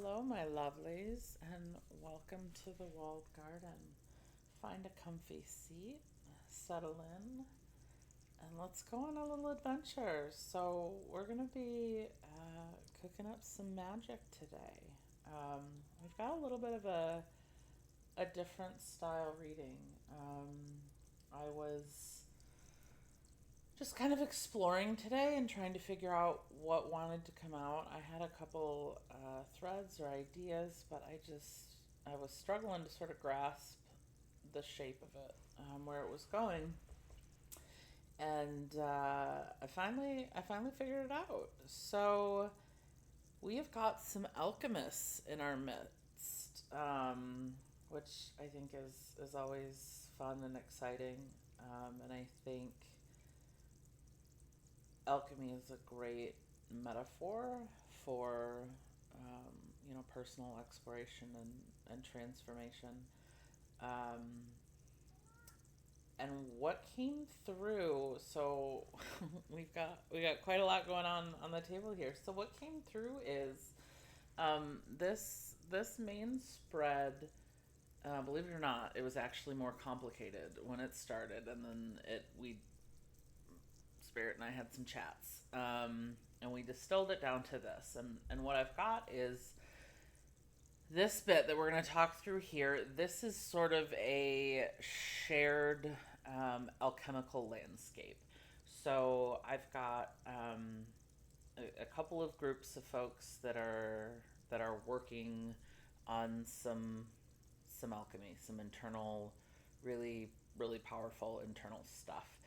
Hello, my lovelies, and welcome to the walled garden. Find a comfy seat, settle in, and let's go on a little adventure. So, we're going to be cooking up some magic today. We've got a little bit of a different style reading. I was just kind of exploring today and trying to figure out what wanted to come out. I had a couple threads or ideas, but I was struggling to sort of grasp the shape of it, where it was going, and I finally figured it out. So we have got some alchemists in our midst, which I think is always fun and exciting, and I think alchemy is a great metaphor for personal exploration and transformation. Um, and what came through, so we got quite a lot going on the table here. So what came through is this main spread. Believe it or not, it was actually more complicated when it started, and then it we Spirit and I had some chats, and we distilled it down to this. And what I've got is this bit that we're going to talk through here. This is sort of a shared alchemical landscape. So I've got a couple of groups of folks that are working on some alchemy, some internal, really really powerful internal stuff.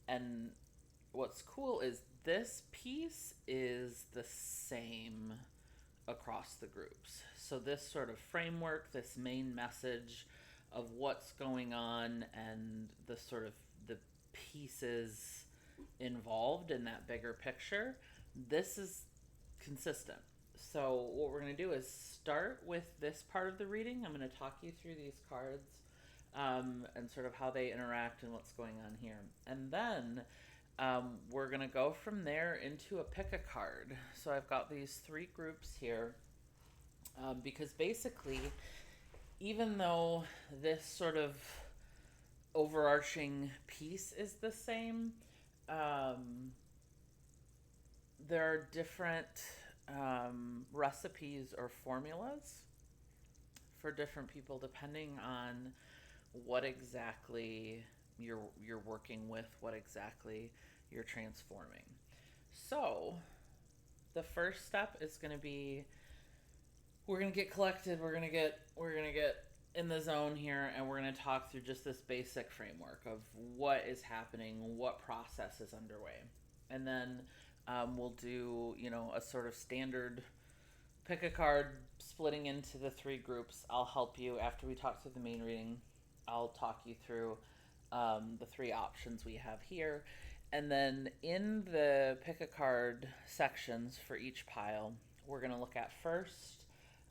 And what's cool is this piece is the same across the groups. So this sort of framework, this main message of what's going on and the sort of the pieces involved in that bigger picture, this is consistent. So what we're going to do is start with this part of the reading. I'm going to talk you through these cards, and sort of how they interact and what's going on here. And then we're going to go from there into a pick a card. So I've got these three groups here, because basically, even though this sort of overarching piece is the same, there are different recipes or formulas for different people depending on what exactly you're working with, what exactly you're transforming. So, the first step is going to be we're going to get collected, we're going to get in the zone here, and we're going to talk through just this basic framework of what is happening, what process is underway. And then we'll do, a sort of standard pick a card, splitting into the three groups. I'll help you after we talk through the main reading. I'll talk you through the three options we have here. And then in the pick a card sections for each pile, we're going to look at first,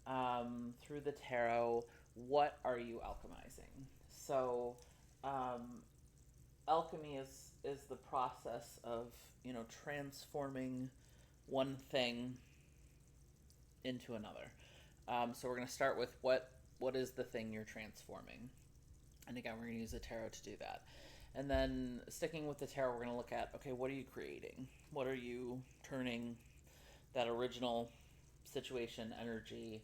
through the tarot, what are you alchemizing? So, alchemy is the process of transforming one thing into another. So we're going to start with what is the thing you're transforming, and again we're going to use the tarot to do that. And then sticking with the tarot, we're going to look at, okay, what are you creating? What are you turning that original situation, energy,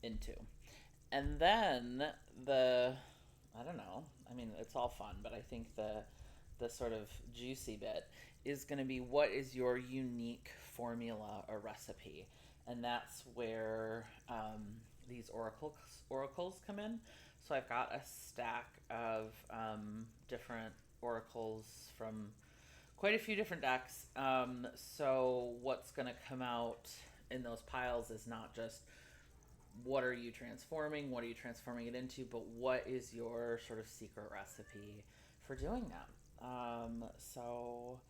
into? And then I don't know, I mean, it's all fun, but I think the sort of juicy bit is going to be, what is your unique formula or recipe? And that's where these oracles come in. So I've got a stack of different oracles from quite a few different decks. So what's going to come out in those piles is not just what are you transforming, what are you transforming it into, but what is your sort of secret recipe for doing that. So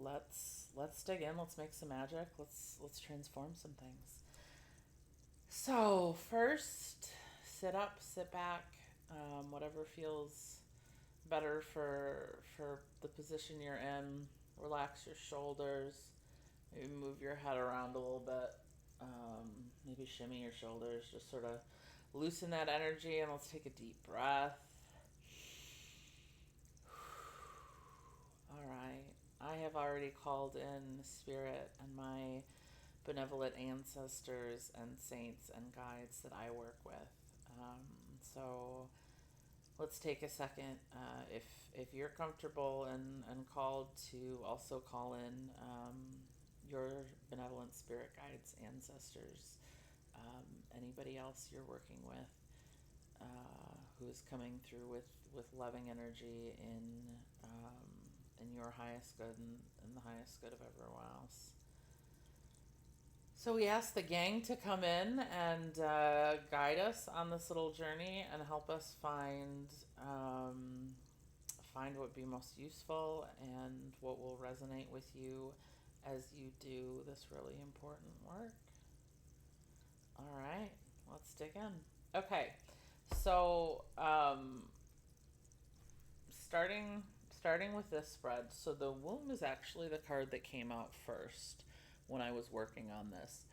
let's dig in. Let's make some magic. Let's transform some things. So first, sit up, sit back, whatever feels better for the position you're in. Relax your shoulders. Maybe move your head around a little bit. Maybe shimmy your shoulders, just sort of loosen that energy, and let's take a deep breath. All right. I have already called in spirit and my benevolent ancestors and saints and guides that I work with. So let's take a second. If you're comfortable and called to also call in your benevolent spirit guides, ancestors, anybody else you're working with who is coming through with loving energy in your highest good and the highest good of everyone else. So we asked the gang to come in and guide us on this little journey and help us find what would be most useful and what will resonate with you as you do this really important work. All right, let's dig in. Okay, so starting with this spread. So the womb is actually the card that came out first when I was working on this.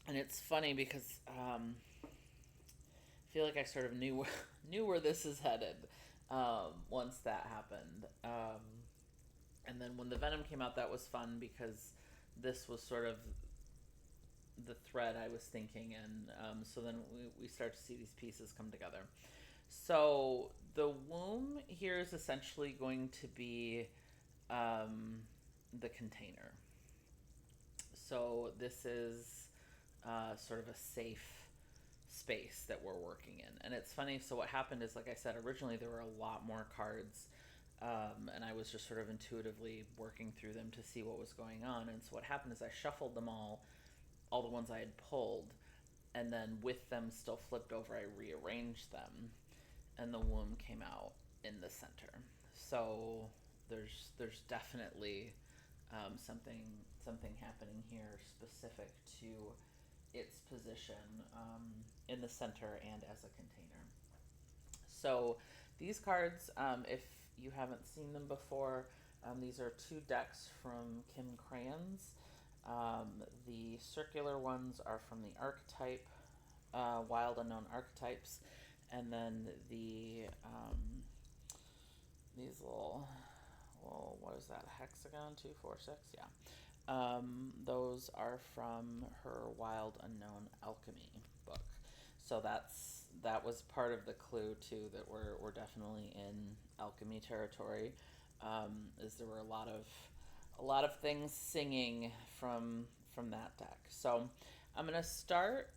And it's funny because I feel like I sort of knew where this is headed once that happened. And then when the venom came out, that was fun because this was sort of the thread I was thinking, and so then we start to see these pieces come together. So the womb here is essentially going to be the container. So this is sort of a safe space that we're working in. And it's funny, so what happened is, like I said, originally there were a lot more cards, and I was just sort of intuitively working through them to see what was going on. And so what happened is I shuffled them all the ones I had pulled, and then with them still flipped over, I rearranged them, and the womb came out in the center. So there's definitely something happening here specific to its position in the center and as a container. So these cards, if you haven't seen them before, these are 2 decks from Kim Cran's. The circular ones are from the archetype, Wild Unknown Archetypes, and then these little, what is that, hexagon, 2, 4, 6, yeah. Those are from her Wild Unknown Alchemy book. So that was part of the clue too, that we're definitely in alchemy territory. Is there were a lot of things singing from that deck. So I'm gonna start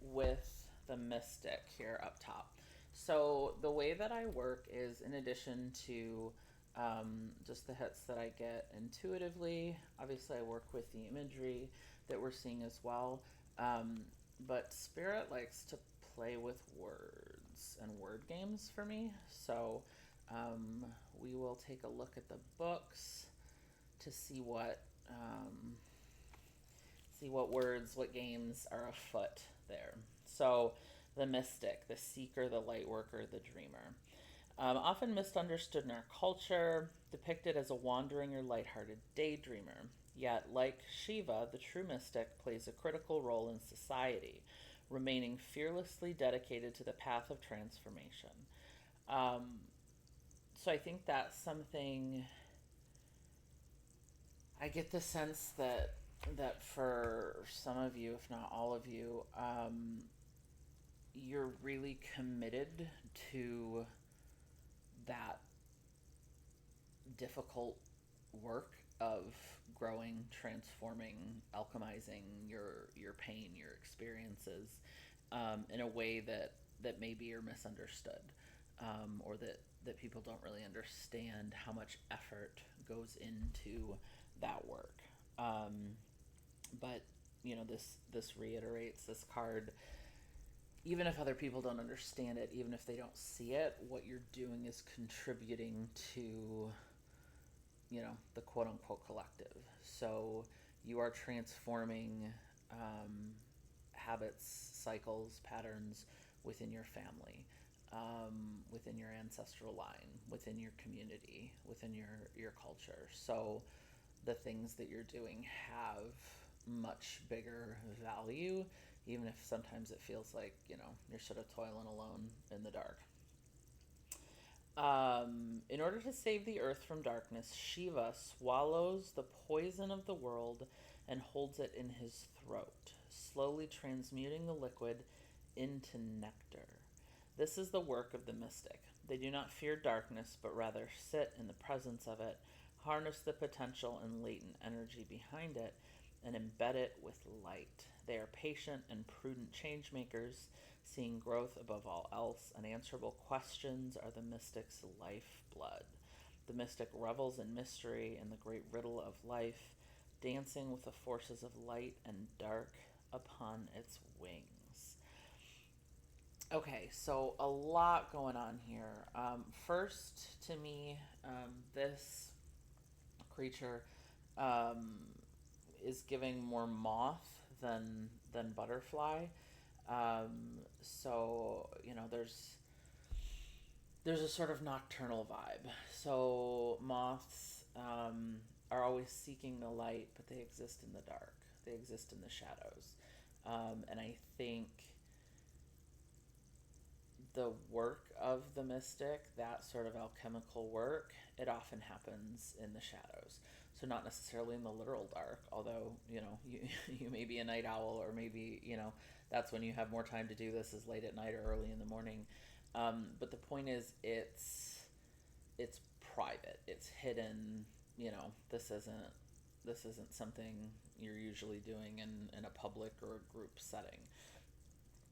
with the Mystic here up top. So the way that I work is, in addition to just the hits that I get intuitively, obviously I work with the imagery that we're seeing as well. But Spirit likes to play with words and word games for me. So we will take a look at the books to see what words, what games are afoot there. So the mystic, the seeker, the light worker, the dreamer. Often misunderstood in our culture, depicted as a wandering or lighthearted daydreamer. Yet, like Shiva, the true mystic plays a critical role in society, remaining fearlessly dedicated to the path of transformation. So I think that's something. I get the sense that for some of you, if not all of you, you're really committed to that difficult work of growing, transforming, alchemizing your pain, your experiences, in a way that maybe are misunderstood, or that people don't really understand how much effort goes into that work. But this reiterates this card. Even if other people don't understand it, even if they don't see it, what you're doing is contributing to, the quote unquote collective. So you are transforming habits, cycles, patterns within your family, within your ancestral line, within your community, within your culture. So the things that you're doing have much bigger value, even if sometimes it feels like, you're sort of toiling alone in the dark. In order to save the earth from darkness, Shiva swallows the poison of the world and holds it in his throat, slowly transmuting the liquid into nectar. This is the work of the mystic. They do not fear darkness, but rather sit in the presence of it, harness the potential and latent energy behind it, and embed it with light. They are patient and prudent change makers, seeing growth above all else. Unanswerable questions are the mystic's lifeblood. The mystic revels in mystery and the great riddle of life, dancing with the forces of light and dark upon its wings. Okay, so a lot going on here. First, to me, this creature um, is giving more moth than butterfly. So there's a sort of nocturnal vibe. So moths are always seeking the light, but they exist in the dark. They exist in the shadows, and I think the work of the mystic, that sort of alchemical work, it often happens in the shadows. So not necessarily in the literal dark, although, you you may be a night owl, or maybe, that's when you have more time to do this, is late at night or early in the morning. But the point is, it's private, it's hidden. This isn't something you're usually doing in a public or a group setting.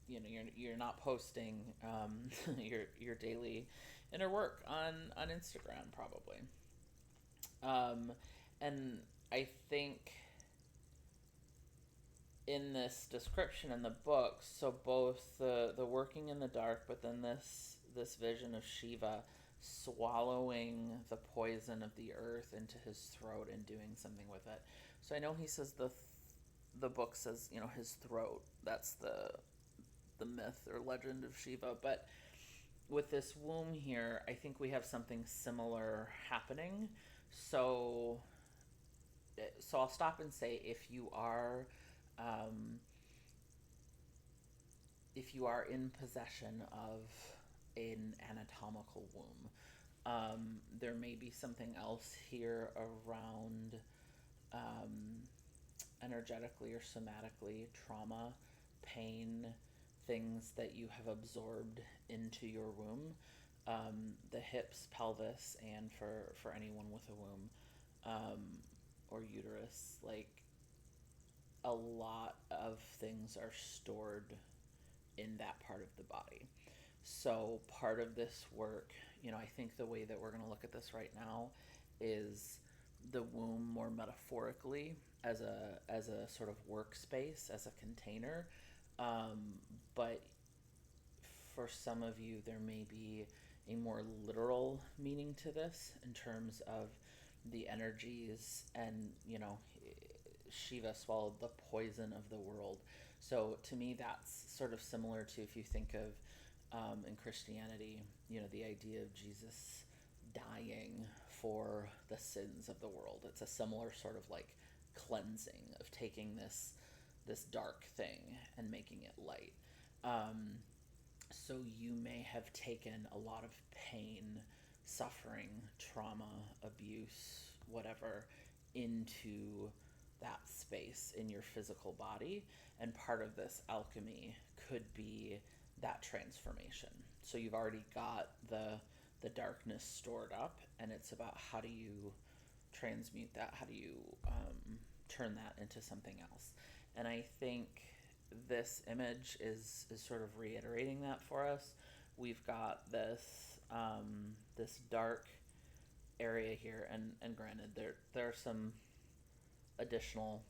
You're not posting your daily inner work on Instagram, probably. And I think in this description in the book, so both the working in the dark, but then this vision of Shiva swallowing the poison of the earth into his throat and doing something with it. So I know he says the book says, his throat. That's the myth or legend of Shiva. But with this womb here, I think we have something similar happening. So, so I'll stop and say, um, if you are in possession of an anatomical womb, there may be something else here around um, energetically or somatically, trauma, pain, things that you have absorbed into your womb, the hips, pelvis, and for anyone with a womb, or uterus, like, a lot of things are stored in that part of the body. So part of this work, I think the way that we're going to look at this right now is the womb more metaphorically as a sort of workspace, as a container. But for some of you, there may be a more literal meaning to this in terms of the energies, and Shiva swallowed the poison of the world. So to me, that's sort of similar to, if you think of in Christianity, the idea of Jesus dying for the sins of the world. It's a similar sort of like cleansing of taking this dark thing and making it light. So you may have taken a lot of pain, suffering, trauma, abuse, whatever, into that space in your physical body. And part of this alchemy could be that transformation. So you've already got the darkness stored up, and it's about, how do you transmute that? How do you turn that into something else? And I think this image is sort of reiterating that for us. We've got this dark area here, and granted, there are some additional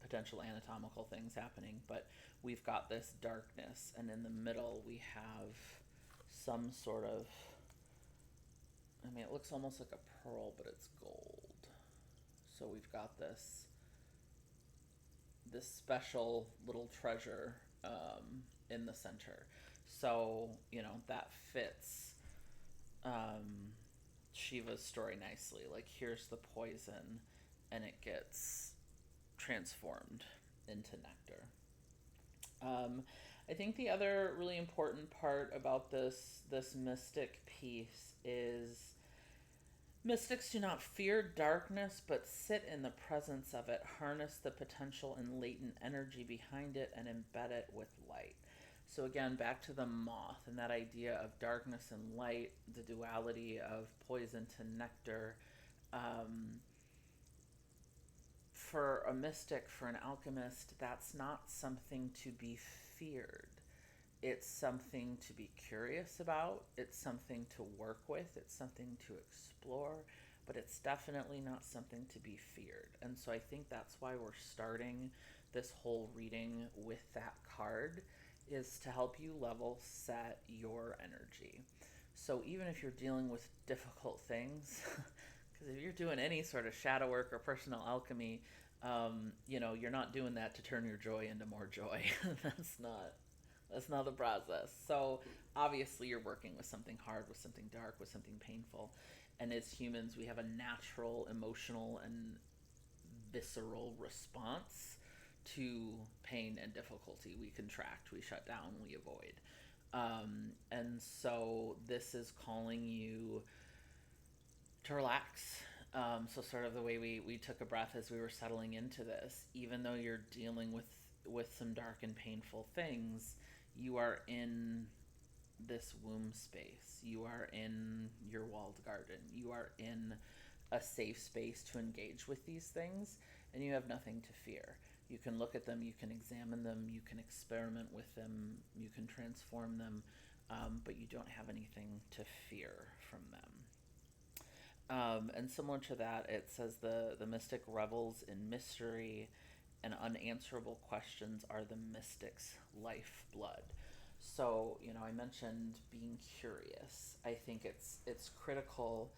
potential anatomical things happening, but we've got this darkness, and in the middle we have some sort of, I mean, it looks almost like a pearl, but it's gold. So we've got this special little treasure in the center. So, that fits Shiva's story nicely. Like, here's the poison, and it gets transformed into nectar. Um, I think the other really important part about this mystic piece is mystics do not fear darkness, but sit in the presence of it, harness the potential and latent energy behind it, and embed it with light. So, again, back to the moth and that idea of darkness and light, the duality of poison to nectar. Um, for a mystic, for an alchemist, that's not something to be feared. It's something to be curious about. It's something to work with. It's something to explore. But it's definitely not something to be feared. And so I think that's why we're starting this whole reading with that card, is to help you level set your energy. So even if you're dealing with difficult things, because if you're doing any sort of shadow work or personal alchemy, you're not doing that to turn your joy into more joy. That's not the process. So obviously you're working with something hard, with something dark, with something painful. And as humans, we have a natural emotional and visceral response to pain and difficulty. We contract, we shut down, we avoid. And so this is calling you to relax. So sort of the way we took a breath as we were settling into this, even though you're dealing with some dark and painful things, you are in this womb space. You are in your walled garden. You are in a safe space to engage with these things, and you have nothing to fear. You can look at them, you can examine them, you can experiment with them, you can transform them, but you don't have anything to fear from them. And similar to that, it says the mystic revels in mystery, and unanswerable questions are the mystic's lifeblood. So, I mentioned being curious. I think it's critical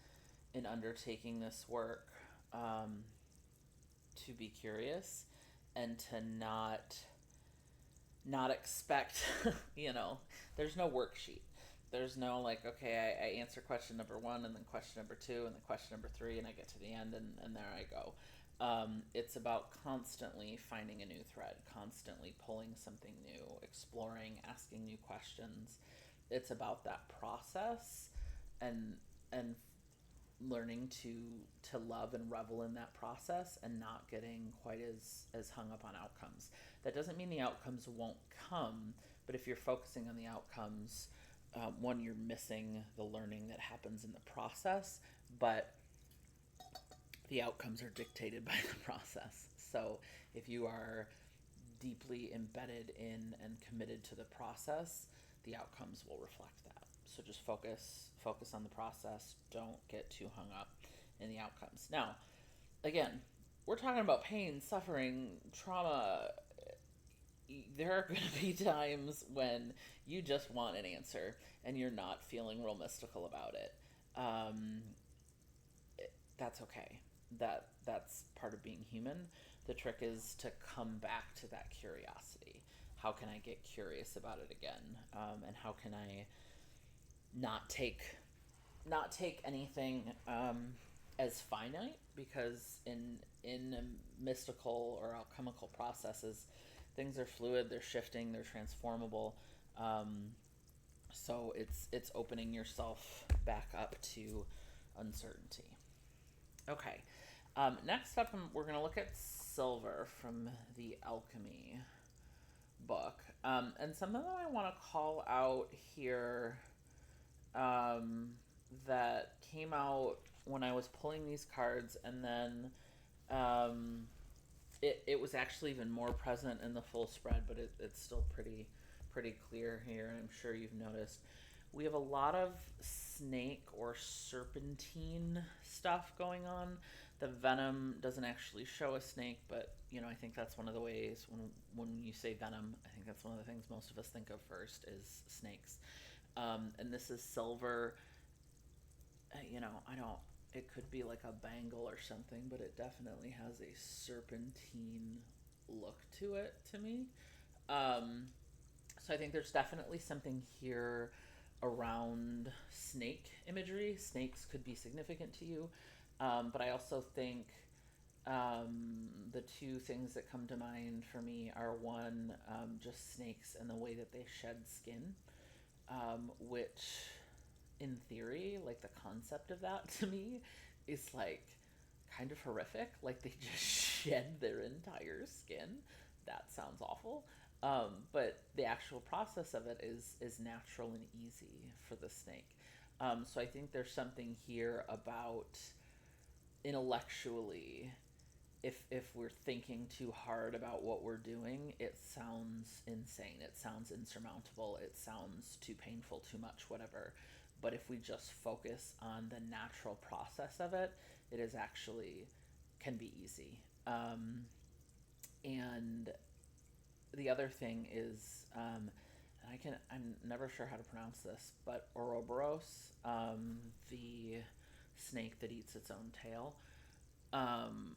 in undertaking this work, to be curious and to not expect, there's no worksheet. There's no like, okay, I answer question number 1 and then question number 2 and then question number 3 and I get to the end and there I go. It's about constantly finding a new thread, constantly pulling something new, exploring, asking new questions. It's about that process and learning to love and revel in that process and not getting quite as hung up on outcomes. That doesn't mean the outcomes won't come, but if you're focusing on the outcomes, one, you're missing the learning that happens in the process, but the outcomes are dictated by the process. So if you are deeply embedded in and committed to the process, the outcomes will reflect that. So just focus on the process. Don't get too hung up in the outcomes. Now, again, we're talking about pain, suffering, trauma. There are going to be times when you just want an answer and you're not feeling real mystical about it. That's okay. That's part of being human. The trick is to come back to that curiosity. How can I get curious about it again? And how can I not take anything as finite? Because in mystical or alchemical processes, things are fluid, they're shifting, they're transformable. So it's opening yourself back up to uncertainty. Okay. Next up, we're going to look at silver from the alchemy book. And something that I want to call out here, that came out when I was pulling these cards, and then it was actually even more present in the full spread, but it's still pretty clear here, and I'm sure you've noticed. We have a lot of snake or serpentine stuff going on. The venom doesn't actually show a snake, but I think that's one of the ways when you say venom, I think that's one of the things most of us think of first is snakes. And this is silver. I don't. It could be like a bangle or something, but it definitely has a serpentine look to it to me. So I think there's definitely something here around snake imagery. Snakes could be significant to you, but I also think The two things that come to mind for me are one, just snakes and the way that they shed skin, which in theory, like the concept of that to me is like kind of horrific. Like they just shed their entire skin. That sounds awful. But the actual process of it is natural and easy for the snake. So I think there's something here about intellectually, if we're thinking too hard about what we're doing, it sounds insane. It sounds insurmountable. It sounds too painful, too much, whatever. But if we just focus on the natural process of it, it is actually can be easy. And the other thing is, I'm never sure how to pronounce this, but Ouroboros, the snake that eats its own tail. Um,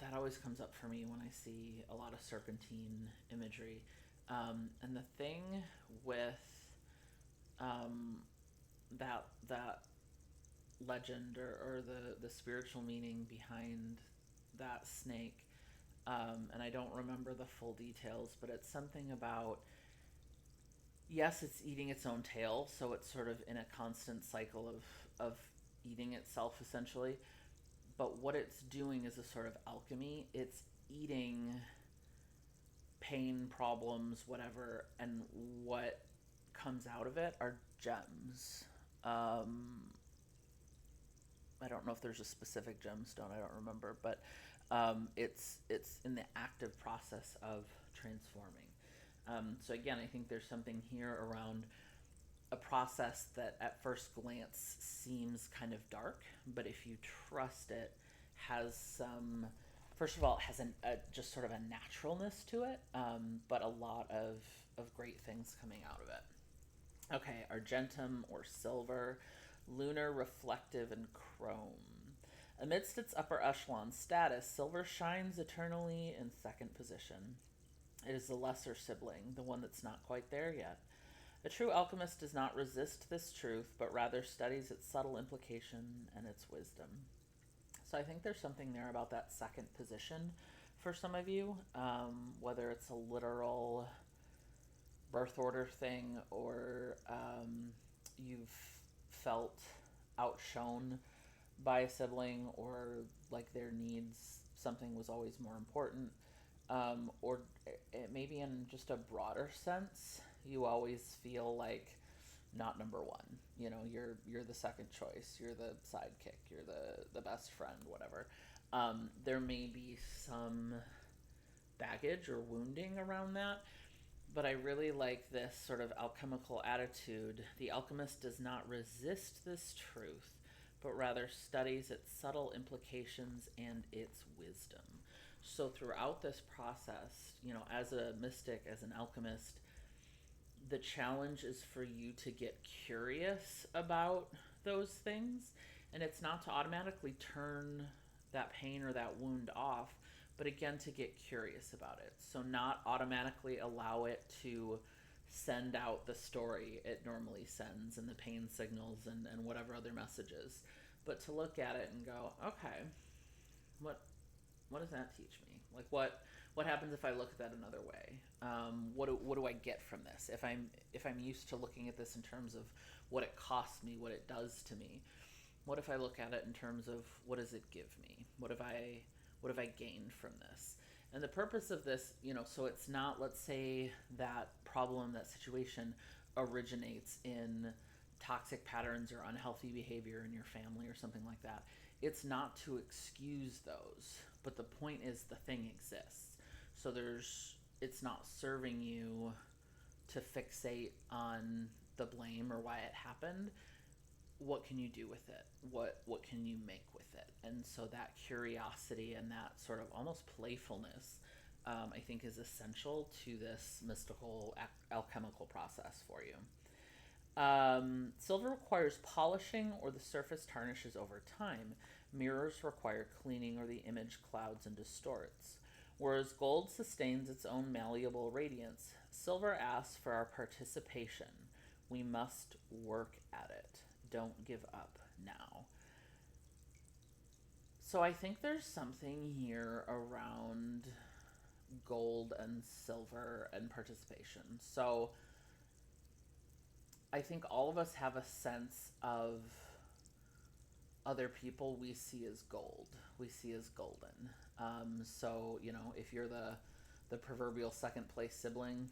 that always comes up for me when I see a lot of serpentine imagery. And the thing with um, that legend, or the spiritual meaning behind that snake, and I don't remember the full details, but it's something about, yes, it's eating its own tail, so it's sort of in a constant cycle of eating itself essentially. But what it's doing is a sort of alchemy. It's eating pain, problems, whatever, and what comes out of it are gems. I don't know if there's a specific gemstone. I don't remember, but it's in the active process of transforming. So again, I think there's something here around a process that at first glance seems kind of dark, but if you trust it, has some. First of all, it has just sort of a naturalness to it, but a lot of great things coming out of it. Okay, argentum or silver, lunar, reflective, and chrome. Amidst its upper echelon status, silver shines eternally in second position. It is the lesser sibling, the one that's not quite there yet. A true alchemist does not resist this truth, but rather studies its subtle implication and its wisdom. So I think there's something there about that second position for some of you, whether it's a literal birth order thing, or you've felt outshone by a sibling, or like their needs, something was always more important, or it maybe in just a broader sense, you always feel like not number one. You know, you're the second choice. You're the sidekick. You're the best friend. Whatever. There may be some baggage or wounding around that, but I really like this sort of alchemical attitude. The alchemist does not resist this truth, but rather studies its subtle implications and its wisdom. So throughout this process, you know, as a mystic, as an alchemist, the challenge is for you to get curious about those things, and it's not to automatically turn that pain or that wound off, but again to get curious about it. So not automatically allow it to send out the story it normally sends, and the pain signals, and whatever other messages, but to look at it and go, okay, what what does that teach me? Like what happens if I look at that another way? What do I get from this? If I'm used to looking at this in terms of what it costs me, what it does to me, what if I look at it in terms of what does it give me? What have I gained from this? And the purpose of this, you know, so it's not, let's say that problem, that situation originates in toxic patterns or unhealthy behavior in your family or something like that. It's not to excuse those, but the point is the thing exists. So it's not serving you to fixate on the blame or why it happened. What can you do with it? What can you make with it? And so that curiosity and that sort of almost playfulness, I think, is essential to this mystical alchemical process for you. Silver requires polishing, or the surface tarnishes over time. Mirrors require cleaning, or the image clouds and distorts. Whereas gold sustains its own malleable radiance, silver asks for our participation. We must work at it. Don't give up now. So I think there's something here around gold and silver and participation. So I think all of us have a sense of other people we see as gold, we see as golden. So if you're the proverbial second place sibling,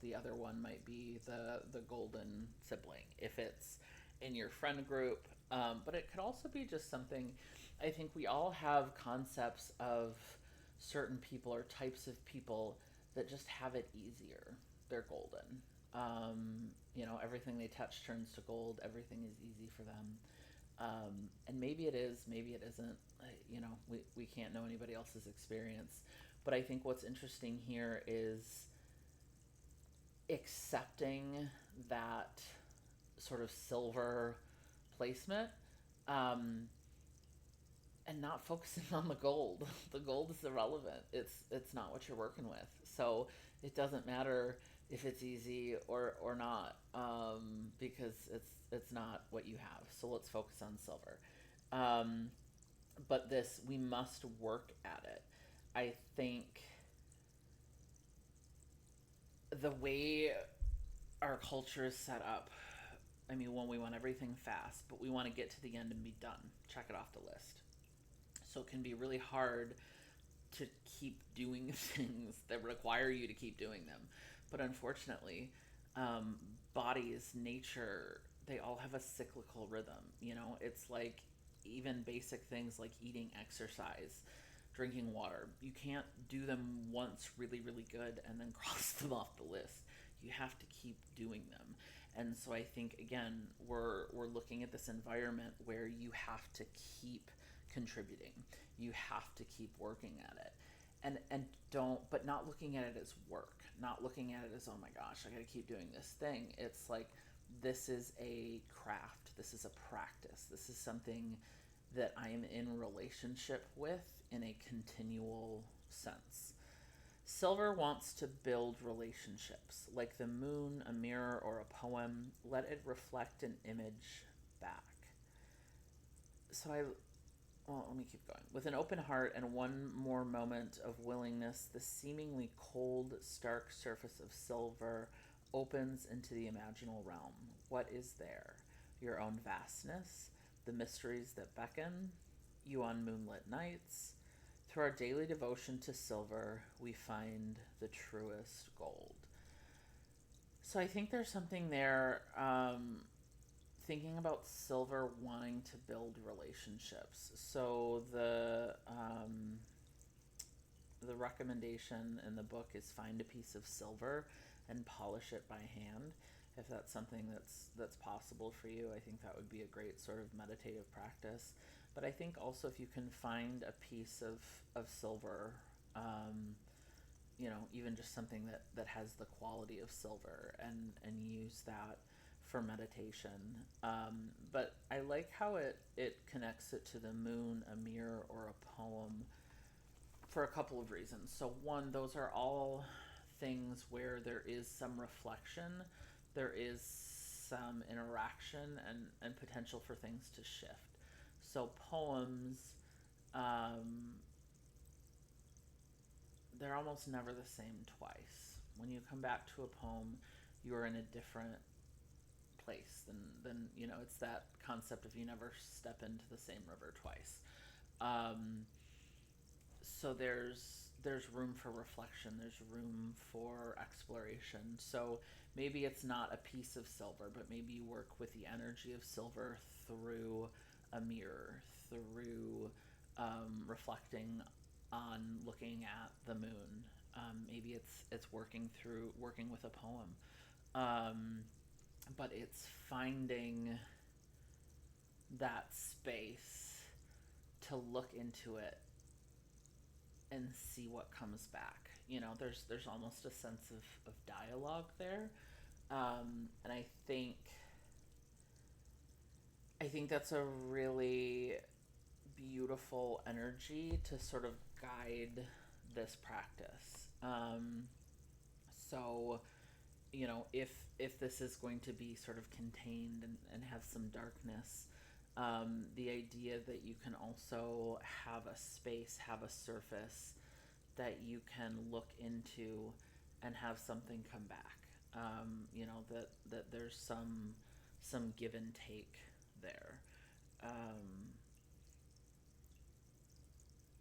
the other one might be the golden sibling if it's in your friend group. But it could also be just something. I think we all have concepts of certain people or types of people that just have it easier. They're golden. Everything they touch turns to gold. Everything is easy for them. And maybe it is, maybe it isn't. We can't know anybody else's experience. But I think what's interesting here is accepting that sort of silver placement, um, and not focusing on the gold. The gold is irrelevant. It's not what you're working with. So it doesn't matter if it's easy or not, because it's not what you have. So let's focus on silver. Um, but this, we must work at it. I think the way our culture is set up, I mean, when we want everything fast, but we want to get to the end and be done, check it off the list. So it can be really hard to keep doing things that require you to keep doing them. But unfortunately, um, bodies, nature, they all have a cyclical rhythm. It's like even basic things like eating, exercise, drinking water. You can't do them once really, really good and then cross them off the list. You have to keep doing them. And so I think again, we're looking at this environment where you have to keep contributing. You have to keep working at it. And don't, but not looking at it as work, not looking at it as, oh my gosh, I got to keep doing this thing. It's like, this is a craft, this is a practice, this is something that I am in relationship with in a continual sense. Silver wants to build relationships, like the moon, a mirror, or a poem. Let it reflect an image back. So let me keep going. With an open heart and one more moment of willingness, the seemingly cold, stark surface of silver opens into the imaginal realm. What is there? Your own vastness, the mysteries that beckon you on moonlit nights. Through our daily devotion to silver, we find the truest gold. So I think there's something there, thinking about silver wanting to build relationships. So the recommendation in the book is find a piece of silver and polish it by hand. If that's something that's possible for you, I think that would be a great sort of meditative practice. But I think also if you can find a piece of silver, even just something that has the quality of silver, and use that for meditation. But I like how it connects it to the moon, a mirror, or a poem for a couple of reasons. So one, those are all things where there is some reflection, there is some interaction and potential for things to shift. So poems, um, they're almost never the same twice. When you come back to a poem, you are in a different place than it's that concept of you never step into the same river twice. So there's room for reflection, there's room for exploration. So maybe it's not a piece of silver, but maybe you work with the energy of silver through a mirror, through reflecting on looking at the moon. Maybe it's working with a poem, but it's finding that space to look into it and see what comes back. There's almost a sense of dialogue there, and I think that's a really beautiful energy to sort of guide this practice. So if this is going to be sort of contained and have some darkness, The idea that you can also have a space, have a surface that you can look into and have something come back. That there's some give and take there. Um,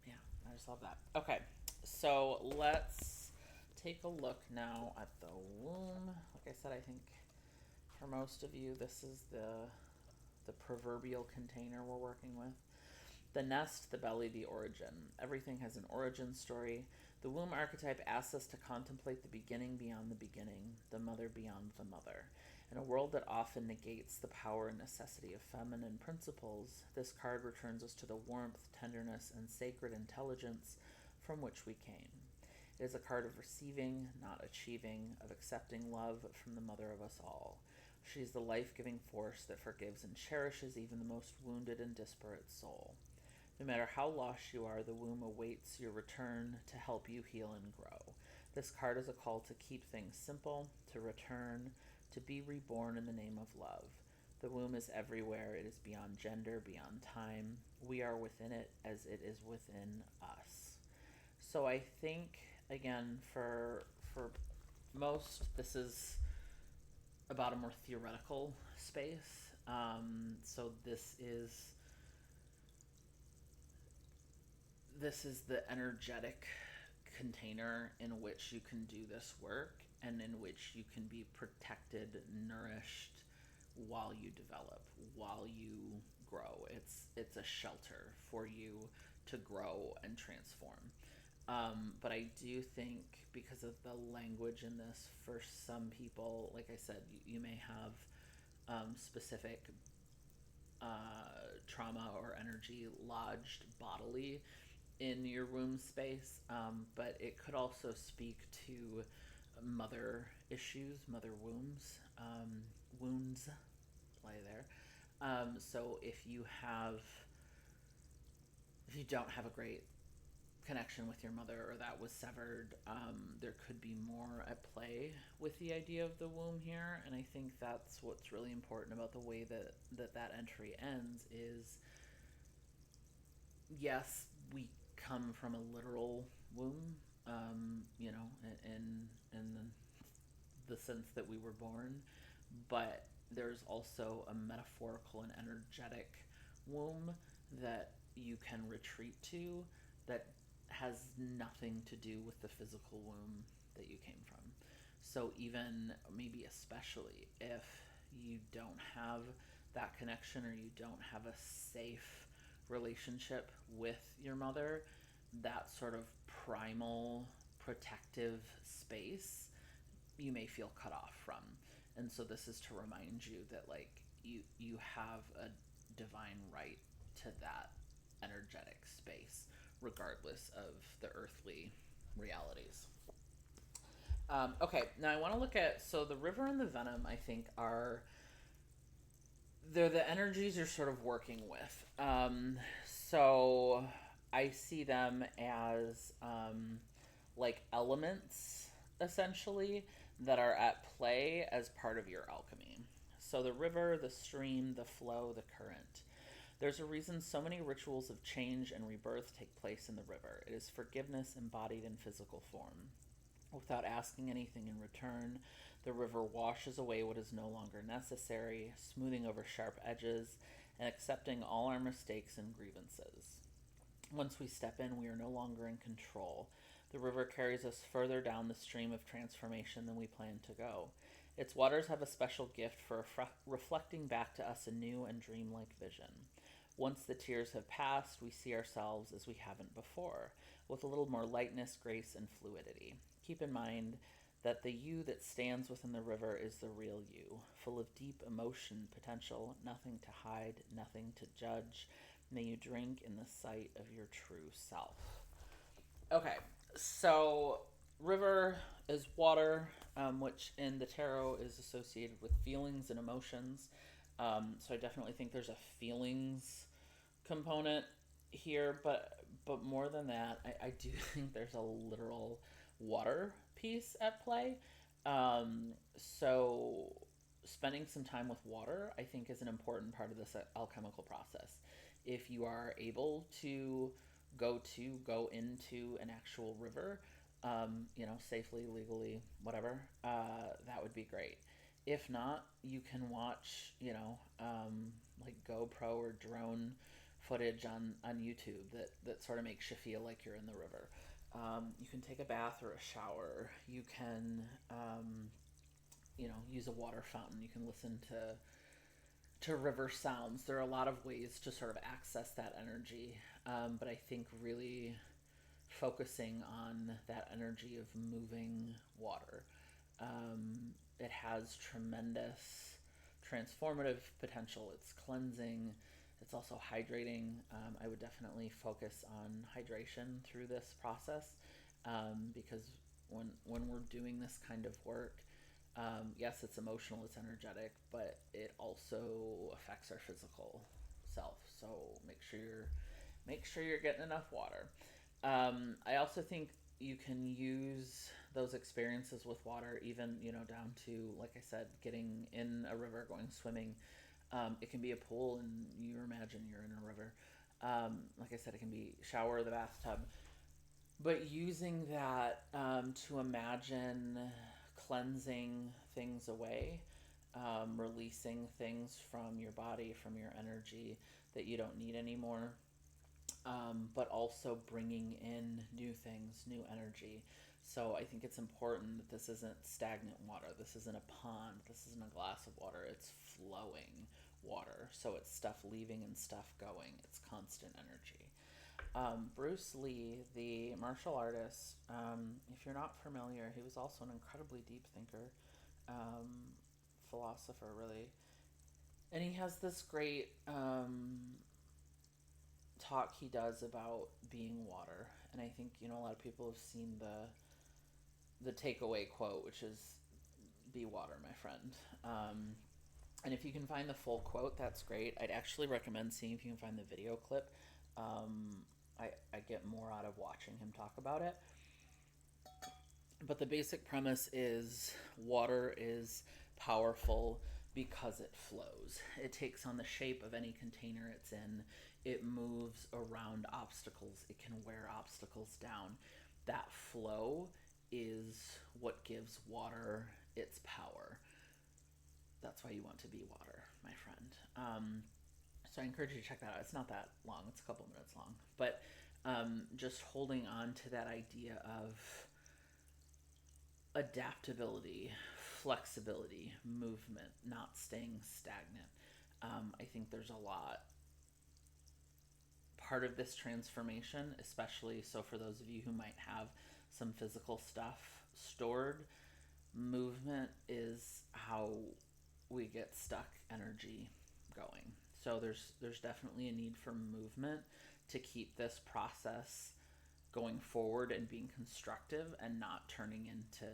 yeah, I just love that. Okay, so let's take a look now at the womb. Like I said, I think for most of you, this is the proverbial container we're working with. The nest, the belly, the origin. Everything has an origin story. The womb archetype asks us to contemplate the beginning beyond the beginning, the mother beyond the mother. In a world that often negates the power and necessity of feminine principles, this card returns us to the warmth, tenderness, and sacred intelligence from which we came. It is a card of receiving, not achieving, of accepting love from the mother of us all. She is the life giving force that forgives and cherishes even the most wounded and disparate soul. No matter how lost you are, the womb awaits your return to help you heal and grow. This card is a call to keep things simple, to return, to be reborn in the name of love. The womb is everywhere. It is beyond gender, beyond time. We are within it as it is within us. So I think, again, for most, this is about a more theoretical space. So this is the energetic container in which you can do this work and in which you can be protected, nourished while you develop, while you grow. It's a shelter for you to grow and transform. But I do think because of the language in this, for some people, like I said, you may have specific trauma or energy lodged bodily in your womb space, but it could also speak to mother issues, mother wounds, play there. So if you don't have a great connection with your mother or that was severed, there could be more at play with the idea of the womb here. And I think that's what's really important about the way that entry ends is, yes, we come from a literal womb, in the sense that we were born, but there's also a metaphorical and energetic womb that you can retreat to that has nothing to do with the physical womb that you came from. So even maybe especially if you don't have that connection or you don't have a safe relationship with your mother, that sort of primal protective space you may feel cut off from. And so this is to remind you that like you have a divine right to that energetic space regardless of the earthly realities. Okay, now I want to look at, so the river and the venom, I think, they're the energies you're sort of working with. So I see them as like elements, essentially, that are at play as part of your alchemy. So the river, the stream, the flow, the current. There's a reason so many rituals of change and rebirth take place in the river. It is forgiveness embodied in physical form. Without asking anything in return, the river washes away what is no longer necessary, smoothing over sharp edges and accepting all our mistakes and grievances. Once we step in, we are no longer in control. The river carries us further down the stream of transformation than we planned to go. Its waters have a special gift for reflecting back to us a new and dreamlike vision. Once the tears have passed, we see ourselves as we haven't before, with a little more lightness, grace, and fluidity. Keep in mind that the you that stands within the river is the real you, full of deep emotion potential, nothing to hide, nothing to judge. May you drink in the sight of your true self. Okay, so river is water, which in the tarot is associated with feelings and emotions. So I definitely think there's a feelings component here, but more than that, I do think there's a literal water piece at play. So spending some time with water, I think, is an important part of this alchemical process. If you are able to go into an actual river, safely, legally, whatever, that would be great. If not, you can watch, like GoPro or drone footage on YouTube that sort of makes you feel like you're in the river. You can take a bath or a shower. You can, use a water fountain. You can listen to river sounds. There are a lot of ways to sort of access that energy, but I think really focusing on that energy of moving water. It has tremendous transformative potential. It's cleansing. It's also hydrating. I would definitely focus on hydration through this process, because when we're doing this kind of work, yes, it's emotional, it's energetic, but it also affects our physical self. So make sure you're getting enough water. I also think you can use those experiences with water, even down to, like I said, getting in a river, going swimming. It can be a pool, and you imagine you're in a river. Like I said, it can be shower, the bathtub, but using that to imagine cleansing things away, releasing things from your body, from your energy that you don't need anymore, but also bringing in new things, new energy. So I think it's important that this isn't stagnant water. This isn't a pond. This isn't a glass of water. It's flowing water. So it's stuff leaving and stuff going. It's constant energy. Bruce Lee, the martial artist, if you're not familiar, he was also an incredibly deep thinker, philosopher, really. And he has this great talk he does about being water. And I think, a lot of people have seen the takeaway quote, which is, be water, my friend. And if you can find the full quote, that's great. I'd actually recommend seeing if you can find the video clip. I get more out of watching him talk about it. But the basic premise is water is powerful because it flows. It takes on the shape of any container it's in. It moves around obstacles. It can wear obstacles down. That flow is what gives water its power. That's why you want to be water, my friend. So I encourage you to check that out. It's not that long. It's a couple minutes long. But just holding on to that idea of adaptability, flexibility, movement, not staying stagnant. I think there's a lot part of this transformation, especially so for those of you who might have some physical stuff stored. Movement is how we get stuck energy going. So there's definitely a need for movement to keep this process going forward and being constructive and not turning into,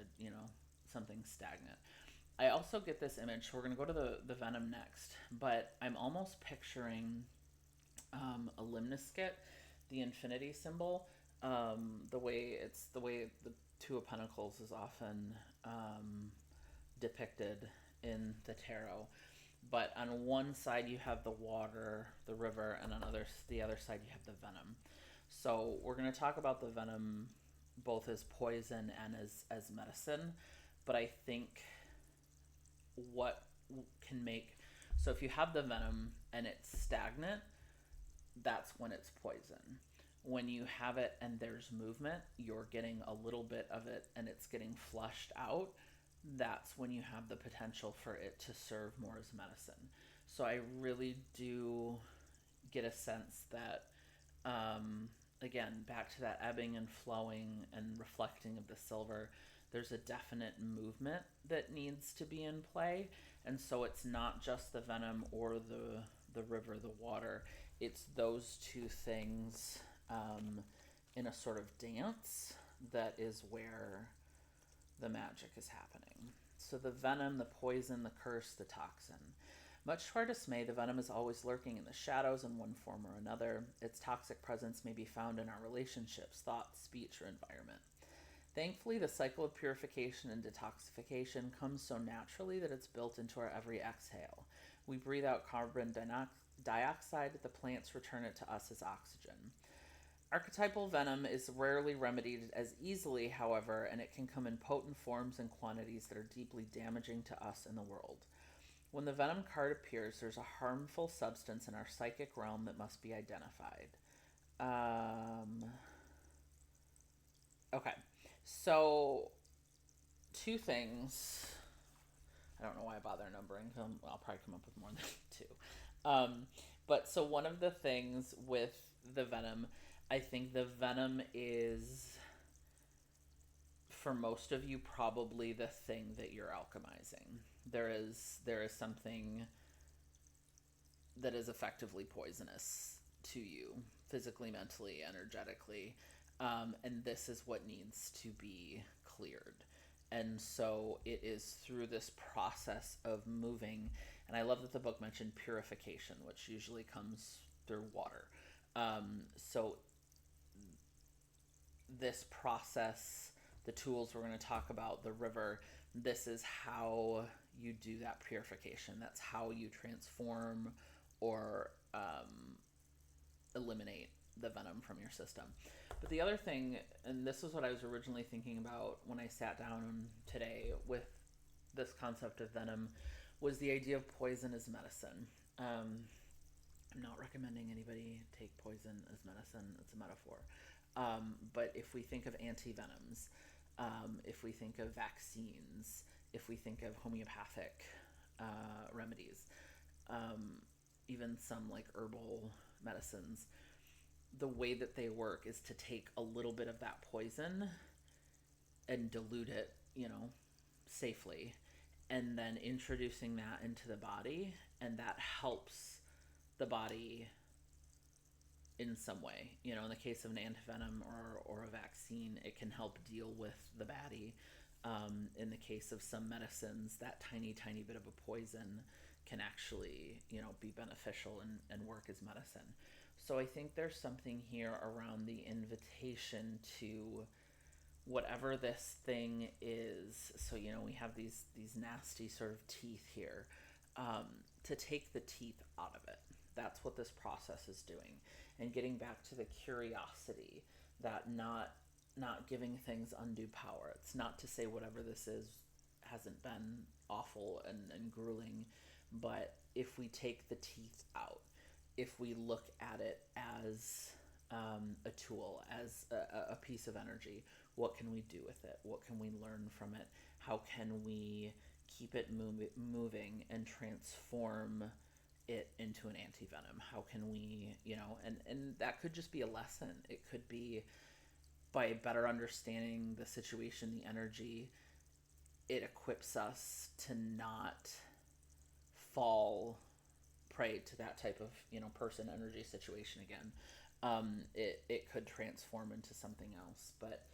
something stagnant. I also get this image. We're going to go to the venom next, but I'm almost picturing a limniscate, the infinity symbol, the way the Two of Pentacles is often depicted in the tarot. But on one side you have the water, the river, and on the other side you have the venom. So we're going to talk about the venom both as poison and as medicine. But I think what can make... So if you have the venom and it's stagnant, that's when it's poison. When you have it and there's movement, you're getting a little bit of it and it's getting flushed out, that's when you have the potential for it to serve more as medicine. So I really do get a sense that, again, back to that ebbing and flowing and reflecting of the silver, there's a definite movement that needs to be in play. And so it's not just the venom or the river, the water. It's those two things in a sort of dance that is where the magic is happening. So the venom, the poison, the curse, the toxin. Much to our dismay, the venom is always lurking in the shadows in one form or another. Its toxic presence may be found in our relationships, thoughts, speech, or environment. Thankfully, the cycle of purification and detoxification comes so naturally that it's built into our every exhale. We breathe out carbon dioxide, the plants return it to us as oxygen. Archetypal venom is rarely remedied as easily, however, and it can come in potent forms and quantities that are deeply damaging to us and the world. When the venom card appears, there's a harmful substance in our psychic realm that must be identified. Okay, so two things. I don't know why I bother numbering. I'll probably come up with more than two. But so one of the things with the venom, I think the venom is, for most of you, probably the thing that you're alchemizing. There is something that is effectively poisonous to you, physically, mentally, energetically, and this is what needs to be cleared. And so it is through this process of moving, and I love that the book mentioned purification, which usually comes through water. So this process, the tools we're going to talk about, the river, this is how you do that purification. That's how you transform or eliminate the venom from your system. But the other thing, and this is what I was originally thinking about when I sat down today with this concept of venom, was the idea of poison as medicine. I'm not recommending anybody take poison as medicine. It's a metaphor. But if we think of anti-venoms, if we think of vaccines, if we think of homeopathic remedies, even some like herbal medicines, the way that they work is to take a little bit of that poison and dilute it, safely, and then introducing that into the body, and that helps the body in some way. In the case of an antivenom or a vaccine, it can help deal with the baddie. In the case of some medicines, that tiny bit of a poison can actually, be beneficial and work as medicine. So I think there's something here around the invitation to whatever this thing is. So, we have these nasty sort of teeth here, to take the teeth out of it. That's what this process is doing. And getting back to the curiosity, that not giving things undue power. It's not to say whatever this is hasn't been awful and grueling, but if we take the teeth out, if we look at it as a tool, as a piece of energy, what can we do with it? What can we learn from it? How can we keep it moving and transform it into an anti-venom? How can we, and that could just be a lesson. It could be by better understanding the situation, the energy, it equips us to not fall prey to that type of, person, energy, situation again. It could transform into something else, but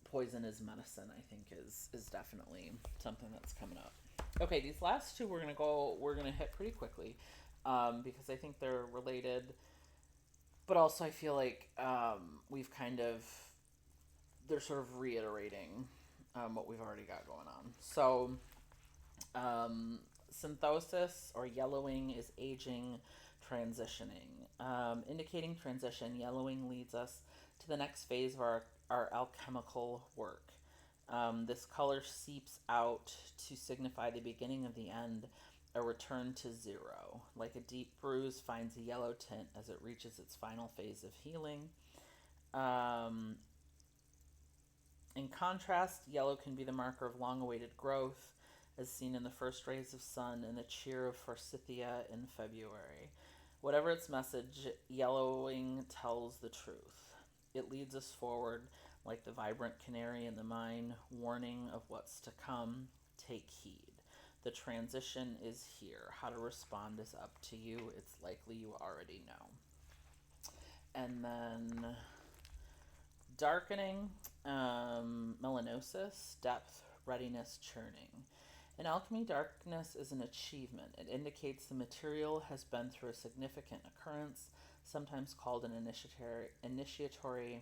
poison as medicine, I think, is definitely something that's coming up. Okay, these last two we're gonna hit pretty quickly, because I think they're related, but also I feel like we've they're sort of reiterating what we've already got going on. So, synthosis or yellowing is aging, transitioning. Indicating transition, yellowing leads us to the next phase of our alchemical work. This color seeps out to signify the beginning of the end, a return to zero. Like a deep bruise finds a yellow tint as it reaches its final phase of healing. In contrast, yellow can be the marker of long-awaited growth, as seen in the first rays of sun and the cheer of forsythia in February. Whatever its message, yellowing tells the truth. It leads us forward like the vibrant canary in the mine, warning of what's to come. Take heed. The transition is here. How to respond is up to you. It's likely you already know. And then darkening, melanosis, depth, readiness, churning. In alchemy, darkness is an achievement. It indicates the material has been through a significant occurrence, sometimes called an initiatory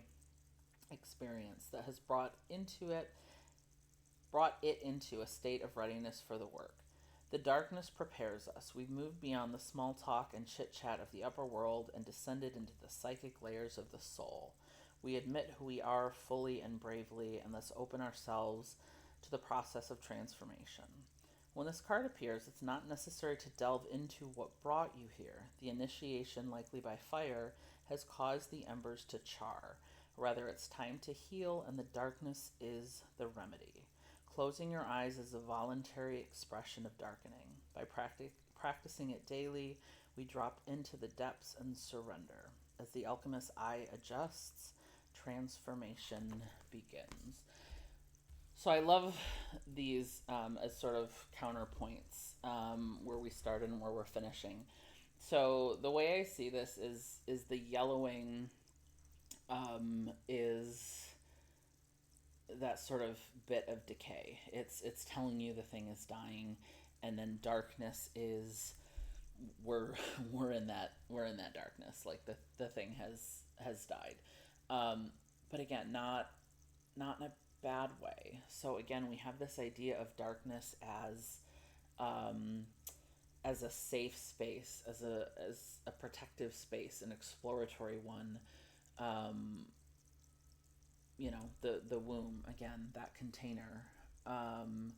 experience that has brought it into a state of readiness for the work. The darkness prepares us. We've moved beyond the small talk and chit chat of the upper world and descended into the psychic layers of the soul. We admit who we are fully and bravely, and thus open ourselves to the process of transformation. When this card appears, it's not necessary to delve into what brought you here. The initiation, likely by fire, has caused the embers to char. Rather, it's time to heal, and the darkness is the remedy. Closing your eyes is a voluntary expression of darkening. By practicing it daily, we drop into the depths and surrender. As the alchemist's eye adjusts, transformation begins. So I love these as sort of counterpoints, where we started and where we're finishing. So the way I see this is the yellowing is that sort of bit of decay. It's telling you the thing is dying, and then darkness is we're we're in that darkness. Like the thing has died. But again, not in a bad way. So again, we have this idea of darkness as a safe space, as a protective space, an exploratory one. Um, the womb again, that container. Um,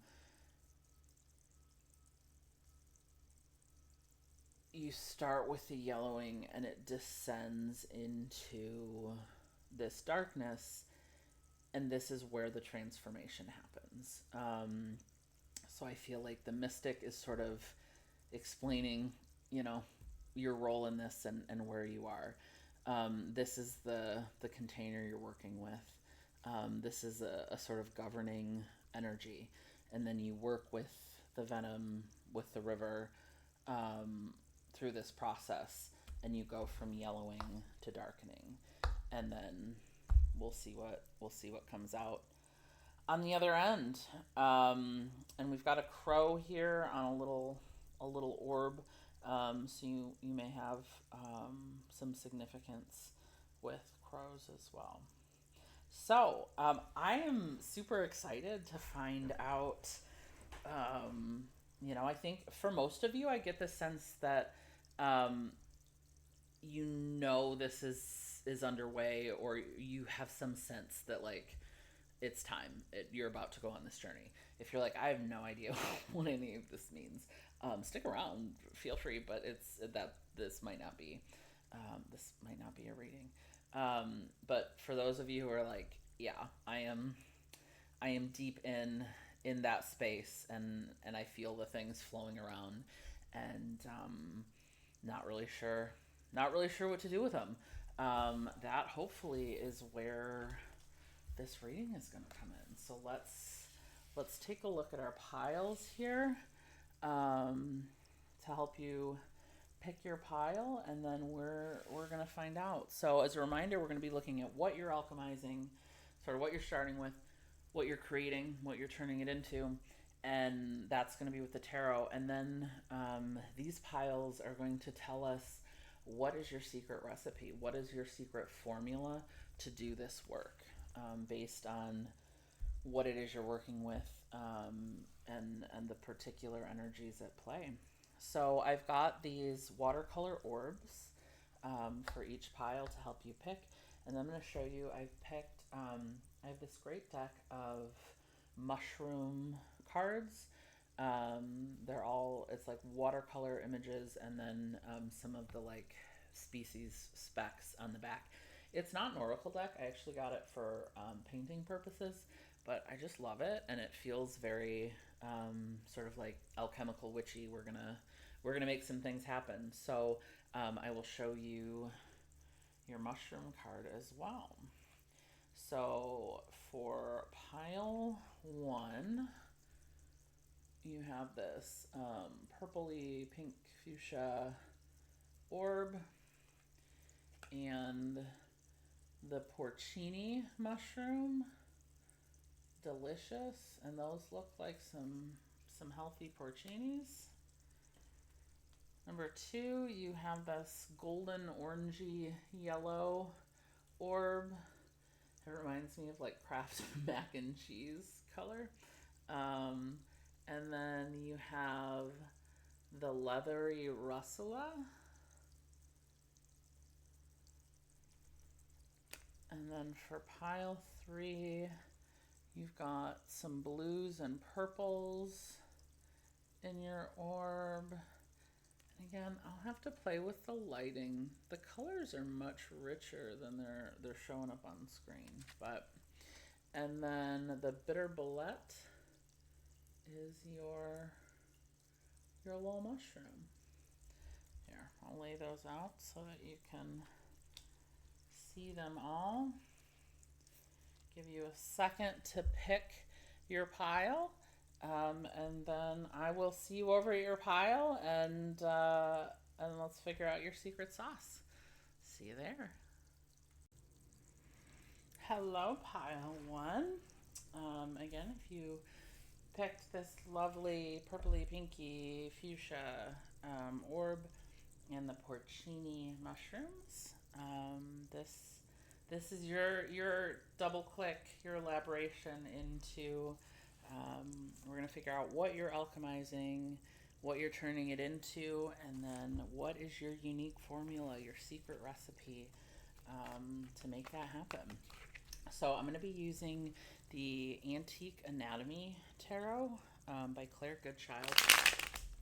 you start with the yellowing, and it descends into this darkness, and this is where the transformation happens. So I feel like the mystic is sort of explaining, you know, your role in this, and where you are. This is the container you're working with. This is a sort of governing energy, and then you work with the venom, with the river, um, through this process, and you go from yellowing to darkening, and then we'll see what comes out on the other end. And we've got a crow here on a little orb. So you may have some significance with crows as well. So I am super excited to find out. I think for most of you, I get the sense that um, this is underway, or you have some sense that like it's time. You're about to go on this journey. If you're like, I have no idea what any of this means, stick around. Feel free, but it's that this might not be a reading. But for those of you who are like, yeah, I am deep in that space, and I feel the things flowing around, and not really sure, what to do with them. That hopefully is where this reading is going to come in. So let's take a look at our piles here, to help you pick your pile, and then we're going to find out. So as a reminder, we're going to be looking at what you're alchemizing, sort of what you're starting with, what you're creating, what you're turning it into, and that's going to be with the tarot. And then these piles are going to tell us what is your secret recipe, what is your secret formula to do this work, based on what it is you're working with, and the particular energies at play. So I've got these watercolor orbs, for each pile to help you pick, and I'm going to show you. I have this great deck of mushroom cards. It's like watercolor images, and then some of the like species specs on the back. It's not an oracle deck. I actually got it for painting purposes, but I just love it, and it feels very sort of like alchemical witchy. We're gonna make some things happen. So I will show you your mushroom card as well. So for pile 1, you have this purpley pink fuchsia orb, and the porcini mushroom. Delicious, and those look like some healthy porcinis. Number 2, you have this golden orangey yellow orb, It reminds me of like Kraft mac and cheese color. Um, and then you have the leathery Russula. And then for pile 3, you've got some blues and purples in your orb. And again, I'll have to play with the lighting. The colors are much richer than they're showing up on screen. And then the bitter bolete is your little mushroom. Here, I'll lay those out so that you can see them all. Give you a second to pick your pile, and then I will see you over at your pile, and let's figure out your secret sauce. See you there. Hello, pile 1. Again, if you picked this lovely purpley pinky fuchsia orb and the porcini mushrooms, this is your double click, your elaboration into. We're going to figure out what you're alchemizing, what you're turning it into, and then what is your unique formula, your secret recipe to make that happen. So I'm going to be using the Antique Anatomy Tarot by Claire Goodchild.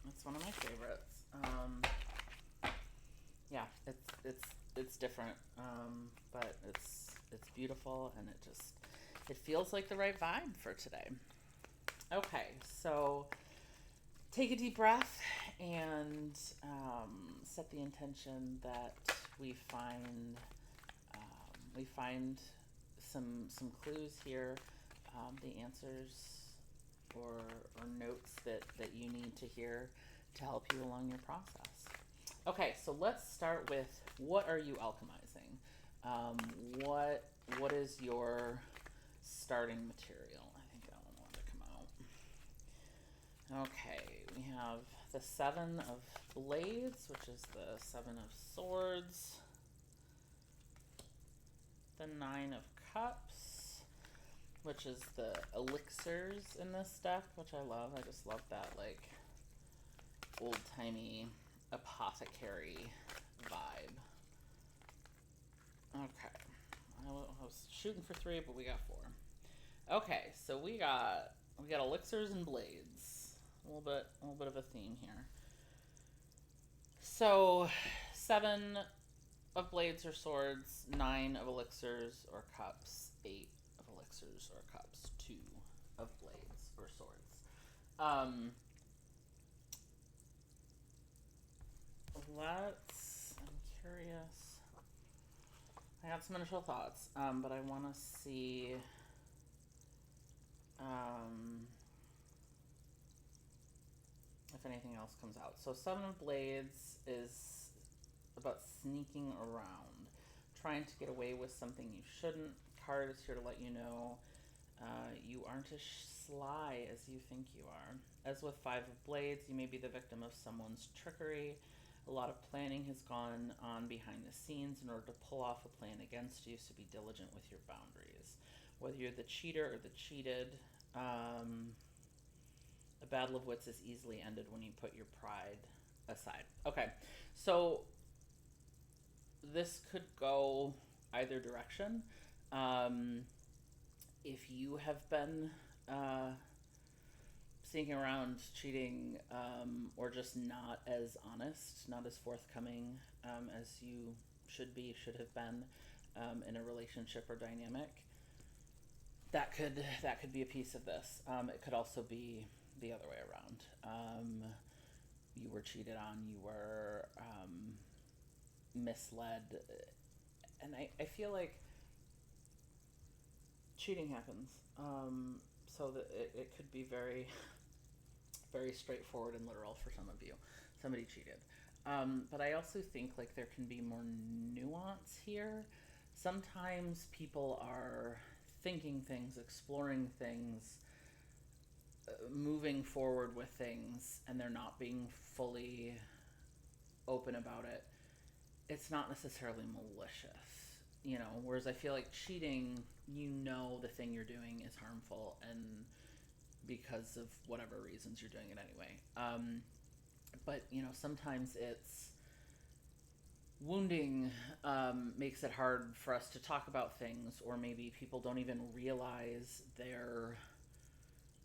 That's one of my favorites. Yeah, it's different, but it's beautiful, and it feels like the right vibe for today. Okay, so take a deep breath and set the intention that we find some clues here, the answers or notes that you need to hear to help you along your process. Okay, so let's start with, what are you alchemizing? What is your starting material? I think that one wanted to come out. Okay, we have the 7 of Blades, which is the 7 of Swords, the 9 of Cups, which is the elixirs in this deck, which I love. I just love that, like, old-timey apothecary vibe. Okay, I was shooting for 3, but we got 4. Okay, so we got elixirs and blades. A little bit of a theme here. So 7 of blades or swords, 9 of elixirs or cups, 8 of elixirs or cups, 2 of blades or swords. I'm curious. I have some initial thoughts, but I want to see if anything else comes out. So 7 of Blades is about sneaking around, trying to get away with something you shouldn't. Card is here to let you know you aren't as sly as you think you are. As with 5 of Blades, you may be the victim of someone's trickery. A lot of planning has gone on behind the scenes in order to pull off a plan against you, so be diligent with your boundaries. Whether you're the cheater or the cheated, a battle of wits is easily ended when you put your pride aside. Okay, so this could go either direction. If you have been sneaking around, cheating, or just not as honest, not as forthcoming as you should have been in a relationship or dynamic, that could be a piece of this. It could also be the other way around. You were cheated on, you were misled, and I feel like cheating happens, so that it could be very, very straightforward and literal for some of you. Somebody cheated. But I also think like there can be more nuance here. Sometimes people are thinking things, exploring things, moving forward with things, and they're not being fully open about it. It's not necessarily malicious. whereas I feel like cheating, the thing you're doing is harmful, and because of whatever reasons you're doing it anyway. But sometimes it's wounding, makes it hard for us to talk about things, or maybe people don't even realize they're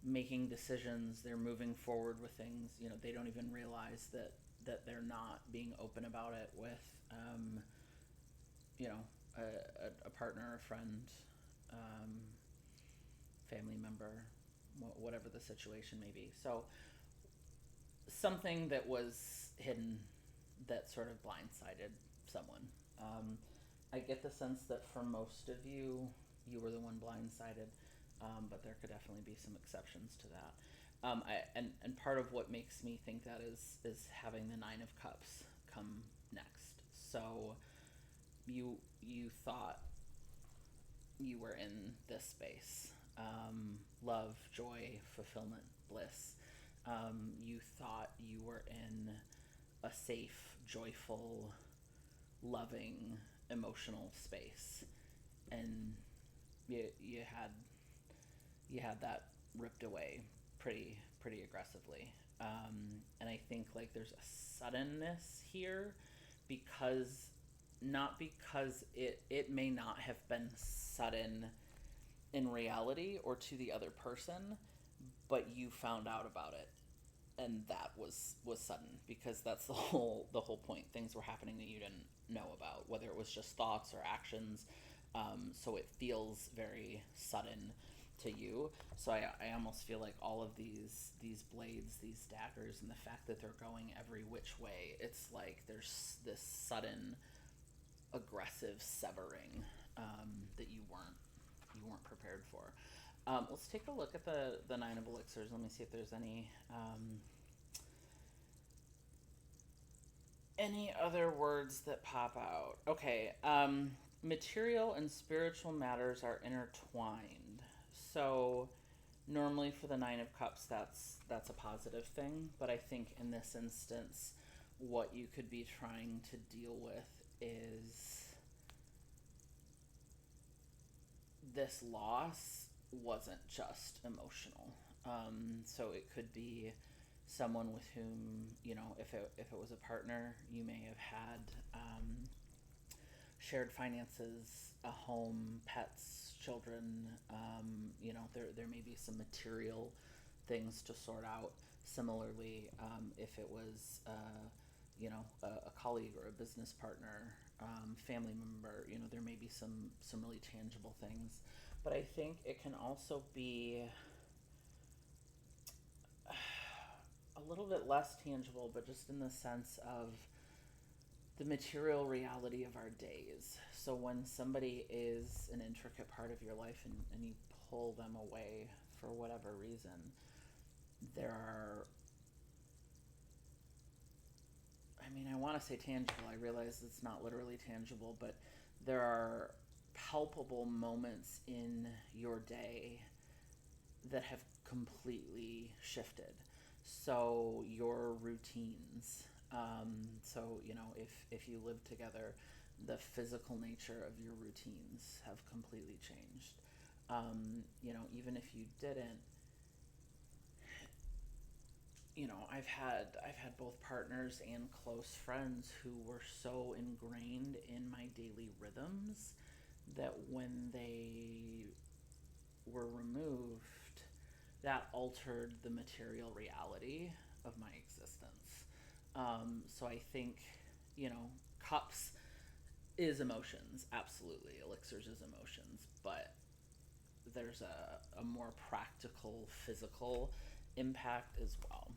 making decisions, they're moving forward with things. They don't even realize that they're not being open about it with, you know, a partner, a friend, um, family member, whatever the situation may be. So something that was hidden that sort of blindsided someone. Um, I get the sense that for most of you, you were the one blindsided, but there could definitely be some exceptions to that. And part of what makes me think that is having the Nine of Cups come next. So you thought you were in this space, love, joy, fulfillment, bliss. You thought you were in a safe, joyful, loving, emotional space, and you had that ripped away pretty aggressively. And I think like there's a suddenness here, because not because it may not have been sudden in reality or to the other person, but you found out about it, and that was sudden, because that's the whole point. Things were happening that you didn't know about, whether it was just thoughts or actions. So it feels very sudden to you. So I almost feel like all of these blades, these daggers, and the fact that they're going every which way, it's like there's this sudden aggressive severing, that you weren't prepared for. Let's take a look at the Nine of Elixirs. Let me see if there's any other words that pop out. Okay. Material and spiritual matters are intertwined. So normally for the Nine of Cups, that's a positive thing, but I think in this instance, what you could be trying to deal with is this loss wasn't just emotional. So it could be someone with whom, if it was a partner, you may have had, shared finances, a home, pets, children. There may be some material things to sort out. Similarly, if it was, a colleague or a business partner, family member, there may be some really tangible things. But I think it can also be a little bit less tangible, but just in the sense of the material reality of our days. So when somebody is an intricate part of your life, and you pull them away for whatever reason, there are, I want to say tangible. I realize it's not literally tangible, but there are palpable moments in your day that have completely shifted. So your routines. So if you live together, the physical nature of your routines have completely changed. Even if you didn't, I've had both partners and close friends who were so ingrained in my daily rhythms that when they were removed, that altered the material reality of my existence. So I think, cups is emotions, absolutely. Elixirs is emotions, but there's a more practical, physical impact as well.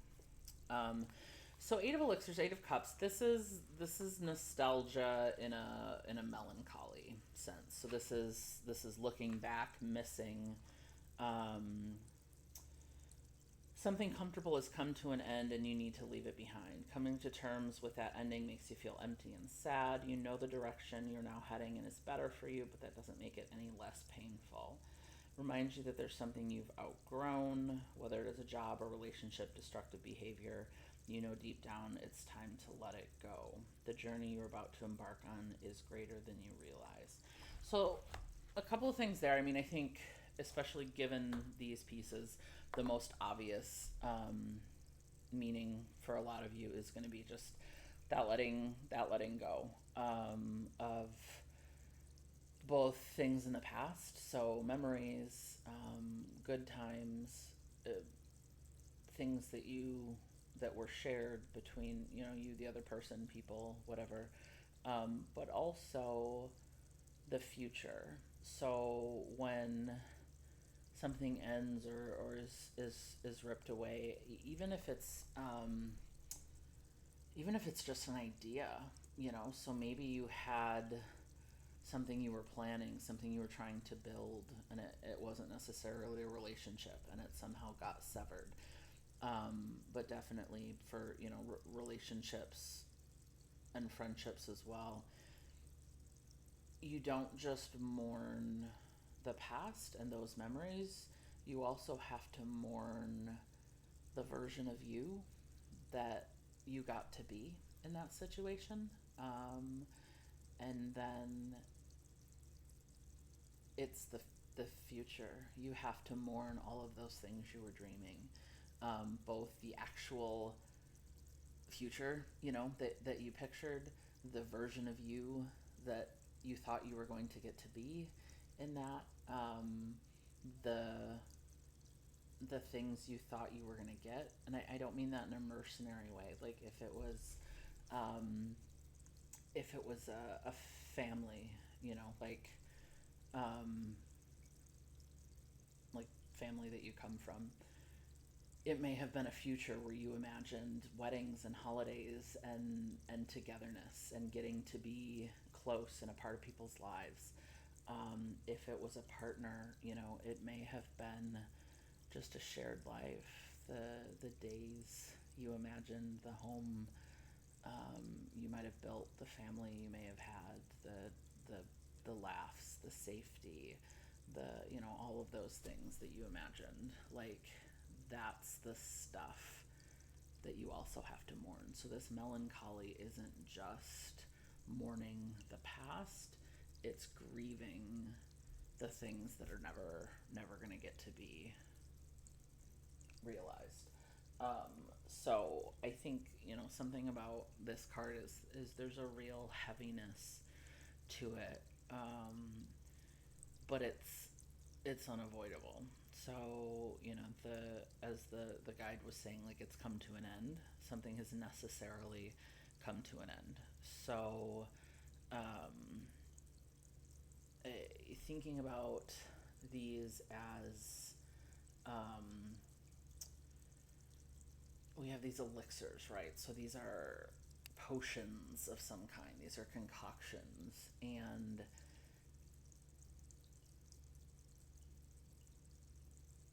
So Eight of Elixirs, Eight of Cups. This is nostalgia in a melancholy sense. So this is looking back, missing. Something comfortable has come to an end, and you need to leave it behind. Coming to terms with that ending makes you feel empty and sad. You know the direction you're now heading in is better for you, but that doesn't make it any less painful. Reminds you that there's something you've outgrown, whether it is a job or relationship, destructive behavior. you know deep down it's time to let it go. The journey you're about to embark on is greater than you realize. So, a couple of things there. I mean, I think, especially given these pieces, the most obvious meaning for a lot of you is going to be just that letting go of both things in the past, so memories, good times, things that were shared between you, the other person, people, whatever, but also the future. So when something ends or is ripped away, even if it's just an idea, so maybe you had something you were planning, something you were trying to build, and it wasn't necessarily a relationship, and it somehow got severed. But definitely for relationships and friendships as well, you don't just mourn the past and those memories. You also have to mourn the version of you that you got to be in that situation. And then it's the future. You have to mourn all of those things you were dreaming, both the actual future, that you pictured, the version of you that you thought you were going to get to be in that, the the things you thought you were going to get. And I don't mean that in a mercenary way. Like um, if it was a family, like um, like family that you come from, it may have been a future where you imagined weddings and holidays and togetherness and getting to be close and a part of people's lives. If it was a partner, it may have been just a shared life. The days you imagined, the home you might have built, the family you may have had, the the laughs, the safety, the all of those things that you imagined. Like, that's the stuff that you also have to mourn. So this melancholy isn't just mourning the past, it's grieving the things that are never going to get to be realized. So I think something about this card is there's a real heaviness to it, but it's unavoidable. So the guide was saying, like, it's come to an end. Something has necessarily come to an end. So um, eh, thinking about these as we have these elixirs, right? So these are potions of some kind. These are concoctions, and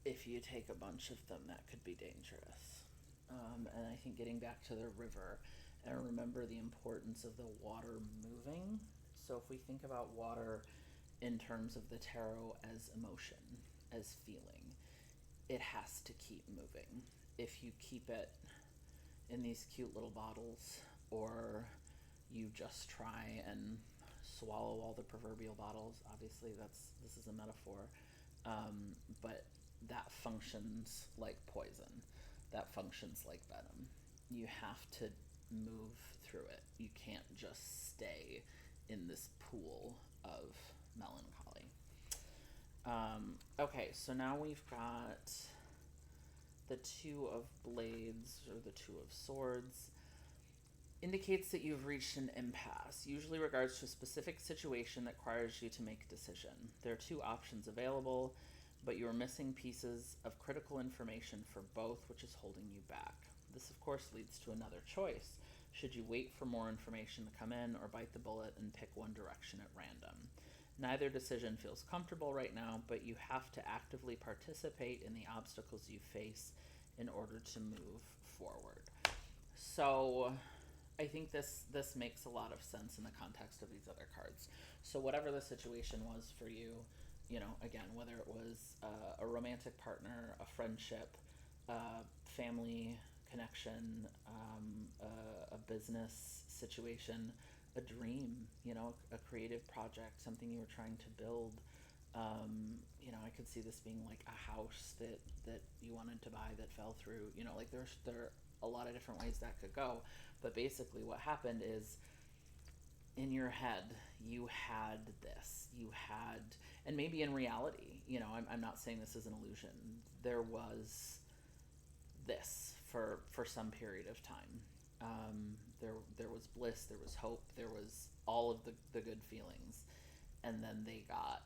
if you take a bunch of them, that could be dangerous. And I think getting back to the river, and remember the importance of the water moving. So if we think about water in terms of the tarot as emotion, as feeling, it has to keep moving. If you keep it in these cute little bottles, or you just try and swallow all the proverbial bottles, obviously this is a metaphor, but that functions like poison, that functions like venom. You have to move through it. You can't just stay in this pool of melancholy. Okay, so now we've got the Two of Blades, or the Two of Swords. Indicates that you've reached an impasse, usually regards to a specific situation that requires you to make a decision. There are two options available, but you are missing pieces of critical information for both, which is holding you back. This, of course, leads to another choice. Should you wait for more information to come in, or bite the bullet and pick one direction at random? Neither decision feels comfortable right now, but you have to actively participate in the obstacles you face in order to move forward. So I think this makes a lot of sense in the context of these other cards. So whatever the situation was for you, again, whether it was a romantic partner, a friendship, family connection, a business situation, a dream, a creative project, something you were trying to build. I could see this being like a house that you wanted to buy that fell through. Like there are a lot of different ways that could go. But basically, what happened is in your head you had this, and maybe in reality, I'm not saying this is an illusion. There was this for some period of time. There was bliss, there was hope, there was all of the good feelings, and then they got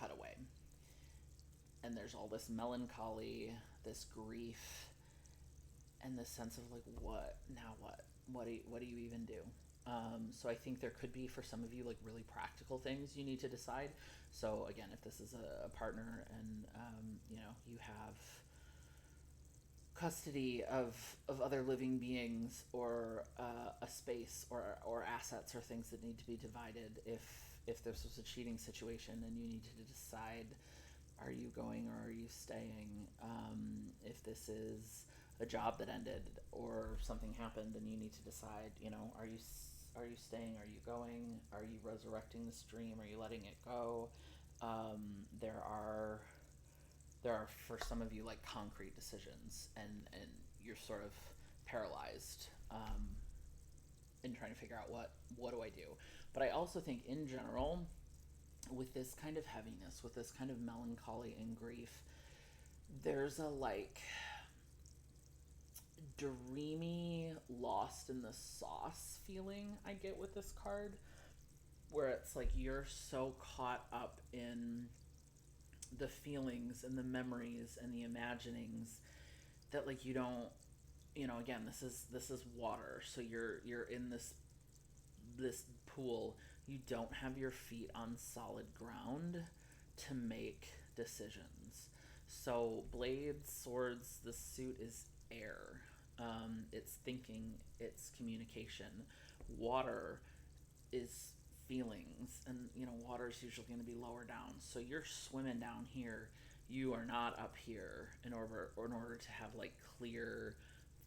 cut away. And there's all this melancholy, this grief, and this sense of like, what now? What do you even do? So I think there could be, for some of you, like really practical things you need to decide. So again, if this is a partner and you have custody of other living beings, or a space, or assets, or things that need to be divided, if this was a cheating situation and you need to decide, are you going or are you staying? If this is a job that ended or something happened and you need to decide, are you staying? Are you going? Are you resurrecting this dream? Are you letting it go? There are for some of you like concrete decisions, and you're sort of paralyzed, in trying to figure out what do I do. But I also think in general, with this kind of heaviness, with this kind of melancholy and grief, there's a like dreamy, lost in the sauce feeling I get with this card, where it's like you're so caught up in the feelings and the memories and the imaginings that like you don't, again, this is water, so you're in this pool. You don't have your feet on solid ground to make decisions. So blades, swords, the suit is air. It's thinking, it's communication. Water is feelings, and water is usually going to be lower down. So you're swimming down here. You are not up here in order to have like clear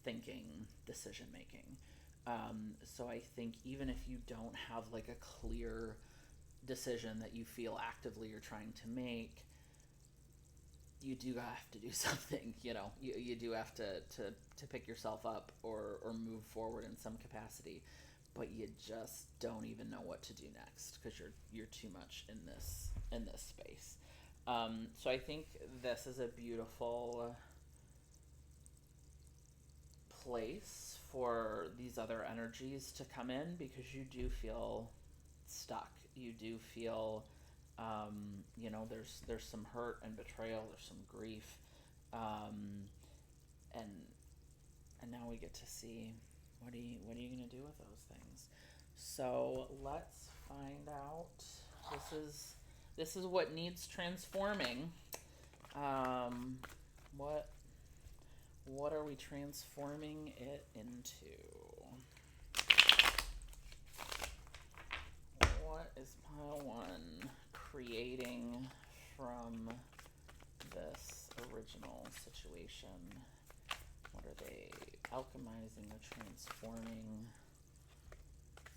thinking, decision making. So I think even if you don't have like a clear decision that you feel actively you're trying to make, you do have to do something. You do have to pick yourself up or move forward in some capacity, but you just don't even know what to do next because you're too much in this space. So I think this is a beautiful place for these other energies to come in, because you do feel stuck. You do feel, there's some hurt and betrayal. There's some grief, and now we get to see what are you gonna do with those things. So let's find out. This is what needs transforming. What are we transforming it into? What is pile one creating from this original situation? What are they alchemizing or transforming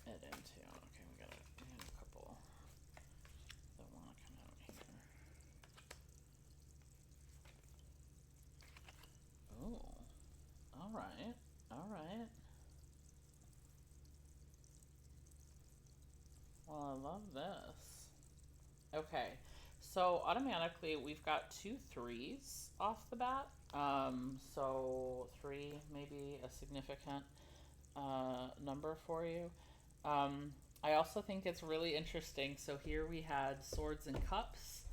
it into? Okay, we got a couple that want to come out here. Oh, all right. Well, I love this. Okay, so automatically we've got 2 3s off the bat. So 3 maybe a significant number for you. I also think it's really interesting. So here we had swords and cups,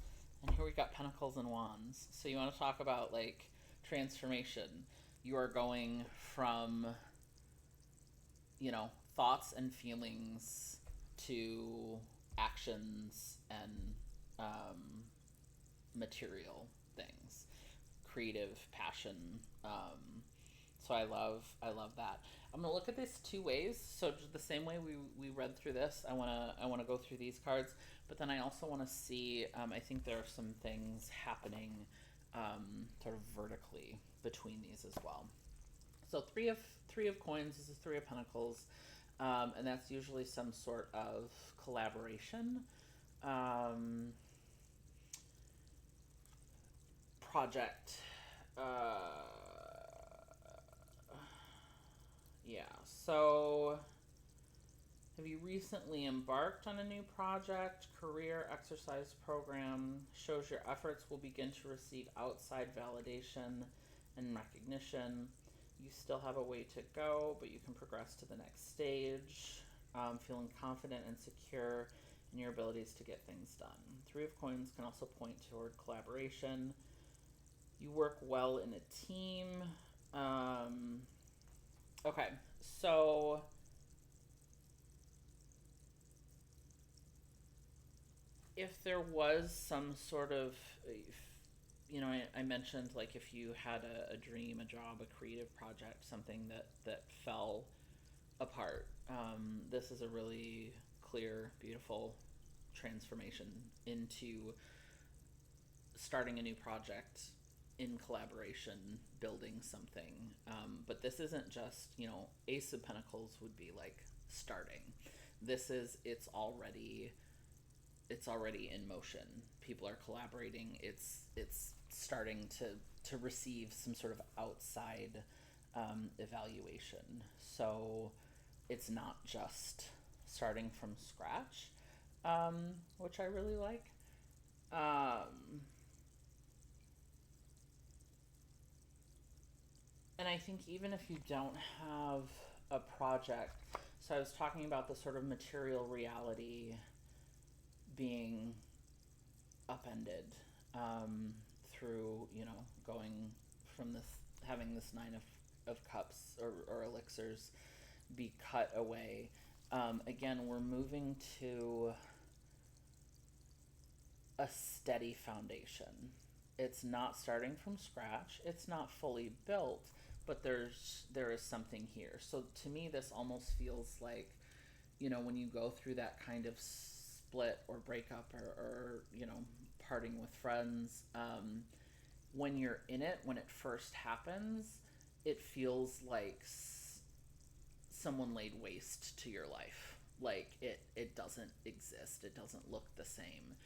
and here we got pentacles and wands. So you want to talk about like transformation. You are going from, thoughts and feelings to actions and material things, creative passion. So I love that. I'm gonna look at this 2 ways. So the same way we read through this, I wanna go through these cards, but then I also want to see. I think there are some things happening, sort of vertically between these as well. So three of coins is a three of pentacles, and that's usually some sort of collaboration, um, project. Yeah. So, have you recently embarked on a new project, career, exercise program? Shows your efforts will begin to receive outside validation and recognition. You still have a way to go, but you can progress to the next stage. Feeling confident and secure in your abilities to get things done. Three of Coins can also point toward collaboration. You work well in a team. Um, okay, so if there was some sort of, I mentioned like if you had a dream, a job, a creative project, something that fell apart. This is a really clear, beautiful transformation into starting a new project in collaboration, building something. But this isn't just, Ace of Pentacles would be like starting. This is it's already in motion. People are collaborating. It's starting to receive some sort of outside evaluation. So it's not just starting from scratch, which I really like. And I think even if you don't have a project, so I was talking about the sort of material reality being upended, through, going from this, having this Nine of Cups or elixirs be cut away. Again, we're moving to a steady foundation. It's not starting from scratch. It's not fully built, but there is something here. So to me, this almost feels like, when you go through that kind of split or breakup or parting with friends, when you're in it, when it first happens, it feels like someone laid waste to your life. Like it doesn't exist. It doesn't look the same.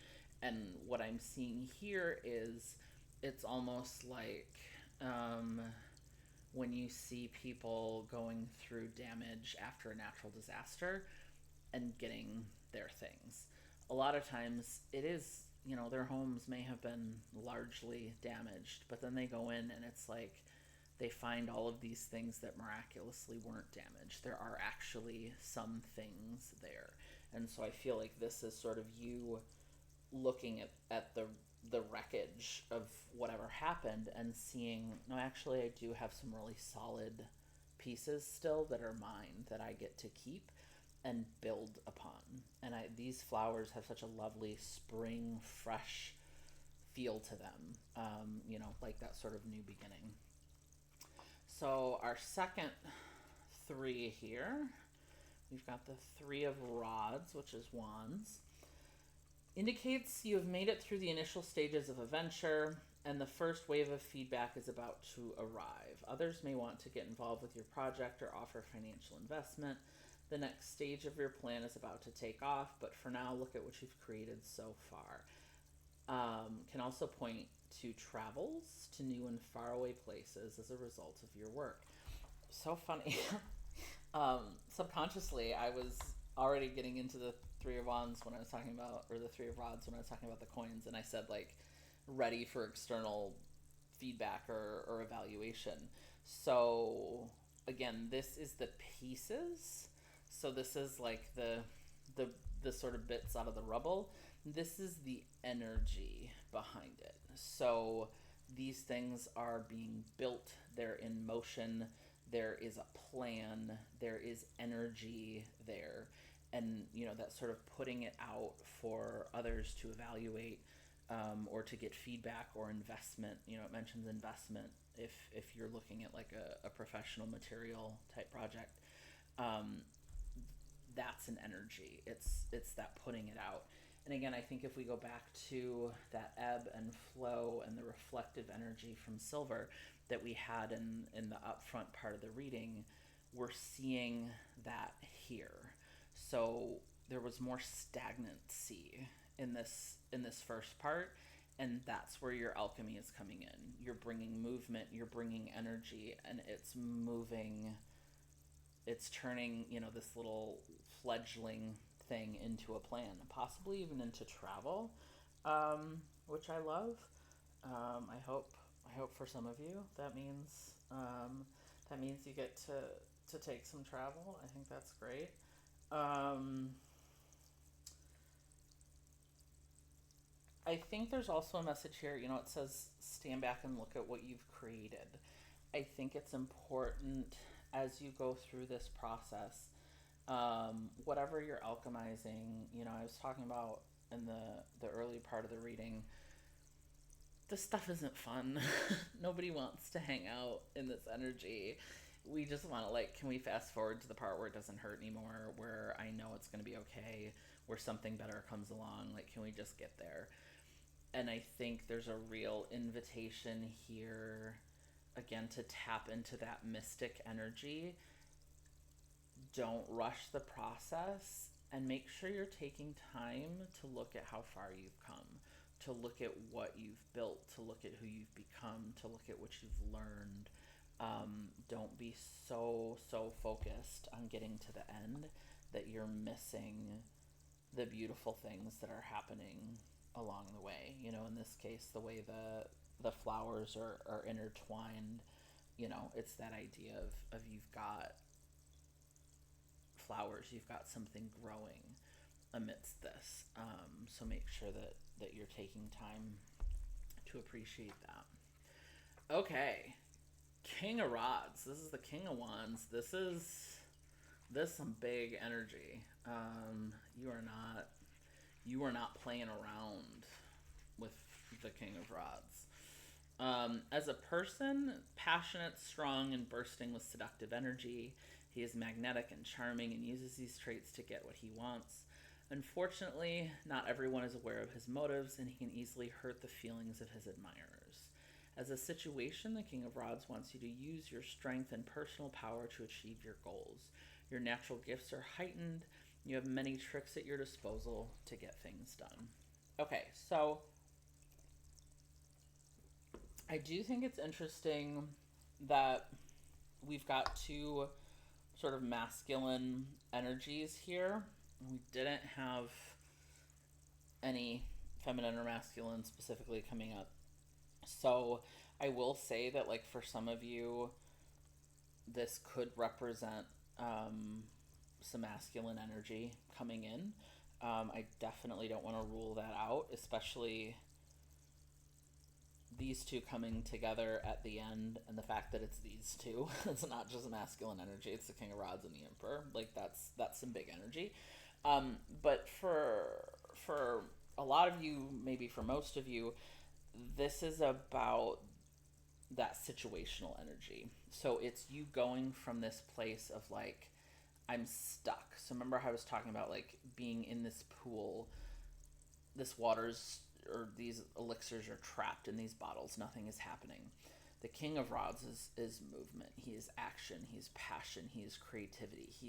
And what I'm seeing here is it's almost like, when you see people going through damage after a natural disaster and getting their things. A lot of times it is, their homes may have been largely damaged, but then they go in and it's like they find all of these things that miraculously weren't damaged. There are actually some things there. And so I feel like this is sort of you looking at the wreckage of whatever happened and seeing, no, actually I do have some really solid pieces still that are mine that I get to keep and build upon. And these flowers have such a lovely spring, fresh feel to them, like that sort of new beginning. So our second three here, we've got the Three of Rods, which is wands. Indicates you have made it through the initial stages of a venture, and the first wave of feedback is about to arrive. Others may want to get involved with your project or offer financial investment. The next stage of your plan is about to take off, but for now, look at what you've created so far. Can also point to travels to new and faraway places as a result of your work. So funny. Subconsciously, I was already getting into the Three of Wands when I was talking about, or the Three of Rods when I was talking about the coins, and I said like ready for external feedback or evaluation. So again, this is the pieces. So this is like the sort of bits out of the rubble. This is the energy behind it. So these things are being built, they're in motion, there is a plan, there is energy there. And, that sort of putting it out for others to evaluate, or to get feedback or investment. It mentions investment if you're looking at like a professional material type project. That's an energy. It's that putting it out. And again, I think if we go back to that ebb and flow and the reflective energy from silver that we had in the upfront part of the reading, we're seeing that here. So there was more stagnancy in this first part, and that's where your alchemy is coming in. You're bringing movement, you're bringing energy, and it's moving, it's turning, this little fledgling thing into a plan, possibly even into travel, which I love. I hope for some of you that means you get to take some travel. I think that's great. Um, I think there's also a message here. It says stand back and look at what you've created. I think it's important as you go through this process, whatever you're alchemizing. I was talking about in the early part of the reading, this stuff isn't fun. Nobody wants to hang out in this energy. We just want to, like, can we fast forward to the part where it doesn't hurt anymore, where I know it's going to be okay, where something better comes along? Like, can we just get there? And I think there's a real invitation here, again, to tap into that mystic energy. Don't rush the process, and make sure you're taking time to look at how far you've come, to look at what you've built, to look at who you've become, to look at what you've learned. Don't be so focused on getting to the end that you're missing the beautiful things that are happening along the way. In this case, the way the flowers are intertwined. It's that idea of you've got flowers, you've got something growing amidst this. So make sure that you're taking time to appreciate that. Okay, King of Rods. This is the King of Wands. This some big energy. You are not playing around with the King of Rods. As a person, passionate, strong, and bursting with seductive energy, he is magnetic and charming and uses these traits to get what he wants. Unfortunately, not everyone is aware of his motives, and he can easily hurt the feelings of his admirers. As a situation, the King of Rods wants you to use your strength and personal power to achieve your goals. Your natural gifts are heightened. You have many tricks at your disposal to get things done. Okay, so I do think it's interesting that we've got two sort of masculine energies here. We didn't have any feminine or masculine specifically coming up. So I will say that, like, for some of you, this could represent some masculine energy coming in. I definitely don't want to rule that out, especially these two coming together at the end, and the fact that it's these two. It's not just masculine energy, it's the King of Rods and the Emperor. Like, that's some big energy. But for a lot of you, maybe for most of you, this is about that situational energy. So it's you going from this place of, like, I'm stuck. So remember how I was talking about, like, being in this pool, this water's, or these elixirs are trapped in these bottles, nothing is happening. The King of Rods is movement. He is action. He is passion. He is creativity. He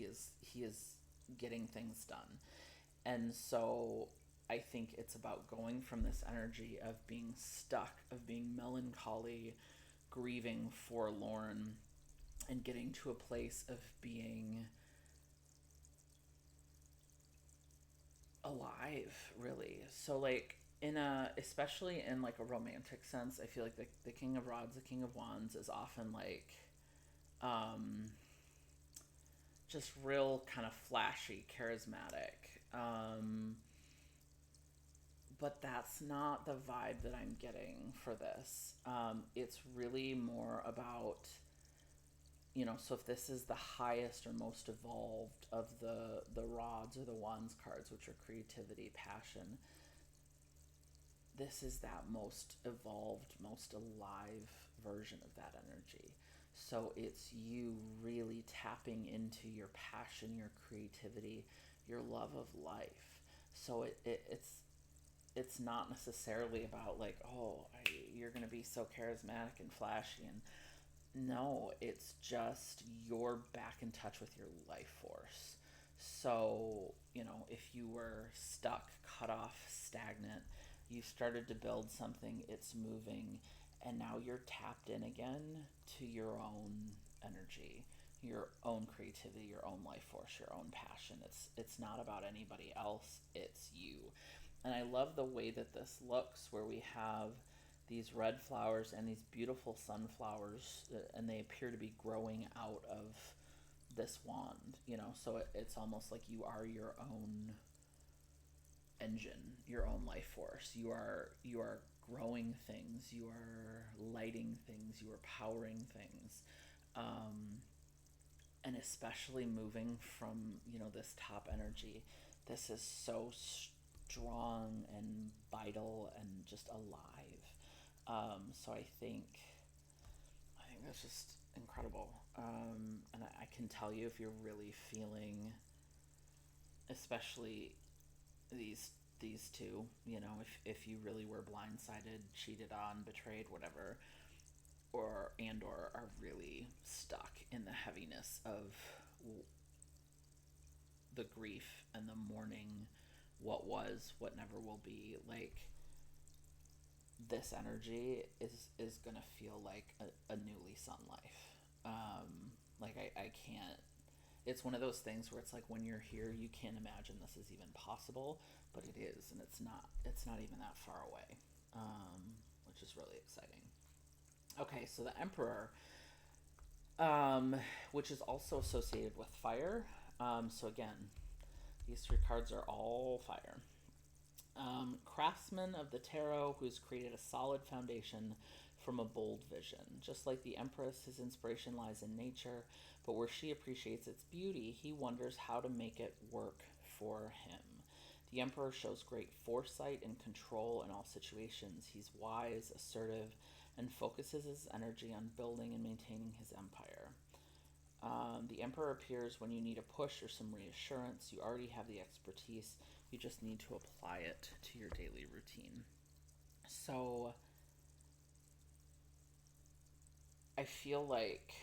is getting things done. And so I think it's about going from this energy of being stuck, of being melancholy, grieving, forlorn, and getting to a place of being alive, really. So, like, especially in, like, a romantic sense, I feel like the King of Rods, the King of Wands is often, like, just real kind of flashy, charismatic. But that's not the vibe that I'm getting for this. It's really more about, so if this is the highest or most evolved of the rods or the wands cards, which are creativity, passion, this is that most evolved, most alive version of that energy. So it's you really tapping into your passion, your creativity, your love of life. So it's not necessarily about like, oh, you're going to be so charismatic and flashy, and no, it's just you're back in touch with your life force. So, if you were stuck, cut off, stagnant, you started to build something, it's moving, and now you're tapped in again to your own energy, your own creativity, your own life force, your own passion. It's not about anybody else, it's you. And I love the way that this looks, where we have these red flowers and these beautiful sunflowers, and they appear to be growing out of this wand, so it's almost like you are your own engine, your own life force. You are growing things, you are lighting things, you are powering things, and especially moving from this top energy. This is so strong and vital and just alive. So I think that's just incredible. And I can tell you, if you're really feeling, especially these two, if you really were blindsided, cheated on, betrayed, whatever, or are really stuck in the heaviness of the grief and the mourning, what was, what never will be, like, this energy is gonna feel like a newly sun life. Like, I can't. It's one of those things where it's like, when you're here, you can't imagine this is even possible, but it is, and it's not. It's not even that far away, which is really exciting. Okay, so the Emperor, which is also associated with fire. So again, these three cards are all fire. Craftsman of the tarot who has created a solid foundation from a bold vision. Just like the Empress, his inspiration lies in nature, but where she appreciates its beauty, he wonders how to make it work for him. The Emperor shows great foresight and control in all situations. He's wise, assertive, and focuses his energy on building and maintaining his empire. The Emperor appears when you need a push or some reassurance. You already have the expertise, you just need to apply it to your daily routine. So I feel like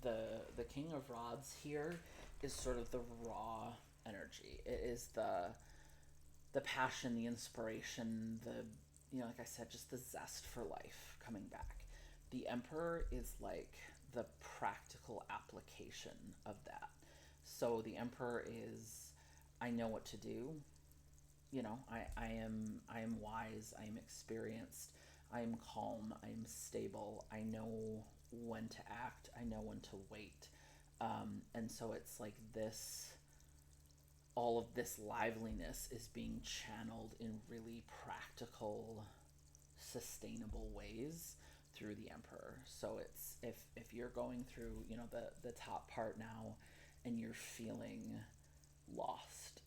the King of Rods here is sort of the raw energy. It is the passion, the inspiration, the like I said, just the zest for life coming back. The Emperor is like the practical application of that. So the Emperor is, I know what to do. I am wise, I am experienced, I am calm, I am stable, I know when to act, I know when to wait. And so it's like this, all of this liveliness is being channeled in really practical, sustainable ways through the Emperor. So it's, if you're going through, the top part now, and you're feeling lost,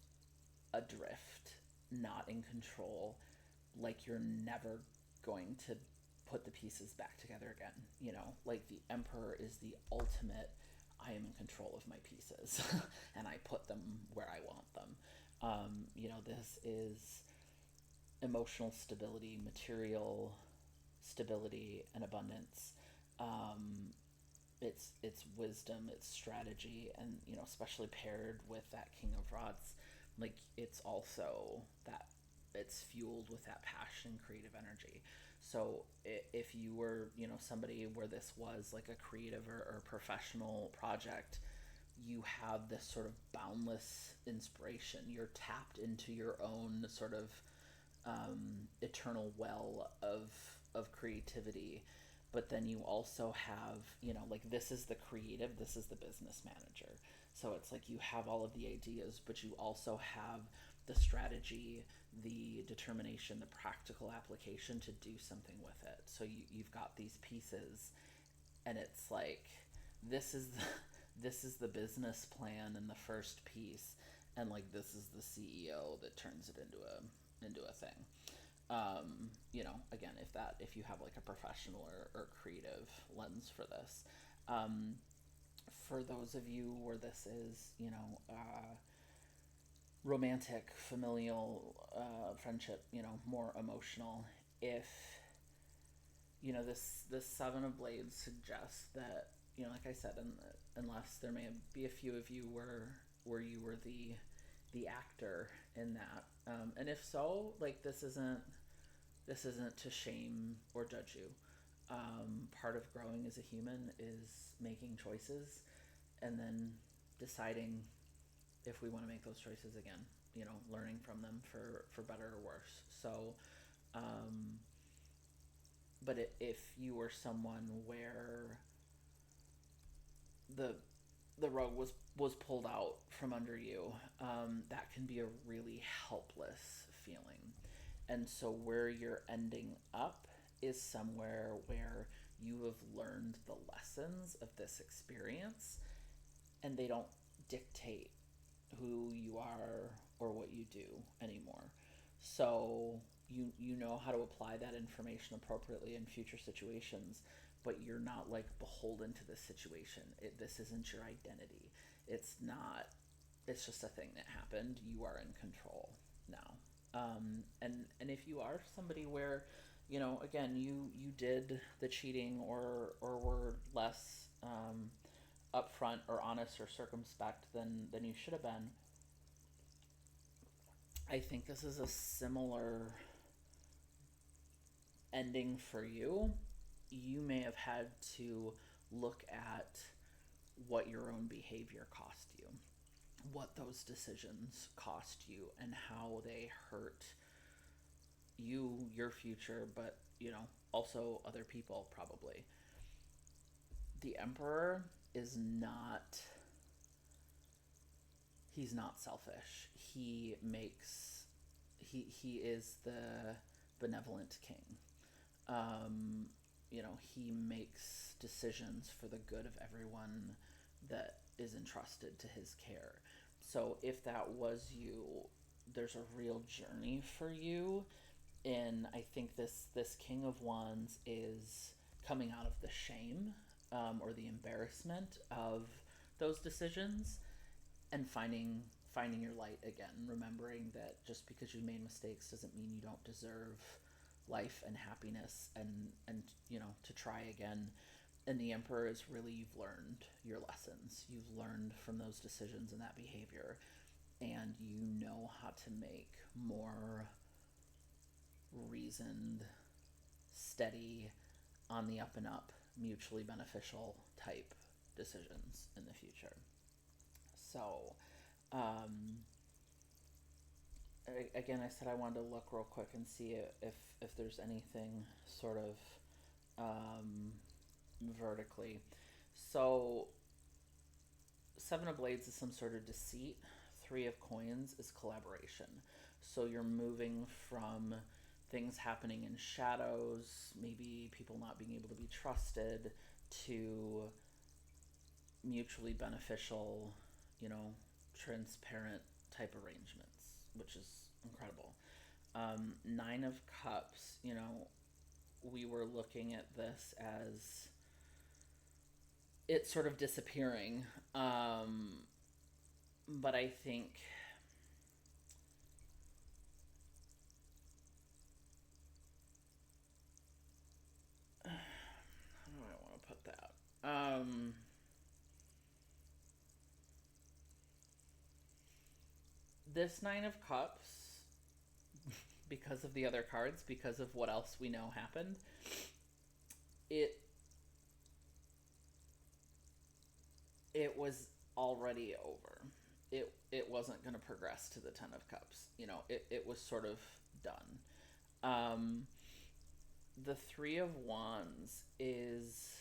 adrift, not in control, like you're never going to put the pieces back together again. Like, the Emperor is the ultimate, I am in control of my pieces and I put them where I want them. This is emotional stability, material stability, and abundance. It's wisdom, it's strategy, and especially paired with that King of Rods, like, it's also that it's fueled with that passion, creative energy. So if you were somebody where this was like a creative or professional project, you have this sort of boundless inspiration. You're tapped into your own sort of eternal well of creativity. But then you also have, like, this is the creative, this is the business manager. So it's like you have all of the ideas, but you also have the strategy, the determination, the practical application to do something with it. So you've got these pieces, and it's like, this is the, this is the business plan in the first piece, and like, this is the CEO that turns it into a thing. Again, if you have like a professional or creative lens for this, for those of you where this is, romantic, familial, friendship, more emotional. If this Seven of Blades suggests that, like I said, unless there may be a few of you where you were the actor in that, and if so, like, this isn't to shame or judge you. Part of growing as a human is making choices and then deciding if we want to make those choices again. Learning from them for better or worse. So, but if you were someone where the the rug was pulled out from under you, that can be a really helpless feeling. And so where you're ending up is somewhere where you have learned the lessons of this experience, and they don't dictate who you are or what you do anymore. So you know how to apply that information appropriately in future situations, but you're not like beholden to this situation. This isn't your identity. It's not. It's just a thing that happened. You are in control now. And if you are somebody where, again, you did the cheating, or were less upfront or honest or circumspect than you should have been, I think this is a similar ending for you. You may have had to look at what your own behavior cost you, what those decisions cost you, and how they hurt you, your future, but, also other people probably. The Emperor is not. He's not selfish. He is the benevolent king. He makes decisions for the good of everyone that is entrusted to his care. So if that was you, there's a real journey for you. And I think this King of Wands is coming out of the shame, or the embarrassment of those decisions, and finding your light again, remembering that just because you made mistakes doesn't mean you don't deserve life and happiness, and to try again. And the Emperor is really, you've learned your lessons. You've learned from those decisions and that behavior, and you know how to make more reasoned, steady, on the up and up, mutually beneficial type decisions in the future. So, again, I said I wanted to look real quick and see if there's anything sort of vertically. So, Seven of Blades is some sort of deceit. Three of Coins is collaboration. So you're moving from things happening in shadows, maybe people not being able to be trusted, to mutually beneficial, transparent type arrangements, which is incredible. Nine of Cups, we were looking at this as it sort of disappearing. But I think how do I want to put that? This Nine of Cups, because of the other cards, because of what else we know happened, it it was already over. It wasn't going to progress to the Ten of Cups. It was sort of done. The Three of Wands is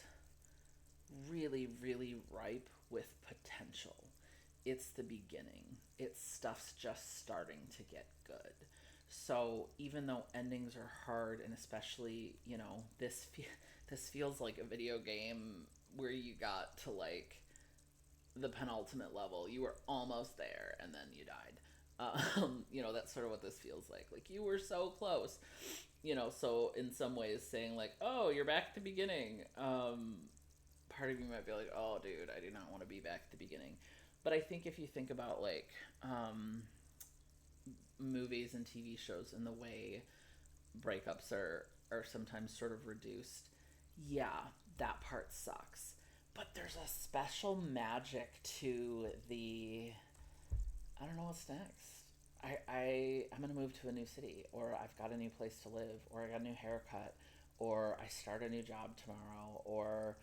really, really ripe with potential. It's the beginning. It's stuff's just starting to get good. So even though endings are hard, and especially, this feels like a video game where you got to like the penultimate level. You were almost there and then you died. That's sort of what this feels like. Like, you were so close. So in some ways saying like, oh, you're back at the beginning. Part of you might be like, oh, dude, I do not want to be back at the beginning. But I think if you think about like, movies and TV shows and the way breakups are sometimes sort of reduced, yeah, that part sucks. But there's a special magic to the I don't know what's next. I'm gonna move to a new city, or I've got a new place to live, or I got a new haircut, or I start a new job tomorrow, or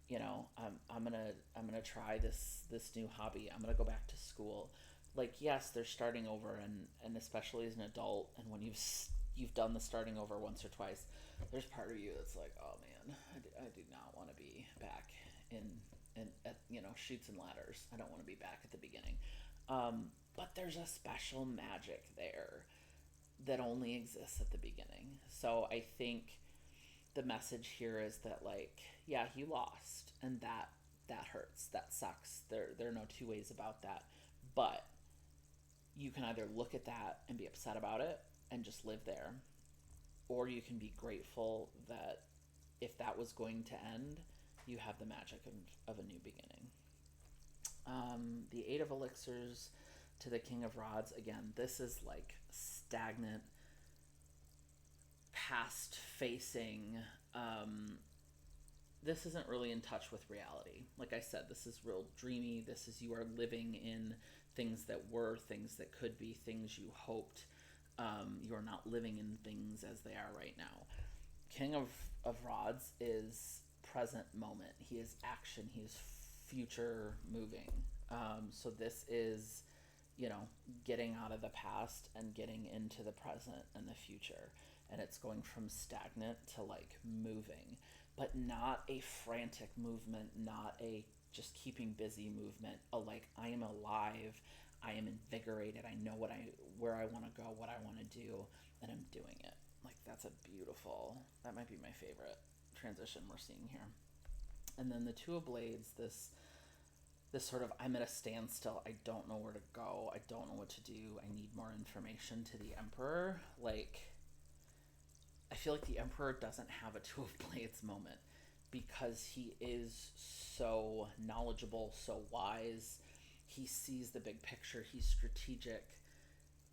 I'm gonna try this new hobby. I'm gonna go back to school. Like, yes, they're starting over, and especially as an adult, and when you've done the starting over once or twice, there's part of you that's like, oh man, I do not want to be back in at shoots and ladders. I don't want to be back at the beginning. But there's a special magic there that only exists at the beginning. So I think the message here is that, like, yeah, you lost, and that hurts. That sucks. There are no two ways about that. But you can either look at that and be upset about it and just live there, or you can be grateful that if that was going to end, you have the magic of a new beginning. The Eight of Elixirs to the King of Rods. Again, this is like stagnant, past facing. This isn't really in touch with reality. Like I said, this is real dreamy. This is you are living in things that were, things that could be, things you hoped. You are not living in things as they are right now. King of Rods is present moment. He is action. He is future moving. So this is, getting out of the past and getting into the present and the future. And it's going from stagnant to like moving, but not a frantic movement, not a just keeping busy movement. A like, I am alive, I am invigorated, I know where I want to go, what I want to do, and I'm doing it. Like, that might be my favorite transition we're seeing here. And then the Two of Blades, this sort of, I'm at a standstill, I don't know where to go, I don't know what to do, I need more information, to the Emperor. Like, I feel like the Emperor doesn't have a Two of Blades moment because he is so knowledgeable, so wise. He sees the big picture, he's strategic.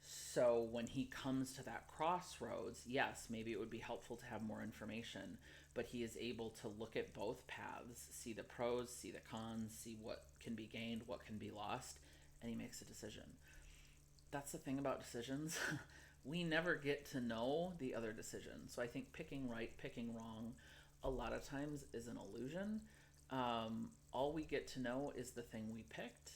So when he comes to that crossroads, yes, maybe it would be helpful to have more information, but he is able to look at both paths, see the pros, see the cons, see what can be gained, what can be lost, and he makes a decision. That's the thing about decisions. We never get to know the other decision. So I think picking right, picking wrong, a lot of times is an illusion. All we get to know is the thing we picked,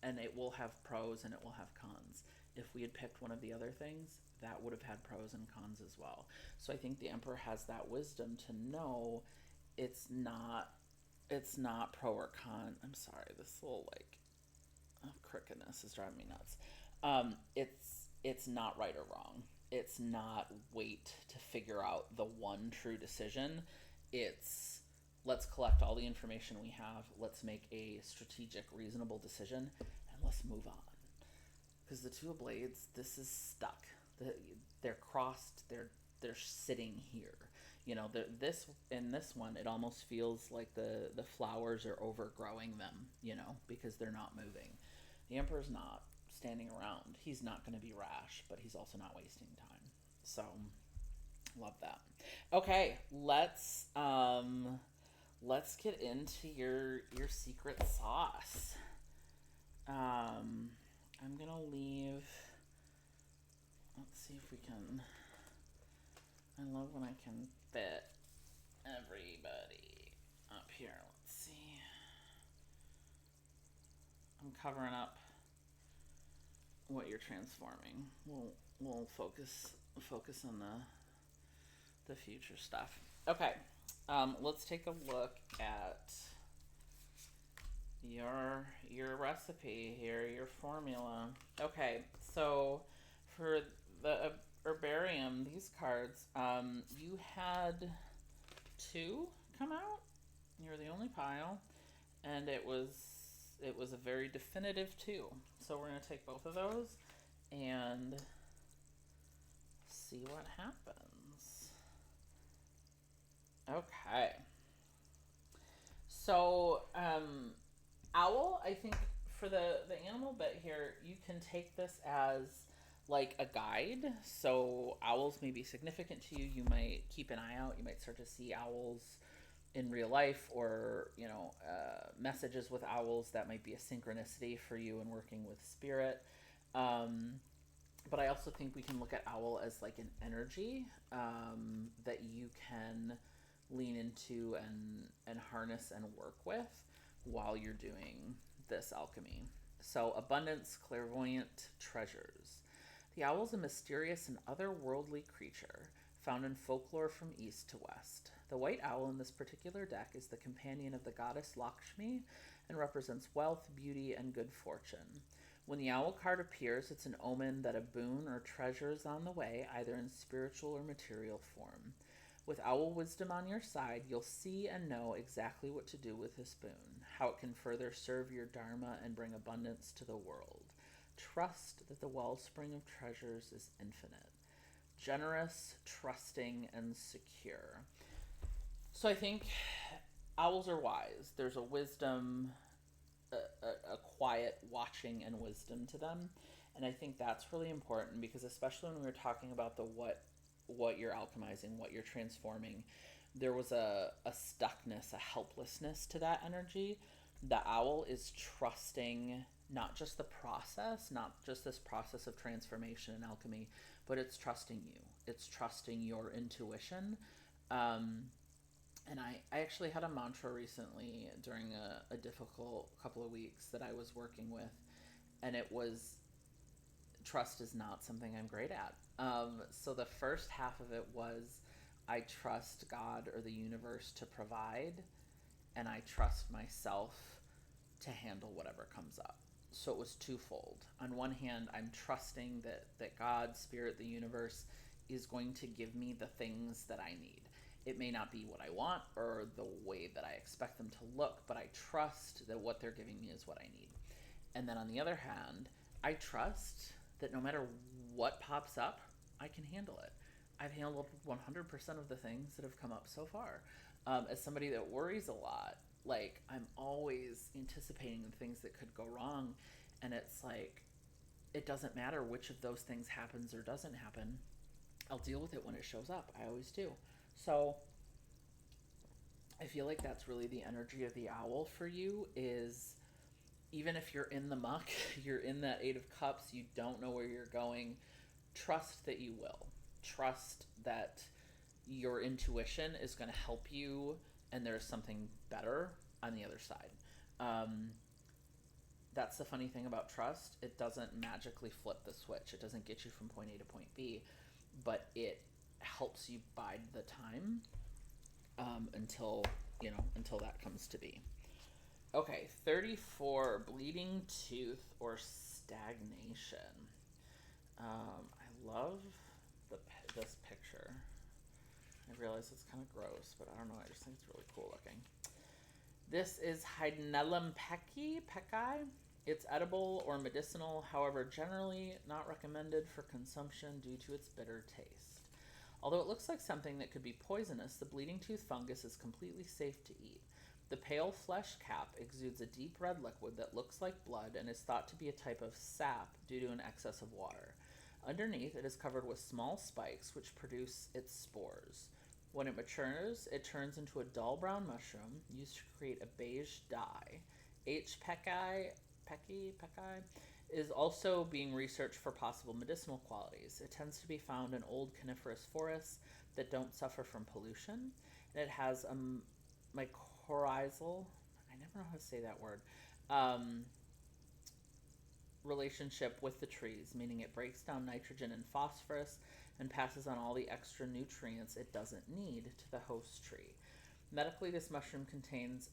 and it will have pros and it will have cons. If we had picked one of the other things, that would have had pros and cons as well. So I think the Emperor has that wisdom to know it's not pro or con. I'm sorry, this little like crookedness is driving me nuts. It's not right or wrong. It's not wait to figure out the one true decision. It's let's collect all the information we have. Let's make a strategic, reasonable decision, and let's move on. Because the Two of Blades, this is stuck. They're crossed. They're sitting here. This in this one, it almost feels like the flowers are overgrowing them. Because they're not moving. The Emperor's not standing around. He's not going to be rash, but he's also not wasting time. So, love that. Okay, let's get into your secret sauce. I'm gonna leave. Let's see if we can. I love when I can fit everybody up here. Let's see. I'm covering up what you're transforming. We'll focus on the future stuff. Okay. Let's take a look at your recipe here, your formula. Okay, so for the herbarium, these cards, you had 2 come out. You were the only pile, and it was a very definitive 2. So we're gonna take both of those and see what happens. Okay. So, Owl, I think for the animal bit here, you can take this as like a guide. So owls may be significant to you. You might keep an eye out. You might start to see owls in real life, or messages with owls that might be a synchronicity for you in working with spirit. Um, but I also think we can look at owl as like an energy that you can lean into and harness and work with while you're doing this alchemy. So, abundance, clairvoyant treasures. The owl is a mysterious and otherworldly creature found in folklore from east to west. The white owl in this particular deck is the companion of the goddess Lakshmi and represents wealth, beauty, and good fortune. When the owl card appears, it's an omen that a boon or treasure is on the way, either in spiritual or material form. With owl wisdom on your side, you'll see and know exactly what to do with this boon, how it can further serve your dharma and bring abundance to the world. Trust that the wellspring of treasures is infinite, generous, trusting, and secure. So I think owls are wise. There's a wisdom, a quiet watching and wisdom to them. And I think that's really important because, especially when we were talking about the what you're alchemizing, what you're transforming, there was a stuckness, a helplessness to that energy. The owl is trusting not just the process, not just this process of transformation and alchemy, but it's trusting you. It's trusting your intuition. And I actually had a mantra recently during a difficult couple of weeks that I was working with, and it was trust is not something I'm great at. So the first half of it was I trust God or the universe to provide, and I trust myself to handle whatever comes up. So it was twofold. On one hand, I'm trusting that God, Spirit, the universe is going to give me the things that I need. It may not be what I want or the way that I expect them to look, but I trust that what they're giving me is what I need. And then on the other hand, I trust that no matter what pops up, I can handle it. I've handled 100% of the things that have come up so far. As somebody that worries a lot, like I'm always anticipating the things that could go wrong, and it's like it doesn't matter which of those things happens or doesn't happen. I'll deal with it when it shows up. I always do. So I feel like that's really the energy of the owl for you is even if you're in the muck, you're in that 8 of cups, you don't know where you're going, trust that you will. Trust that your intuition is going to help you and there's something better on the other side. Um, that's the funny thing about trust. It doesn't magically flip the switch. It doesn't get you from point A to point B, but it helps you bide the time until until that comes to be. Okay, 34, bleeding tooth or stagnation. I love this picture. I realize it's kind of gross, but I don't know. I just think it's really cool looking. This is Hydnellum pecci. It's edible or medicinal, however, generally not recommended for consumption due to its bitter taste. Although it looks like something that could be poisonous, the bleeding tooth fungus is completely safe to eat. The pale flesh cap exudes a deep red liquid that looks like blood and is thought to be a type of sap due to an excess of water. Underneath, it is covered with small spikes which produce its spores. When it matures, it turns into a dull brown mushroom used to create a beige dye. H. pecci is also being researched for possible medicinal qualities. It tends to be found in old coniferous forests that don't suffer from pollution, and it has a mycorrhizal, I never know how to say that word, relationship with the trees, meaning it breaks down nitrogen and phosphorus and passes on all the extra nutrients it doesn't need to the host tree. Medically, this mushroom contains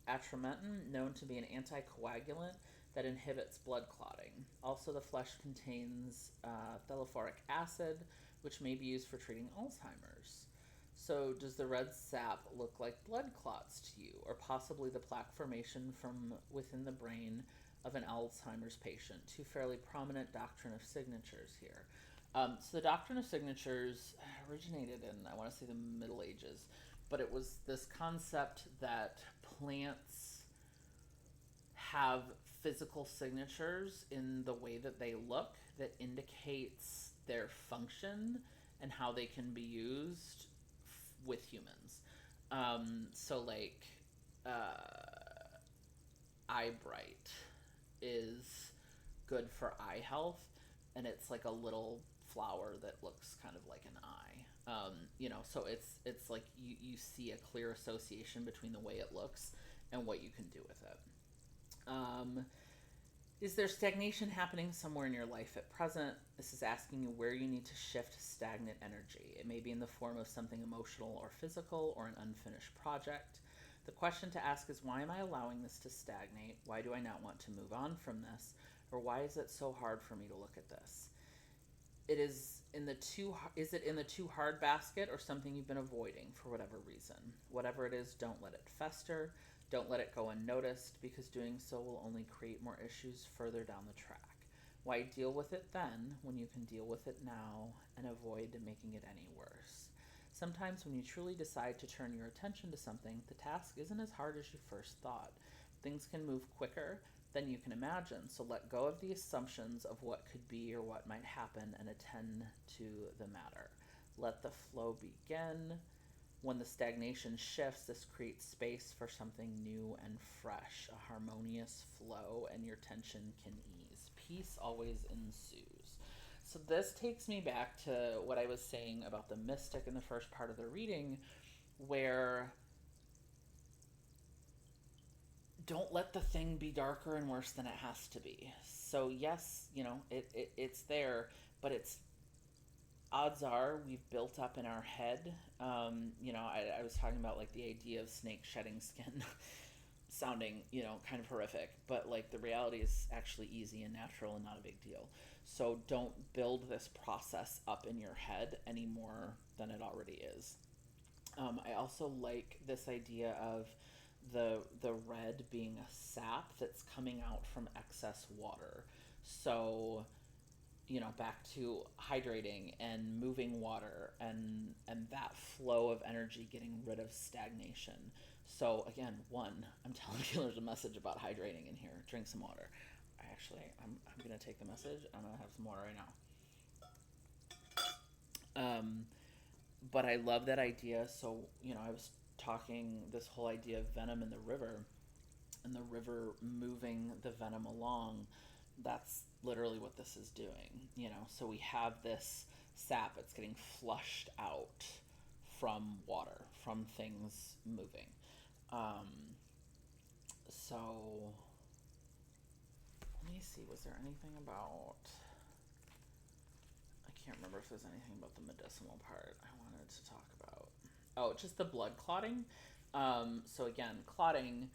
atramentin, known to be an anticoagulant that inhibits blood clotting. Also, the flesh contains thaliphoric acid, which may be used for treating Alzheimer's. So, does the red sap look like blood clots to you, or possibly the plaque formation from within the brain of an Alzheimer's patient? Two fairly prominent doctrine of signatures here. So, the doctrine of signatures originated in, I want to say, the Middle Ages, but it was this concept that plants have physical signatures in the way that they look that indicates their function and how they can be used with humans. So like eye bright is good for eye health, and it's like a little flower that looks kind of like an eye. So it's like you see a clear association between the way it looks and what you can do with it. Is there stagnation happening somewhere in your life at present? This is asking you where you need to shift stagnant energy. It may be in the form of something emotional or physical or an unfinished project. The question to ask is, why am I allowing this to stagnate? Why do I not want to move on from this? Or why is it so hard for me to look at this? Is it in the too hard basket, or something you've been avoiding for whatever reason? Whatever it is, don't let it fester. Don't let it go unnoticed, because doing so will only create more issues further down the track. Why deal with it then when you can deal with it now and avoid making it any worse? Sometimes when you truly decide to turn your attention to something, the task isn't as hard as you first thought. Things can move quicker than you can imagine, so let go of the assumptions of what could be or what might happen and attend to the matter. Let the flow begin. When the stagnation shifts, this creates space for something new and fresh, a harmonious flow, and your tension can ease. Peace always ensues. So this takes me back to what I was saying about the mystic in the first part of the reading, where don't let the thing be darker and worse than it has to be. So yes, it's there, but it's odds are we've built up in our head. I was talking about like the idea of snake shedding skin sounding, kind of horrific, but like the reality is actually easy and natural and not a big deal. So don't build this process up in your head any more than it already is. I also like this idea of the red being a sap that's coming out from excess water. So, back to hydrating and moving water and that flow of energy, getting rid of stagnation. So again, I'm telling you there's a message about hydrating in here. Drink some water. I'm gonna take the message. I'm gonna have some water right now. But I love that idea. So, I was talking this whole idea of venom in the river, and the river moving the venom along. That's literally what this is doing. So we have this sap, it's getting flushed out from water, from things moving. So let me see, was there anything about, I can't remember if there's anything about the medicinal part I wanted to talk about. Oh, just the blood clotting. So again, clotting,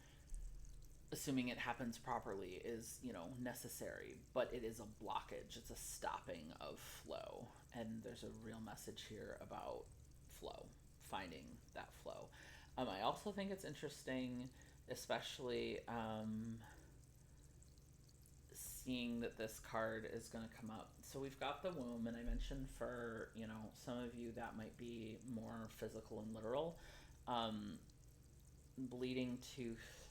assuming it happens properly, is necessary, but it is a blockage. It's a stopping of flow, and there's a real message here about flow, finding that flow. I also think it's interesting, especially seeing that this card is going to come up. So we've got the womb, and I mentioned for some of you that might be more physical and literal. Bleeding tooth,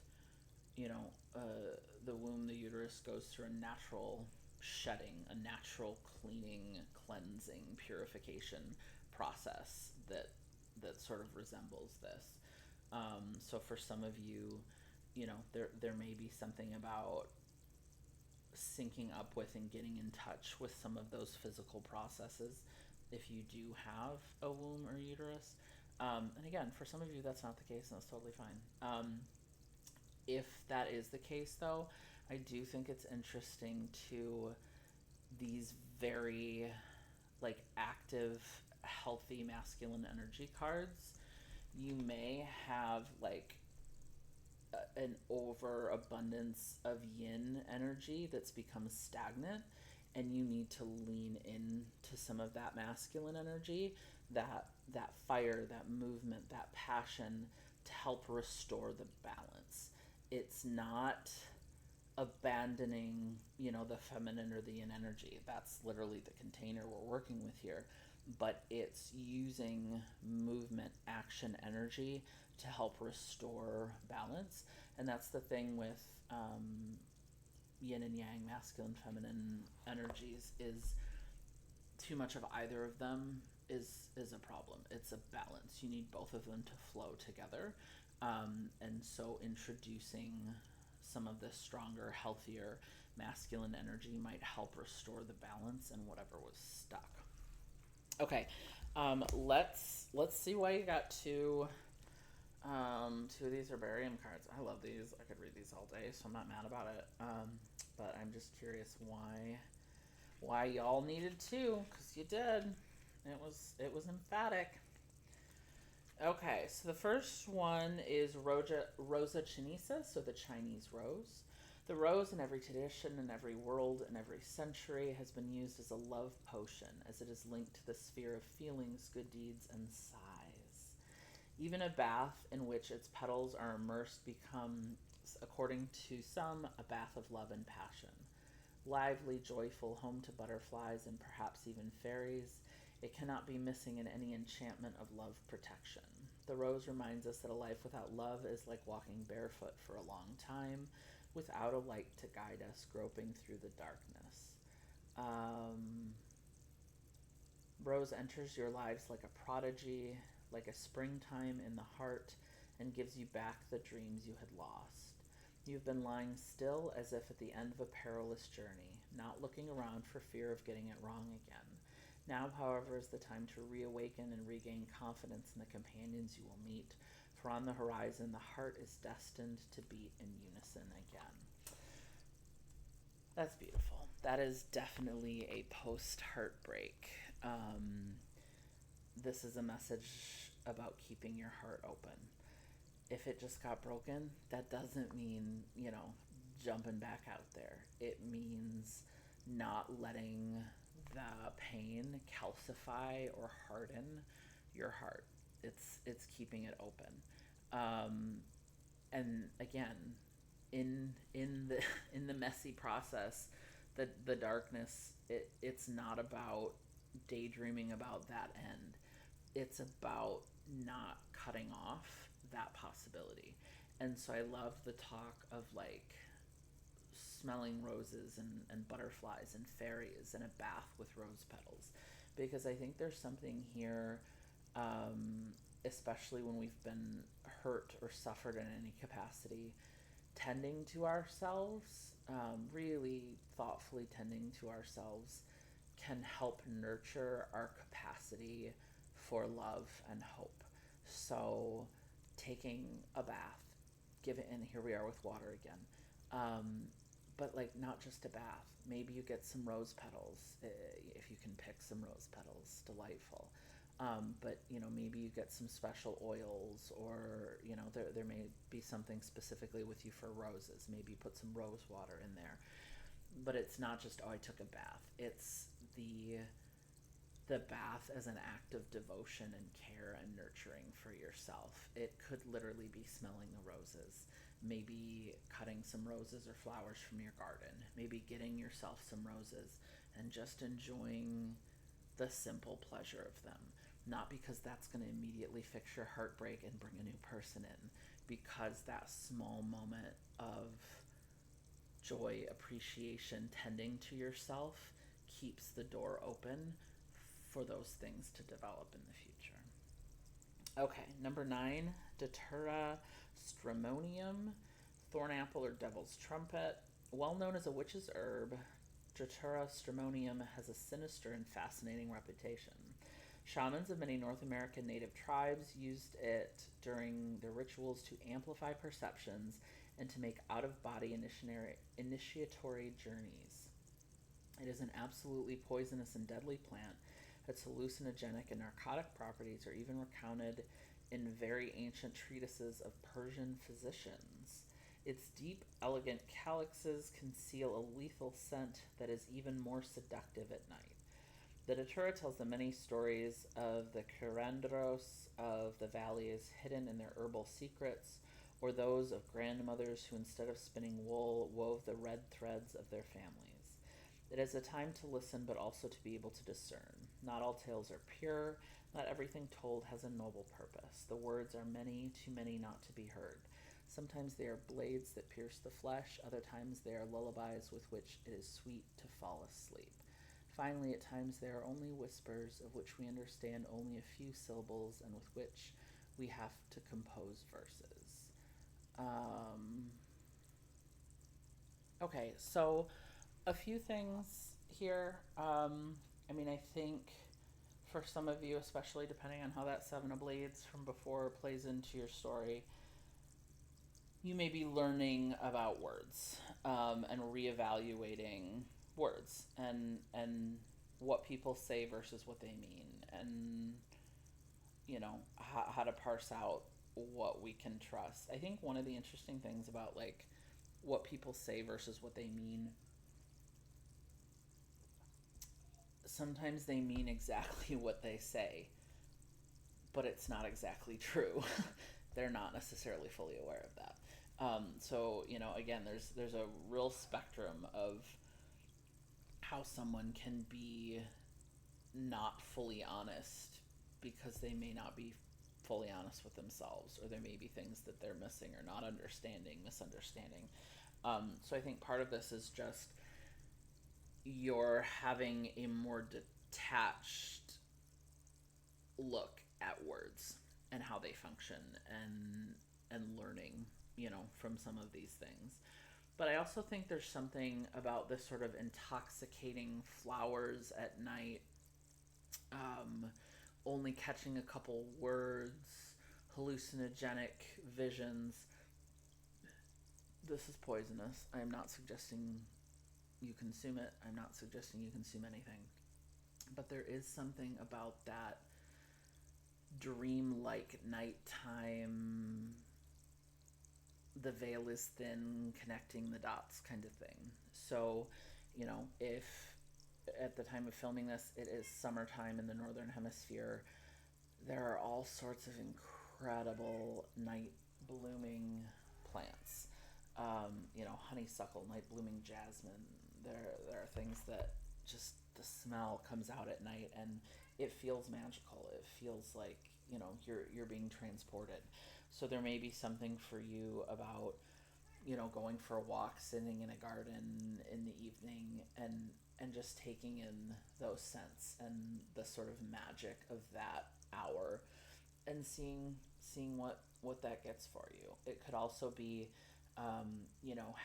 the womb, the uterus goes through a natural shedding, a natural cleaning, cleansing, purification process that sort of resembles this. So for some of you, there may be something about syncing up with and getting in touch with some of those physical processes if you do have a womb or uterus. And again, for some of you, that's not the case, and that's totally fine. If that is the case, though, I do think it's interesting to these very active, healthy masculine energy cards. You may have an overabundance of yin energy that's become stagnant, and you need to lean into some of that masculine energy, that fire, that movement, that passion, to help restore the balance. It's not abandoning, the feminine or the yin energy. That's literally the container we're working with here. But it's using movement, action, energy to help restore balance. And that's the thing with yin and yang, masculine, feminine energies, is too much of either of them is a problem. It's a balance. You need both of them to flow together. And so introducing some of this stronger, healthier masculine energy might help restore the balance in whatever was stuck. Okay, let's see why you got two of these herbarium cards. I love these. I could read these all day, so I'm not mad about it. But I'm just curious why y'all needed two, because you did. It was emphatic. Okay, so the first one is Rosa Chinesa, so the Chinese rose. The rose in every tradition, in every world, in every century has been used as a love potion, as it is linked to the sphere of feelings, good deeds, and sighs. Even a bath in which its petals are immersed becomes, according to some, a bath of love and passion. Lively, joyful, home to butterflies and perhaps even fairies, it cannot be missing in any enchantment of love protection. The rose reminds us that a life without love is like walking barefoot for a long time, without a light to guide us, groping through the darkness. Rose enters your lives like a prodigy, like a springtime in the heart, and gives you back the dreams you had lost. You've been lying still as if at the end of a perilous journey, not looking around for fear of getting it wrong again. Now, however, is the time to reawaken and regain confidence in the companions you will meet, for on the horizon the heart is destined to beat in unison again. That's beautiful. That is definitely a post-heartbreak. This is a message about keeping your heart open. If it just got broken, that doesn't mean, jumping back out there. It means not letting the pain calcify or harden your heart. It's keeping it open. And again, in the in the messy process, the darkness, it's not about daydreaming about that end. It's about not cutting off that possibility. And so I love the talk of like smelling roses and butterflies and fairies and a bath with rose petals, because I think there's something here, especially when we've been hurt or suffered in any capacity, tending to ourselves, really thoughtfully tending to ourselves, can help nurture our capacity for love and hope. So, taking a bath, give it, and here we are with water again. But like, not just a bath. Maybe you get some rose petals, if you can pick some rose petals, delightful. But maybe you get some special oils, or there may be something specifically with you for roses. Maybe you put some rose water in there. But it's not just, oh, I took a bath. It's the bath as an act of devotion and care and nurturing for yourself. It could literally be smelling the roses, maybe cutting some roses or flowers from your garden, maybe getting yourself some roses and just enjoying the simple pleasure of them. Not because that's going to immediately fix your heartbreak and bring a new person in, because that small moment of joy, appreciation, tending to yourself keeps the door open for those things to develop in the future. Okay, number 9, Datura stramonium, thornapple or devil's trumpet. Well known as a witch's herb, Datura stramonium has a sinister and fascinating reputation. Shamans of many North American native tribes used it during their rituals to amplify perceptions and to make out-of-body initiatory journeys. It is an absolutely poisonous and deadly plant. Its hallucinogenic and narcotic properties are even recounted in very ancient treatises of Persian physicians. Its deep, elegant calyxes conceal a lethal scent that is even more seductive at night. The Datura tells the many stories of the curandros of the valleys hidden in their herbal secrets, or those of grandmothers who, instead of spinning wool, wove the red threads of their families. It is a time to listen, but also to be able to discern. Not all tales are pure. Not everything told has a noble purpose. The words are many, too many not to be heard. Sometimes they are blades that pierce the flesh, other times they are lullabies with which it is sweet to fall asleep. Finally, at times they are only whispers of which we understand only a few syllables and with which we have to compose verses. Okay, so a few things here. I think for some of you, especially depending on how that Seven of Blades from before plays into your story, you may be learning about words, and reevaluating words and what people say versus what they mean, and how to parse out what we can trust. I think one of the interesting things about like what people say versus what they mean, sometimes they mean exactly what they say, but it's not exactly true. They're not necessarily fully aware of that. So again, there's a real spectrum of how someone can be not fully honest because they may not be fully honest with themselves, or there may be things that they're missing or not understanding, misunderstanding. So I think part of this is just you're having a more detached look at words and how they function, and learning from some of these things. But I also think there's something about this sort of intoxicating flowers at night, only catching a couple words, hallucinogenic visions. This is poisonous. I am not suggesting you consume it. I'm not suggesting you consume anything. But there is something about that dream-like nighttime, the veil is thin, connecting the dots kind of thing. So, if at the time of filming this, it is summertime in the Northern Hemisphere, there are all sorts of incredible night blooming plants. Honeysuckle, night blooming jasmine. There are things that just the smell comes out at night, and it feels magical. It feels like you're being transported. So there may be something for you about going for a walk, sitting in a garden in the evening, and just taking in those scents and the sort of magic of that hour, and seeing what that gets for you. It could also be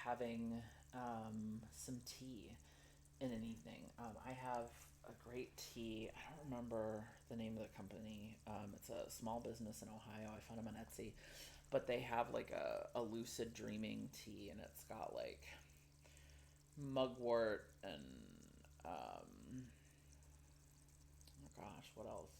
having some tea in an evening. I have a great tea. I don't remember the name of the company. It's a small business in Ohio. I found them on Etsy. But they have like a lucid dreaming tea, and it's got like mugwort and oh gosh, what else?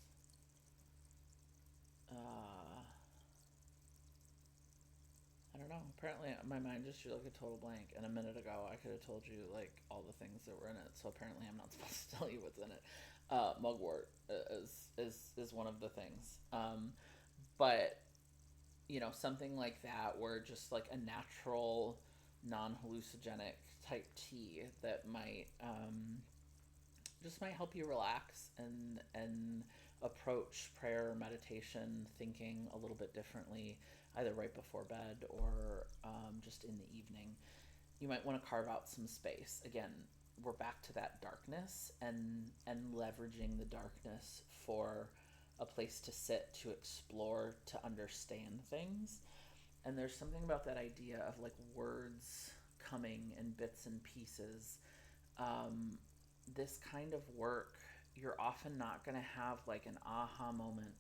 I don't know. Apparently, my mind just drew like a total blank. And a minute ago, I could have told you like all the things that were in it. So apparently, I'm not supposed to tell you what's in it. Mugwort is one of the things. But something like that, where just like a natural, non-hallucinogenic type tea that might help you relax and approach prayer or meditation, thinking a little bit differently, either right before bed or just in the evening. You might want to carve out some space. Again, we're back to that darkness, and leveraging the darkness for a place to sit, to explore, to understand things. And there's something about that idea of like words coming in bits and pieces. This kind of work, you're often not going to have like an aha moment.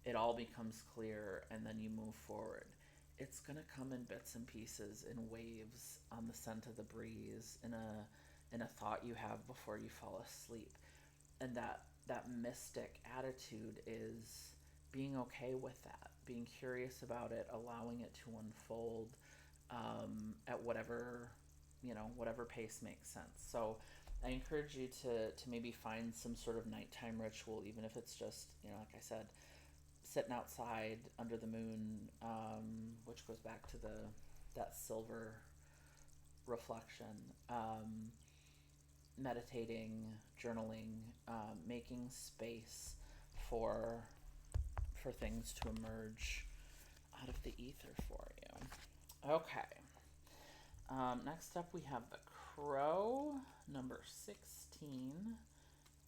It all becomes clear, and then you move forward. It's going to come in bits and pieces, in waves, on the scent of the breeze, in a thought you have before you fall asleep. And that mystic attitude is being okay with that, being curious about it, allowing it to unfold at whatever pace makes sense. So I encourage you to maybe find some sort of nighttime ritual, even if it's just, like I said, sitting outside under the moon, which goes back to that silver reflection, meditating, journaling, making space for things to emerge out of the ether for you. Okay. Next up, we have the Crow, number 16,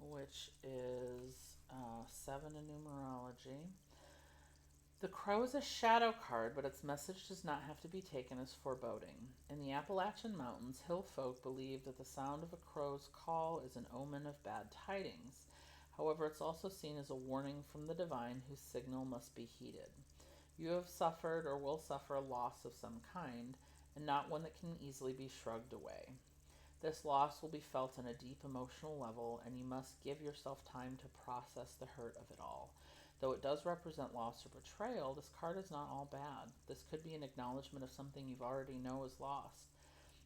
which is 7 in numerology. The Crow is a shadow card, but its message does not have to be taken as foreboding. In the Appalachian Mountains, hill folk believe that the sound of a crow's call is an omen of bad tidings. However, it's also seen as a warning from the divine whose signal must be heeded. You have suffered or will suffer a loss of some kind, and not one that can easily be shrugged away. This loss will be felt on a deep emotional level, and you must give yourself time to process the hurt of it all. Though it does represent loss or betrayal, this card is not all bad. This could be an acknowledgement of something you already know is lost.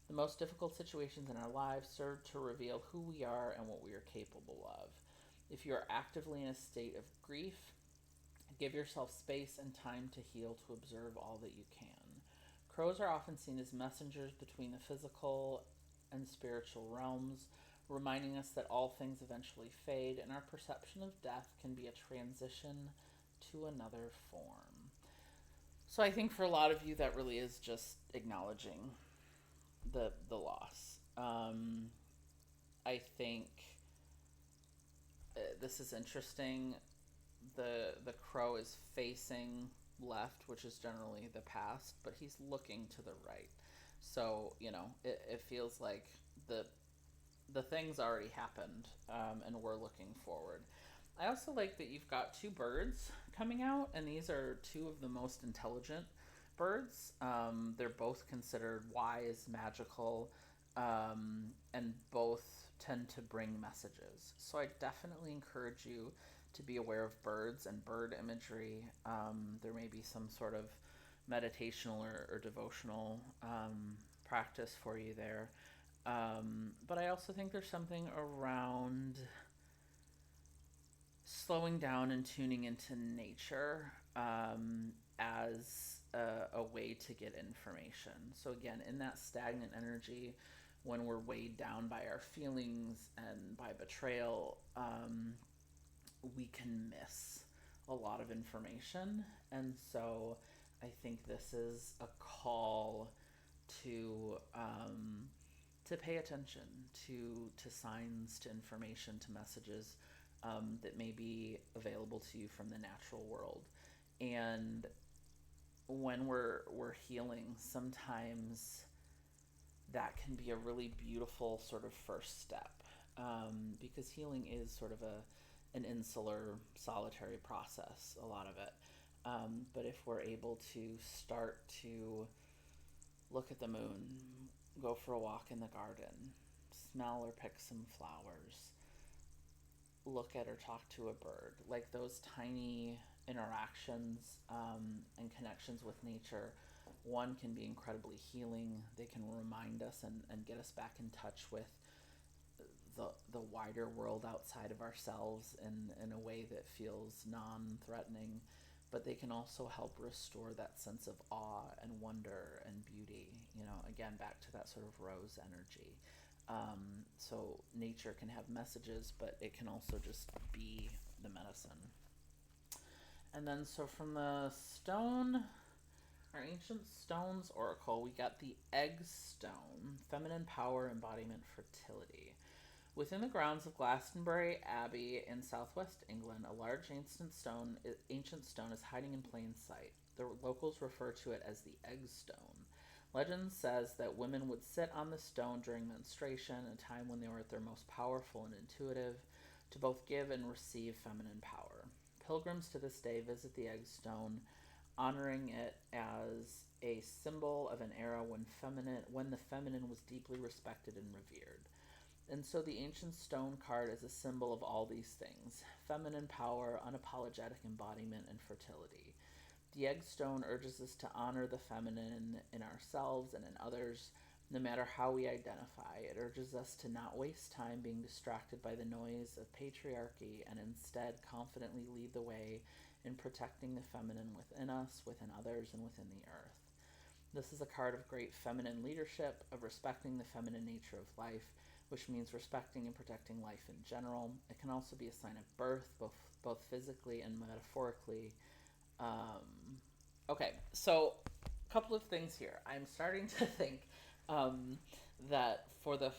The most difficult situations in our lives serve to reveal who we are and what we are capable of. If you are actively in a state of grief, give yourself space and time to heal, to observe all that you can. Crows are often seen as messengers between the physical and spiritual realms, reminding us that all things eventually fade and our perception of death can be a transition to another form. So I think for a lot of you, that really is just acknowledging the loss. I think this is interesting. The crow is facing left, which is generally the past, but he's looking to the right. So it feels like the the thing's already happened, and we're looking forward. I also like that you've got two birds coming out, and these are two of the most intelligent birds. They're both considered wise, magical, and both tend to bring messages. So I definitely encourage you to be aware of birds and bird imagery. There may be some sort of meditational or devotional practice for you there. But I also think there's something around slowing down and tuning into nature as a way to get information. So, again, in that stagnant energy, when we're weighed down by our feelings and by betrayal, we can miss a lot of information. And so, I think this is a call to pay attention to signs, to information, to messages that may be available to you from the natural world. And when we're healing, sometimes that can be a really beautiful sort of first step, because healing is sort of an insular, solitary process, a lot of it. But if we're able to start to look at the moon, go for a walk in the garden, smell or pick some flowers, look at or talk to a bird, like those tiny interactions and connections with nature, one can be incredibly healing. They can remind us and get us back in touch with the wider world outside of ourselves in a way that feels non-threatening, but they can also help restore that sense of awe and wonder and beauty. Again, back to that sort of rose energy. So nature can have messages, but it can also just be the medicine. And then, so from the stone, our ancient stones oracle, we got the egg stone, feminine power, embodiment, fertility. Within the grounds of Glastonbury Abbey in southwest England, a large ancient stone is hiding in plain sight. The locals refer to it as the egg stone. Legend says that women would sit on the stone during menstruation, a time when they were at their most powerful and intuitive, to both give and receive feminine power. Pilgrims to this day visit the egg stone, honoring it as a symbol of an era when the feminine was deeply respected and revered. And so the ancient stone card is a symbol of all these things: feminine power, unapologetic embodiment, and fertility. The egg stone urges us to honor the feminine in ourselves and in others, no matter how we identify. It urges us to not waste time being distracted by the noise of patriarchy and instead confidently lead the way in protecting the feminine within us, within others, and within the earth. This is a card of great feminine leadership, of respecting the feminine nature of life, which means respecting and protecting life in general. It can also be a sign of birth, both physically and metaphorically. Okay, so couple of things here. I'm starting to think um, that for the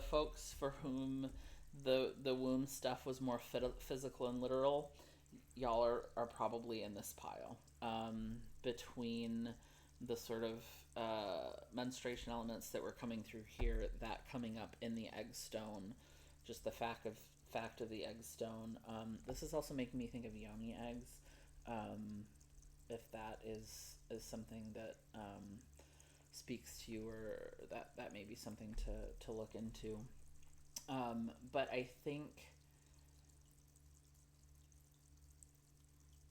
folks for whom the womb stuff was more physical and literal, y'all are probably in this pile, between the sort of menstruation elements that were coming through here, that coming up in the egg stone, just the fact of the egg stone. This is also making me think of yoni eggs. Um, if that is something that speaks to you, or that may be something to look into. But I think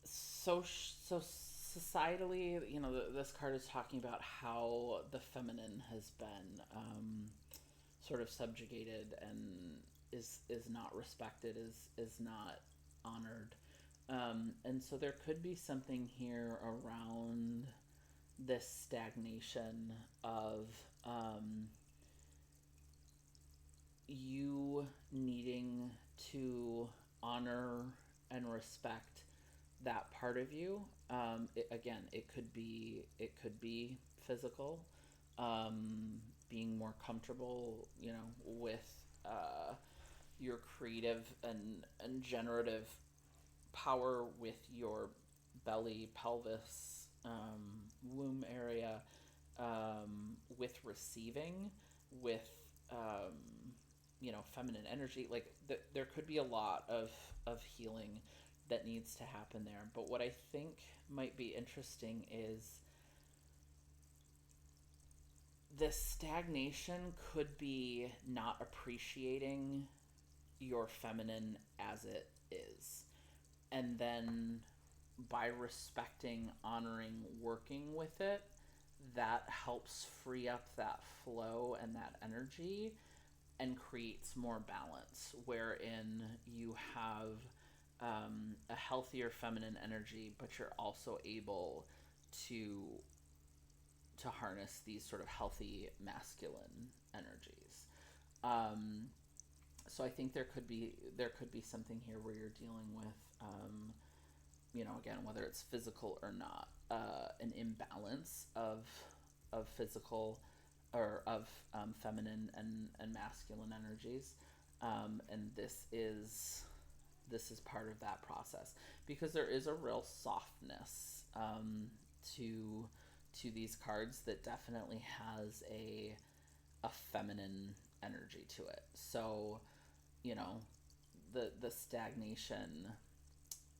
so societally, this card is talking about how the feminine has been sort of subjugated and is not respected, is not honored. And so there could be something here around this stagnation of you needing to honor and respect that part of you. Again, it could be physical, being more comfortable, with your creative and generative power with your belly, pelvis, womb area, with receiving, with feminine energy. Like there could be a lot of healing that needs to happen there. But what I think might be interesting is this stagnation could be not appreciating your feminine as it is. And then by respecting, honoring, working with it, that helps free up that flow and that energy and creates more balance, wherein you have a healthier feminine energy, but you're also able to harness these sort of healthy masculine energies. Um, so I think there could be something here where you're dealing with, again, whether it's physical or not, an imbalance of physical or of feminine and masculine energies, and this is part of that process, because there is a real softness to these cards that definitely has a feminine energy to it. So, the stagnation,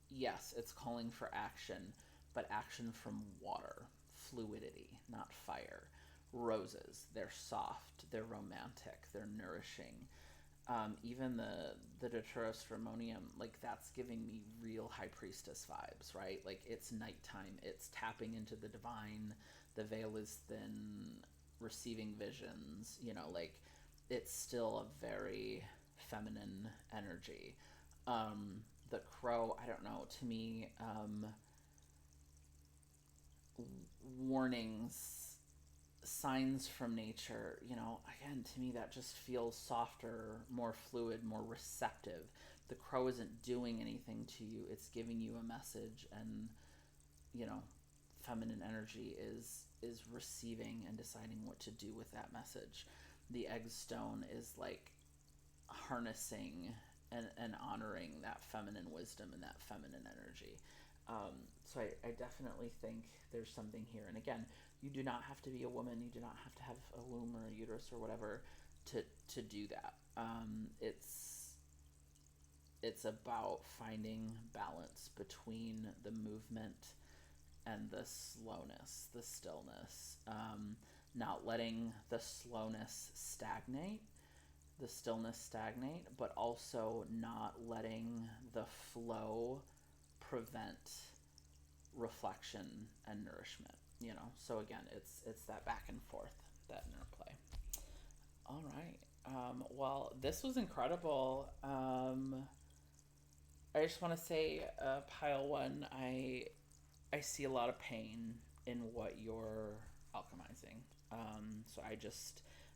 yes, it's calling for action, but action from water, fluidity, not fire. Roses, they're soft, they're romantic, they're nourishing. Even the Deuterostromonium, like, that's giving me real high priestess vibes, right? Like, it's nighttime, it's tapping into the divine, the veil is thin, receiving visions, like, it's still a very feminine energy. The crow, I don't know, to me, warnings, signs from nature, again, to me, that just feels softer, more fluid, more receptive. The crow isn't doing anything to you, it's giving you a message, and, you know, feminine energy is receiving and deciding what to do with that message. The egg stone is like harnessing and honoring that feminine wisdom and that feminine energy. So I definitely think there's something here. And again, you do not have to be a woman. You do not have to have a womb or a uterus or whatever to do that. It's about finding balance between the movement and the slowness, the stillness. Not letting the slowness stagnate, the stillness stagnate, but also not letting the flow prevent reflection and nourishment. So again, it's that back and forth, that interplay. All right. Well, this was incredible. I just want to say, pile one, I see a lot of pain in what you're alchemizing. So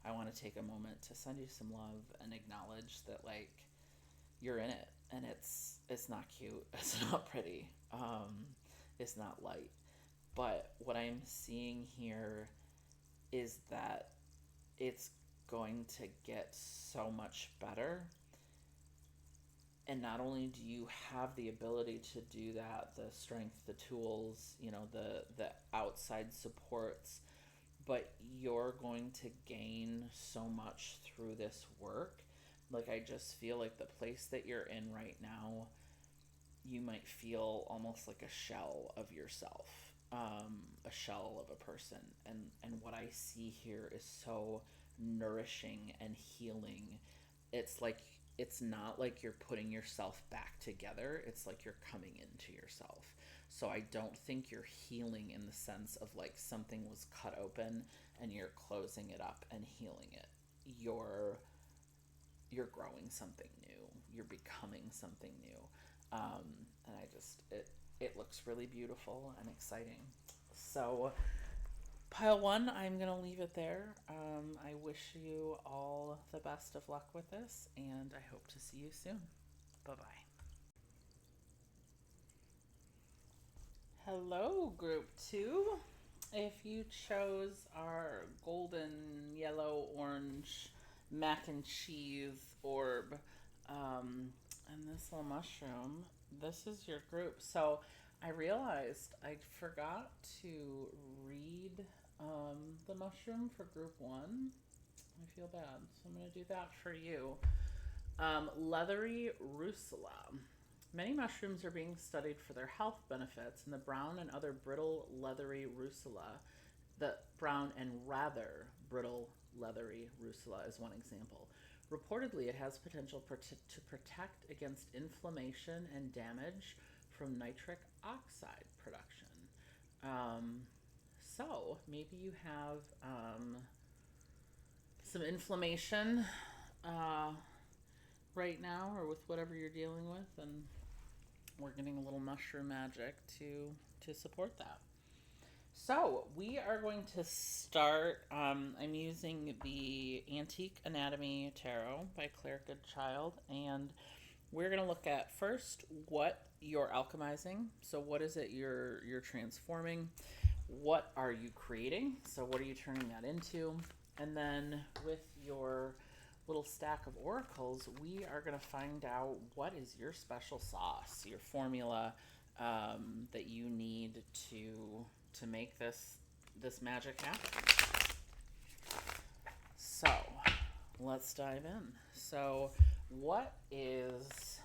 I want to take a moment to send you some love and acknowledge that, like, you're in it, and it's not cute, it's not pretty, it's not light. But what I'm seeing here is that it's going to get so much better. And not only do you have the ability to do that, the strength, the tools, the outside supports, but you're going to gain so much through this work. Like, I just feel like the place that you're in right now, you might feel almost like a shell of yourself, a shell of a person. And what I see here is so nourishing and healing. It's like, it's not like you're putting yourself back together. It's like you're coming into yourself. So I don't think you're healing in the sense of like something was cut open and you're closing it up and healing it. You're growing something new. You're becoming something new. And it looks really beautiful and exciting. So pile one, I'm going to leave it there. I wish you all the best of luck with this, and I hope to see you soon. Bye-bye. Hello, group 2. If you chose our golden, yellow, orange mac and cheese orb, and this little mushroom, this is your group. So I realized I forgot to read the mushroom for group 1. I feel bad, so I'm going to do that for you. Leathery Russula. Many mushrooms are being studied for their health benefits, and the brown and other brittle leathery Russula, the brown and rather brittle leathery Russula is one example. Reportedly, it has potential to protect against inflammation and damage from nitric oxide production. So maybe you have some inflammation right now, or with whatever you're dealing with, and we're getting a little mushroom magic to support that. So we are going to start. I'm using the Antique Anatomy Tarot by Claire Goodchild, and we're going to look at first what you're alchemizing. So what is it you're transforming? What are you creating? So what are you turning that into? And then with your little stack of oracles, we are going to find out what is your special sauce, your formula that you need to make this magic happen. So let's dive in. So what is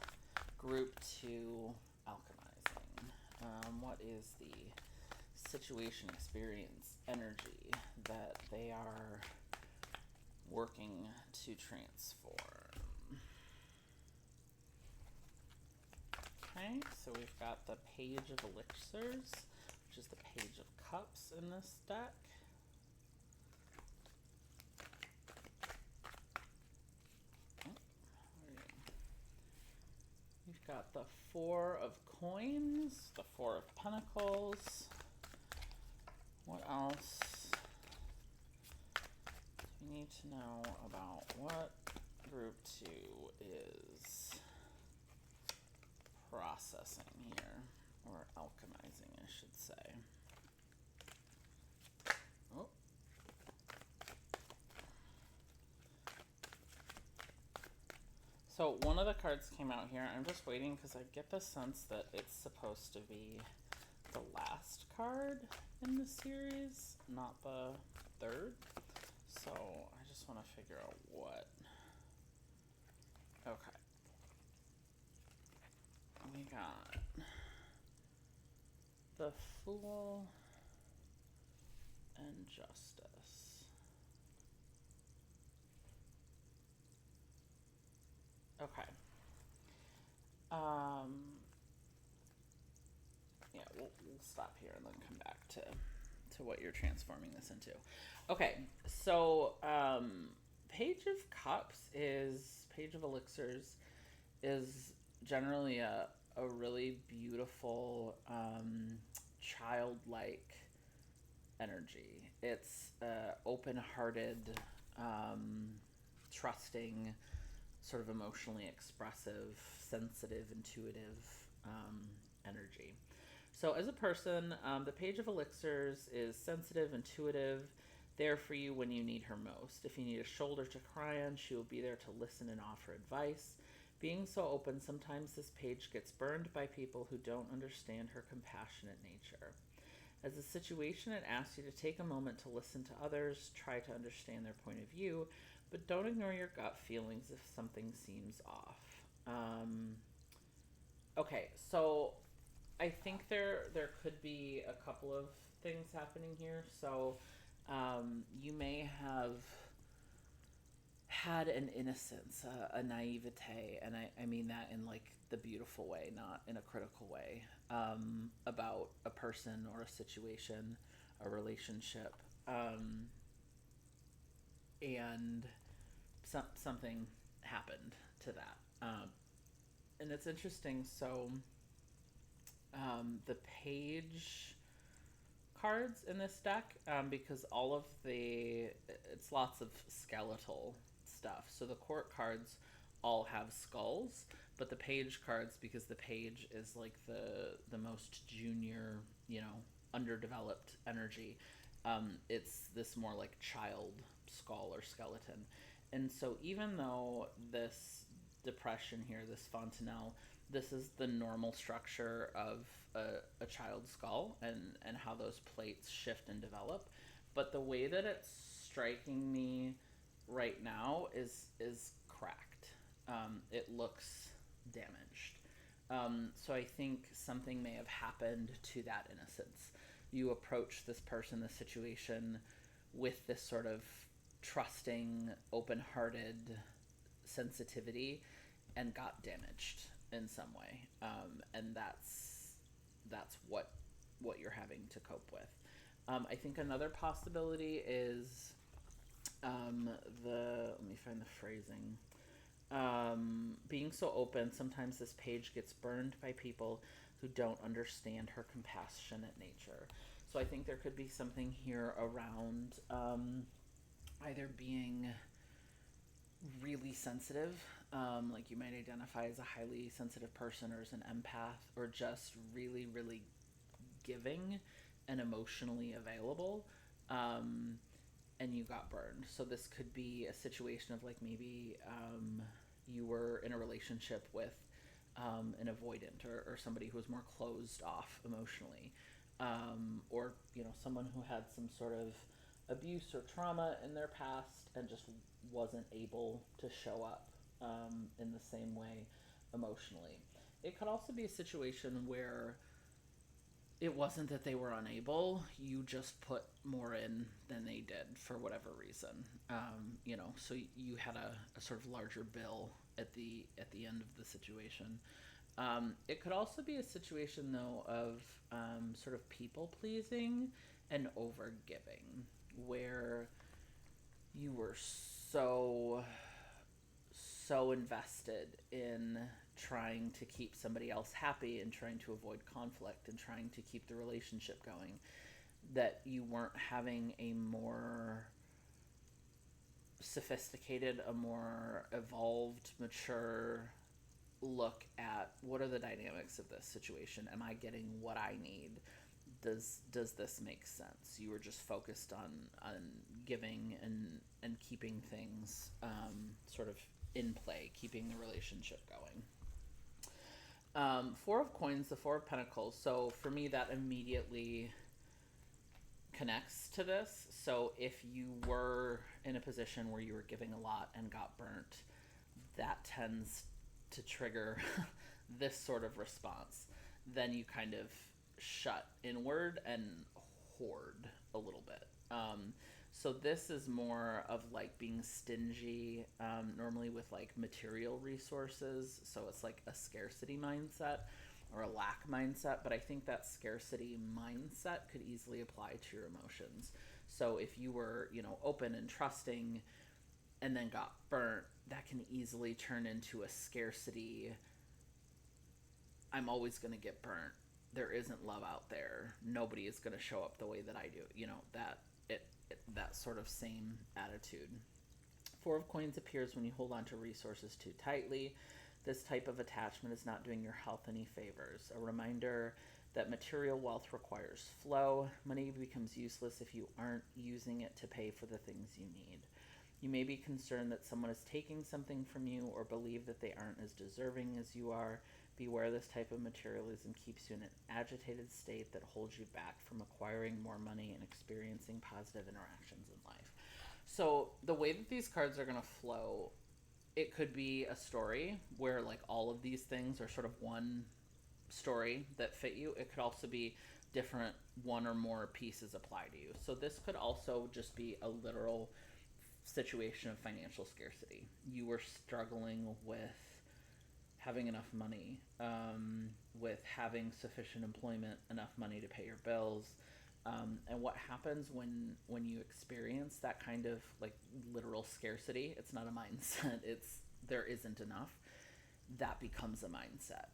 group 2 alchemizing? What is the situation, experience, energy that they are working to transform? Okay, so we've got the Page of Elixirs, which is the Page of Cups in this deck. We've got the Four of Coins, the Four of Pentacles. What else do we need to know about what group 2 is processing here, or alchemizing, I should say? Oh. So one of the cards came out here. I'm just waiting because I get the sense that it's supposed to be the last card in the series, not the third. So I just want to figure out what. Okay. We got the Fool and Justice. Okay. Yeah, we'll stop here and then come back to what you're transforming this into. Okay, so Page of Cups Page of Elixirs is generally a really beautiful childlike energy. It's open-hearted, trusting, sort of emotionally expressive, sensitive, intuitive energy. So, as a person, the Page of Elixirs is sensitive, intuitive, there for you when you need her most. If you need a shoulder to cry on, she will be there to listen and offer advice. Being so open, sometimes this page gets burned by people who don't understand her compassionate nature. As a situation, it asks you to take a moment to listen to others, try to understand their point of view, but don't ignore your gut feelings if something seems off. Okay, so I think there could be a couple of things happening here. So you may have had an innocence, a naivete, and I mean that in like the beautiful way, not in a critical way, about a person or a situation, a relationship, and something happened to that. And it's interesting. So the page cards in this deck, because all of it's lots of skeletal stuff. So the court cards all have skulls, but the page cards, because the page is like the most junior, underdeveloped energy. It's this more like child skull or skeleton. And so even though this depression here, this fontanelle, this is the normal structure of a child's skull, and how those plates shift and develop. But the way that it's striking me right now is cracked. It looks damaged. So I think something may have happened to that innocence. You approach this person, this situation, with this sort of trusting, open-hearted sensitivity, and got damaged in some way, and that's what you're having to cope with. I think another possibility is let me find the phrasing. Being so open, sometimes this page gets burned by people who don't understand her compassionate nature. So I think there could be something here around either being really sensitive, like you might identify as a highly sensitive person or as an empath, or just really, really giving and emotionally available, and you got burned. So this could be a situation of like maybe you were in a relationship with an avoidant, or somebody who was more closed off emotionally, or someone who had some sort of abuse or trauma in their past and just wasn't able to show up in the same way emotionally. It could also be a situation where it wasn't that they were unable, you just put more in than they did for whatever reason. So you had a sort of larger bill at the end of the situation. It could also be a situation, though, of sort of people pleasing and over giving, where you were so invested in trying to keep somebody else happy and trying to avoid conflict and trying to keep the relationship going, that you weren't having a more sophisticated, a more evolved, mature look at what are the dynamics of this situation. Am I getting what I need? Does this make sense? You were just focused on giving and keeping things sort of in play, keeping the relationship going. Four of Coins, the Four of Pentacles. So for me, that immediately connects to this. So if you were in a position where you were giving a lot and got burnt, that tends to trigger this sort of response. Then you kind of shut inward and hoard a little bit. So this is more of like being stingy, normally with like material resources. So it's like a scarcity mindset or a lack mindset. But I think that scarcity mindset could easily apply to your emotions. So if you were, open and trusting and then got burnt, that can easily turn into a scarcity. I'm always going to get burnt. There isn't love out there. Nobody is going to show up the way that I do. That sort of same attitude. Four of Coins appears when you hold on to resources too tightly. This type of attachment is not doing your health any favors. A reminder that material wealth requires flow. Money becomes useless if you aren't using it to pay for the things you need. You may be concerned that someone is taking something from you or believe that they aren't as deserving as you are. Beware, this type of materialism keeps you in an agitated state that holds you back from acquiring more money and experiencing positive interactions in life. So, the way that these cards are going to flow, it could be a story where like all of these things are sort of one story that fit you. It could also be different one or more pieces apply to you. So this could also just be a literal situation of financial scarcity. You were struggling with having enough money, with having sufficient employment, enough money to pay your bills. And what happens when you experience that kind of like literal scarcity? It's not a mindset. It's there isn't enough. That becomes a mindset.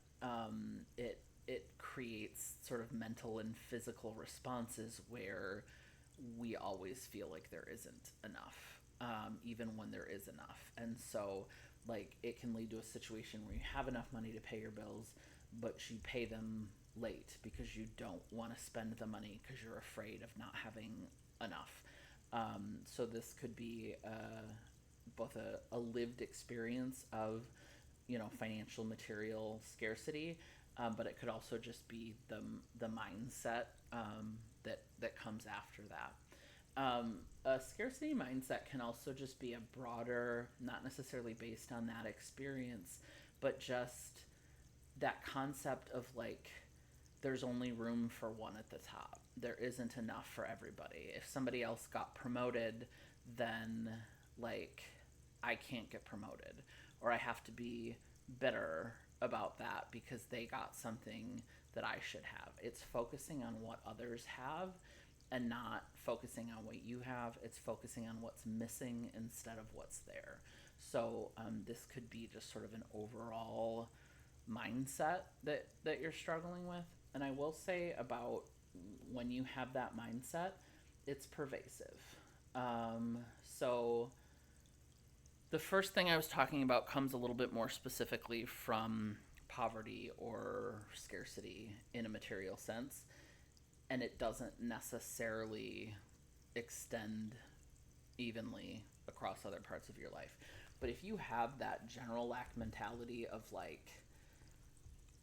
It creates sort of mental and physical responses where we always feel like there isn't enough, even when there is enough. And so, like, it can lead to a situation where you have enough money to pay your bills, but you pay them late because you don't want to spend the money because you're afraid of not having enough. So this could be both a lived experience of financial material scarcity, but it could also just be the mindset that comes after that. A scarcity mindset can also just be a broader, not necessarily based on that experience, but just that concept of like there's only room for one at the top. There isn't enough for everybody. If somebody else got promoted, then like I can't get promoted, or I have to be bitter about that because they got something that I should have. It's focusing on what others have and not focusing on what you have. It's focusing on what's missing instead of what's there. So this could be just sort of an overall mindset that you're struggling with. And I will say about when you have that mindset, it's pervasive. So the first thing I was talking about comes a little bit more specifically from poverty or scarcity in a material sense, and it doesn't necessarily extend evenly across other parts of your life. But if you have that general lack mentality of like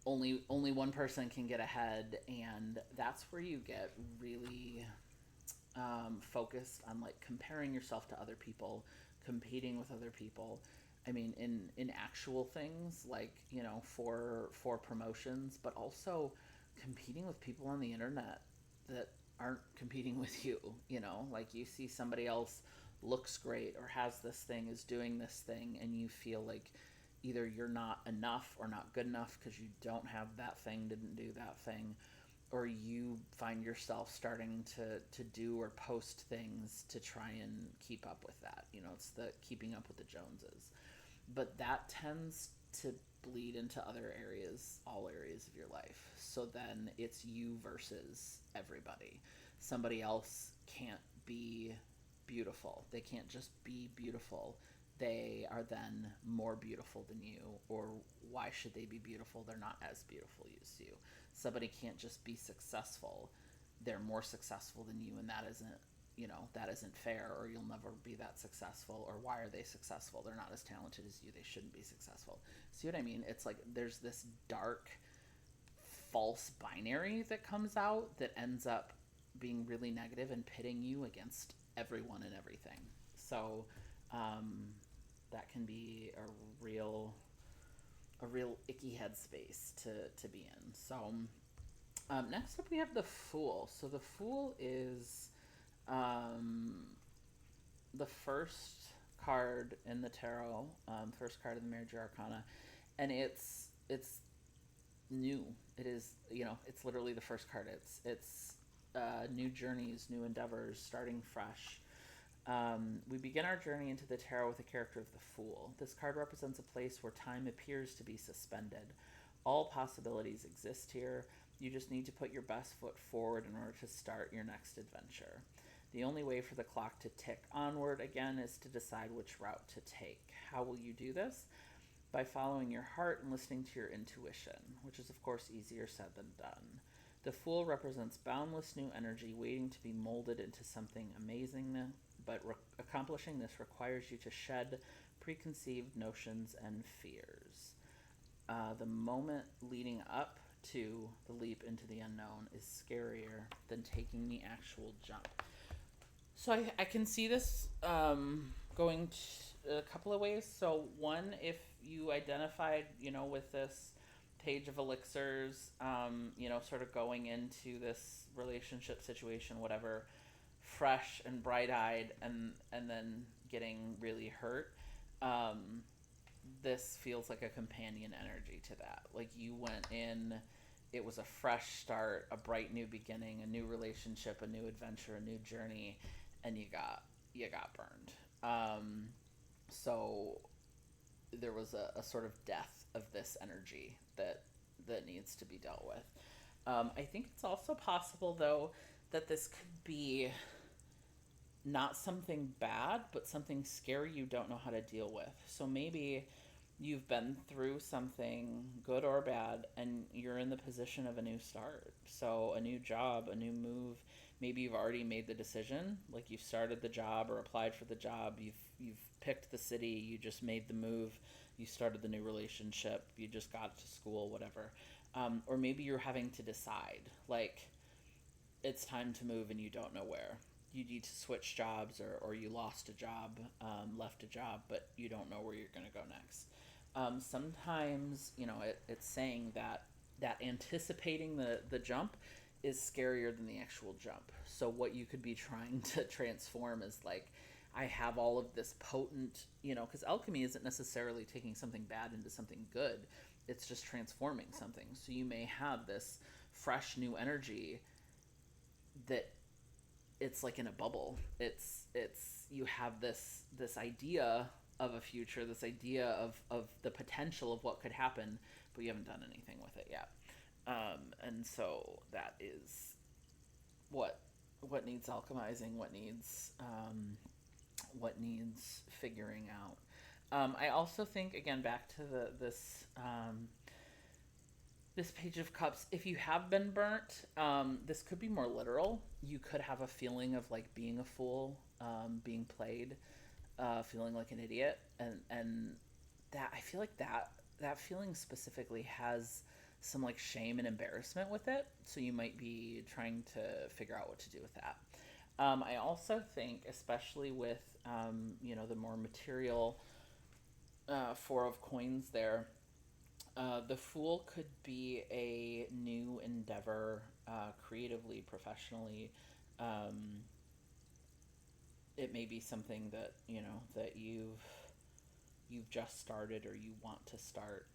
only one person can get ahead, and that's where you get really focused on like comparing yourself to other people, competing with other people. I mean, in actual things like for promotions, but also competing with people on the internet that aren't competing with you. Like you see somebody else looks great or has this thing, is doing this thing, and you feel like either you're not enough or not good enough because you don't have that thing, didn't do that thing, or you find yourself starting to do or post things to try and keep up with that. It's the keeping up with the Joneses. But that tends to bleed into other areas, all areas of your life. So then it's you versus everybody. Somebody else can't be beautiful. They can't just be beautiful. They are then more beautiful than you. Or why should they be beautiful? They're not as beautiful as you. Somebody can't just be successful. They're more successful than you, and that isn't fair, or you'll never be that successful. Or why are they successful? They're not as talented as you. They shouldn't be successful. See what I mean? It's like there's this dark, false binary that comes out that ends up being really negative and pitting you against everyone and everything. So that can be a real icky headspace to be in. So next up we have the Fool. So the Fool is the first card in the tarot, first card of the Major Arcana, and it's new. It is, it's literally the first card. It's new journeys, new endeavors, starting fresh. We begin our journey into the tarot with the character of the Fool. This card represents a place where time appears to be suspended. All possibilities exist here. You just need to put your best foot forward in order to start your next adventure. The only way for the clock to tick onward again is to decide which route to take. How will you do this? By following your heart and listening to your intuition, which is of course easier said than done. The Fool represents boundless new energy waiting to be molded into something amazing, but accomplishing this requires you to shed preconceived notions and fears. The moment leading up to the leap into the unknown is scarier than taking the actual jump. So I can see this going a couple of ways. So one, if you identified, with this page of elixirs, sort of going into this relationship situation, whatever, fresh and bright-eyed, and then getting really hurt. This feels like a companion energy to that. Like you went in, it was a fresh start, a bright new beginning, a new relationship, a new adventure, a new journey, and you got burned. So there was a sort of death of this energy that needs to be dealt with. I think it's also possible though that this could be not something bad, but something scary you don't know how to deal with. So maybe you've been through something good or bad and you're in the position of a new start. So a new job, a new move, maybe you've already made the decision, like you've started the job or applied for the job, you've picked the city, you just made the move, you started the new relationship, you just got to school, whatever. Or maybe you're having to decide, like it's time to move and you don't know where. You need to switch jobs, or you lost a job, left a job, but you don't know where you're going to go next. Sometimes, it's saying that anticipating the jump is scarier than the actual jump. So what you could be trying to transform is like, I have all of this potent, because alchemy isn't necessarily taking something bad into something good. It's just transforming something. So you may have this fresh new energy that it's like in a bubble. It's you have this idea of a future, this idea of the potential of what could happen, but you haven't done anything with it yet. And so that is what needs alchemizing, what needs figuring out. I also think, again, back to this page of cups, if you have been burnt, this could be more literal. You could have a feeling of like being a fool, being played, feeling like an idiot, and that, I feel like that feeling specifically has some like shame and embarrassment with it. So you might be trying to figure out what to do with that. I also think, especially with the more material Four of Coins there, the Fool could be a new endeavor, creatively, professionally. It may be something that that you've just started or you want to start,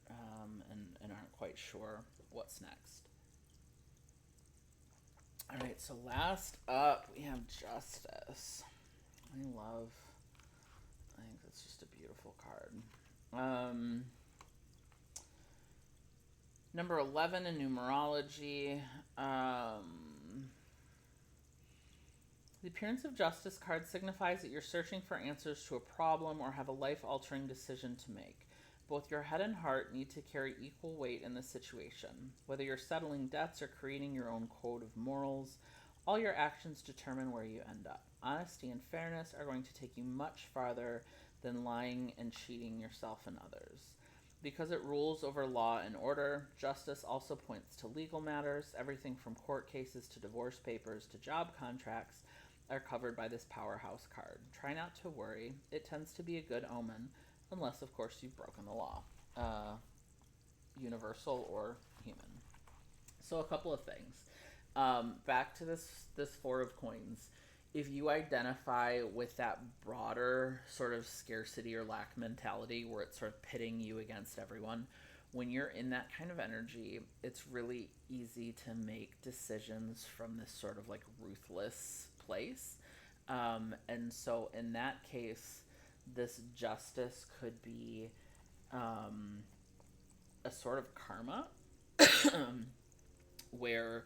and aren't quite sure what's next. All right, so last up we have Justice. I think that's just a beautiful card. Number 11 in numerology. The appearance of Justice card signifies that you're searching for answers to a problem or have a life-altering decision to make. Both your head and heart need to carry equal weight in this situation. Whether you're settling debts or creating your own code of morals, all your actions determine where you end up. Honesty and fairness are going to take you much farther than lying and cheating yourself and others. Because it rules over law and order, Justice also points to legal matters. Everything from court cases to divorce papers to job contracts are covered by this powerhouse card. Try not to worry. It tends to be a good omen, unless, of course, you've broken the law, universal or human. So a couple of things. Back to this Four of Coins. If you identify with that broader sort of scarcity or lack mentality where it's sort of pitting you against everyone, when you're in that kind of energy, it's really easy to make decisions from this sort of like ruthless place. And so in that case, this Justice could be a sort of karma where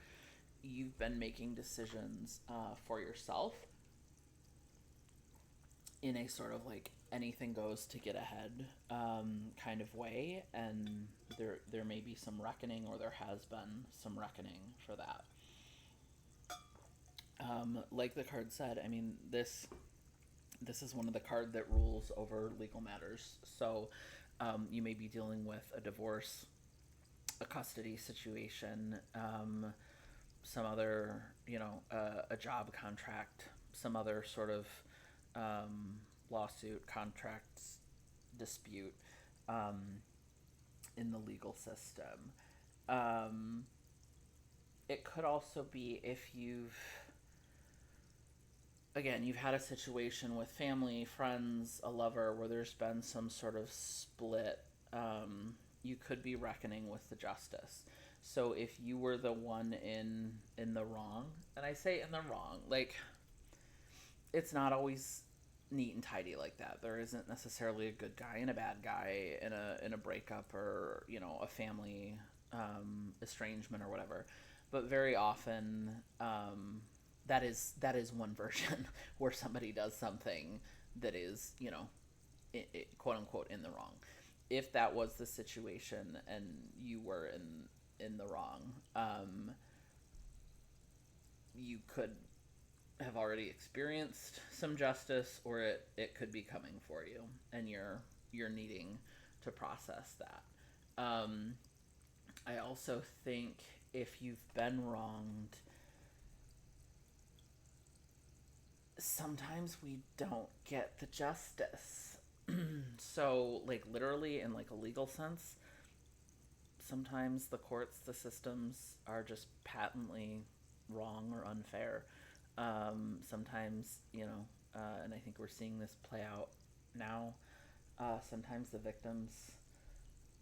you've been making decisions for yourself in a sort of like anything goes to get ahead kind of way, and there may be some reckoning, or there has been some reckoning for that. Like the card said, I mean, this is one of the card that rules over legal matters. So you may be dealing with a divorce, a custody situation, some other, a job contract, some other sort of lawsuit, contract dispute um, in the legal system. Um, it could also be if you've had a situation with family, friends, a lover where there's been some sort of split. You could be reckoning with the justice. So if you were the one in the wrong, and I say in the wrong, like it's not always neat and tidy like that. There isn't necessarily a good guy and a bad guy in a breakup, or a family estrangement or whatever. But very often, that is one version where somebody does something that is quote unquote in the wrong. If that was the situation and you were in the wrong, you could have already experienced some justice, or it could be coming for you, and you're needing to process that. I also think if you've been wronged, sometimes we don't get the justice. So, like, literally in like a legal sense, sometimes the courts, the systems are just patently wrong or unfair. Sometimes, and I think we're seeing this play out now. Sometimes the victims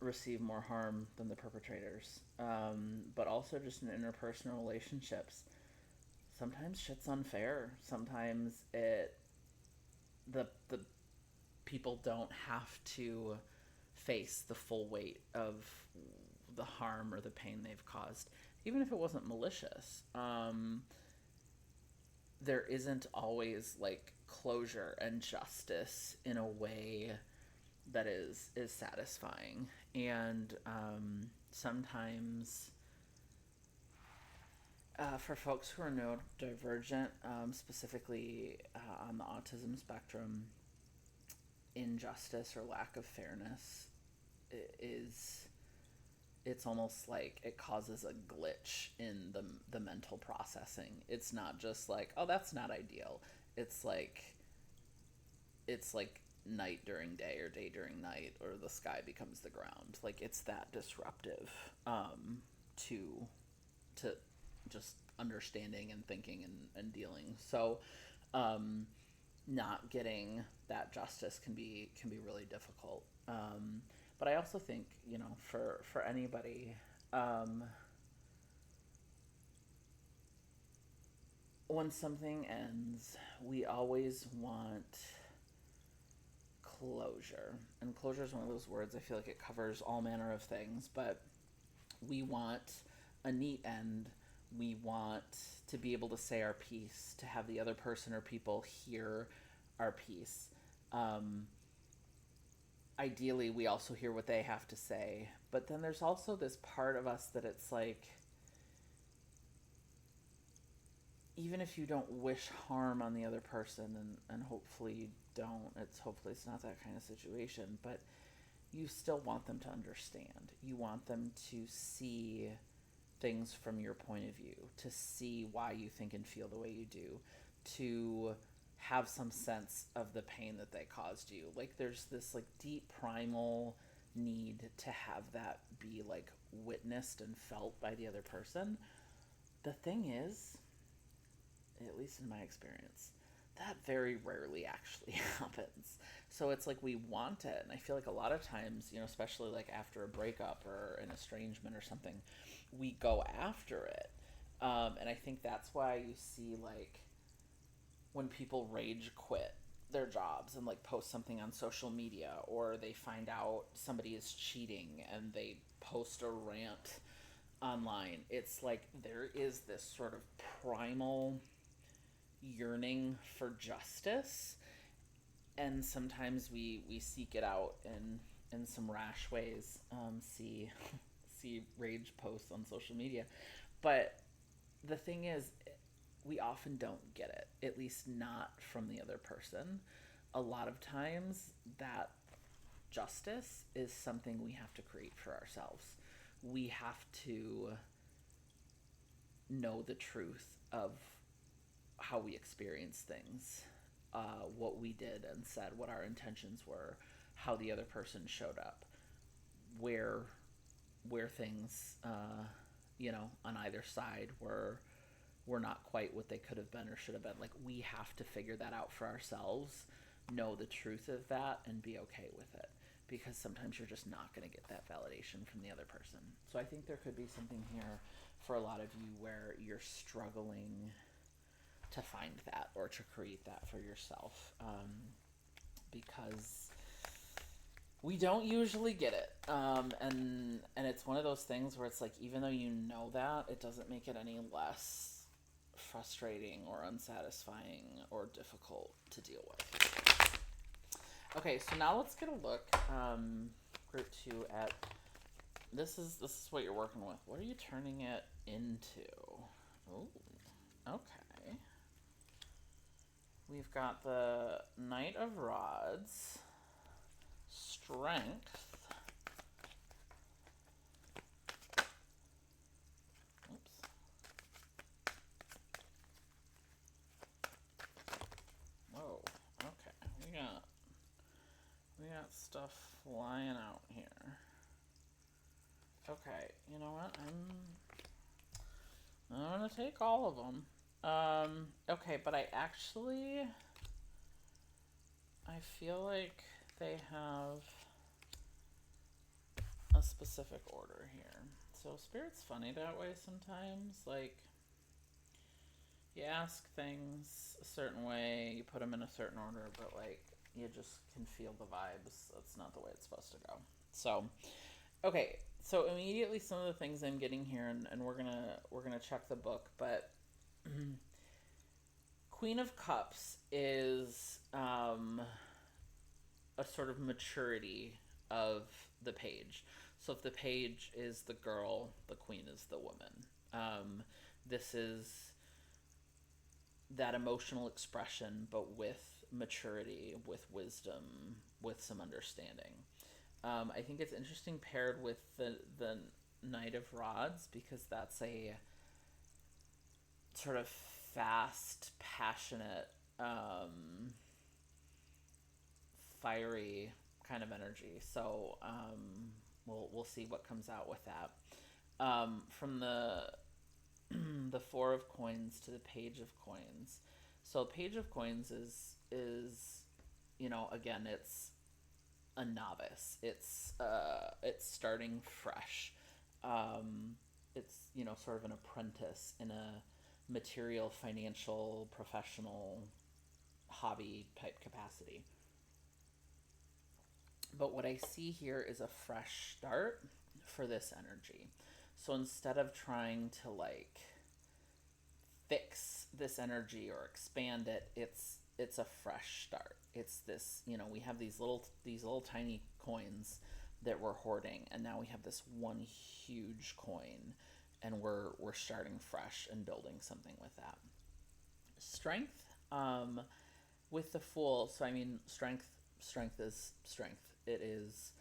receive more harm than the perpetrators. But also just in interpersonal relationships, sometimes shit's unfair. Sometimes the people don't have to face the full weight of the harm or the pain they've caused, even if it wasn't malicious. There isn't always like closure and justice in a way that is satisfying, and sometimes for folks who are neurodivergent, specifically on the autism spectrum, injustice or lack of fairness is it's almost like it causes a glitch in the mental processing. It's not just like, oh, that's not ideal. It's like night during day or day during night, or the sky becomes the ground. Like, it's that disruptive to to just understanding and thinking and dealing. So not getting that justice can be really difficult. But I also think, for anybody, when something ends, we always want closure. And closure is one of those words, I feel like it covers all manner of things, but we want a neat end. We want to be able to say our piece, to have the other person or people hear our piece. Ideally, we also hear what they have to say. But then there's also this part of us that it's like, even if you don't wish harm on the other person, and hopefully you don't, hopefully it's not that kind of situation, but you still want them to understand. You want them to see things from your point of view, to see why you think and feel the way you do, to have some sense of the pain that they caused you. Like, there's this like deep primal need to have that be like witnessed and felt by the other person. The thing is, at least in my experience, that very rarely actually happens. So it's like we want it, and I feel like a lot of times, especially like after a breakup or an estrangement or something, we go after it. And I think that's why you see, like, when people rage quit their jobs and like post something on social media, or they find out somebody is cheating and they post a rant online, it's like there is this sort of primal yearning for justice, and sometimes we seek it out in some rash ways. See rage posts on social media, but the thing is, we often don't get it, at least not from the other person. A lot of times that justice is something we have to create for ourselves. We have to know the truth of how we experience things, what we did and said, what our intentions were, how the other person showed up, where things, on either side were not quite what they could have been or should have been. Like, we have to figure that out for ourselves, know the truth of that, and be okay with it. Because sometimes you're just not going to get that validation from the other person. So I think there could be something here for a lot of you where you're struggling to find that or to create that for yourself, because we don't usually get it, and it's one of those things where it's like, even though you know that, it doesn't make it any less frustrating or unsatisfying or difficult to deal with. Okay, so now let's get a look, group 2, at this is what you're working with. What are you turning it into? Oh, okay. We've got the Knight of Rods, Strength, oops, whoa, okay, we got stuff flying out here. Okay, you know what, I'm gonna take all of them. Okay, but I feel like they have a specific order here. So Spirit's funny that way sometimes. Like, you ask things a certain way, you put them in a certain order, but like, you just can feel the vibes. That's not the way it's supposed to go. So, okay, so immediately some of the things I'm getting here, and we're gonna check the book, but Queen of Cups is a sort of maturity of the page. So if the page is the girl, the queen is the woman. This is that emotional expression, but with maturity, with wisdom, with some understanding. I think it's interesting paired with the Knight of Rods, because that's a sort of fast, passionate, fiery kind of energy. So we'll see what comes out with that. From the the Four of Coins to the Page of Coins. So Page of Coins is again, it's a novice. It's starting fresh. It's sort of an apprentice in a material, financial, professional, hobby type capacity. But what I see here is a fresh start for this energy. So instead of trying to like fix this energy or expand it, it's a fresh start. It's this, we have these little tiny coins that we're hoarding, and now we have this one huge coin, and we're starting fresh and building something with that. Strength, with the Fool. So I mean, strength is strength. It is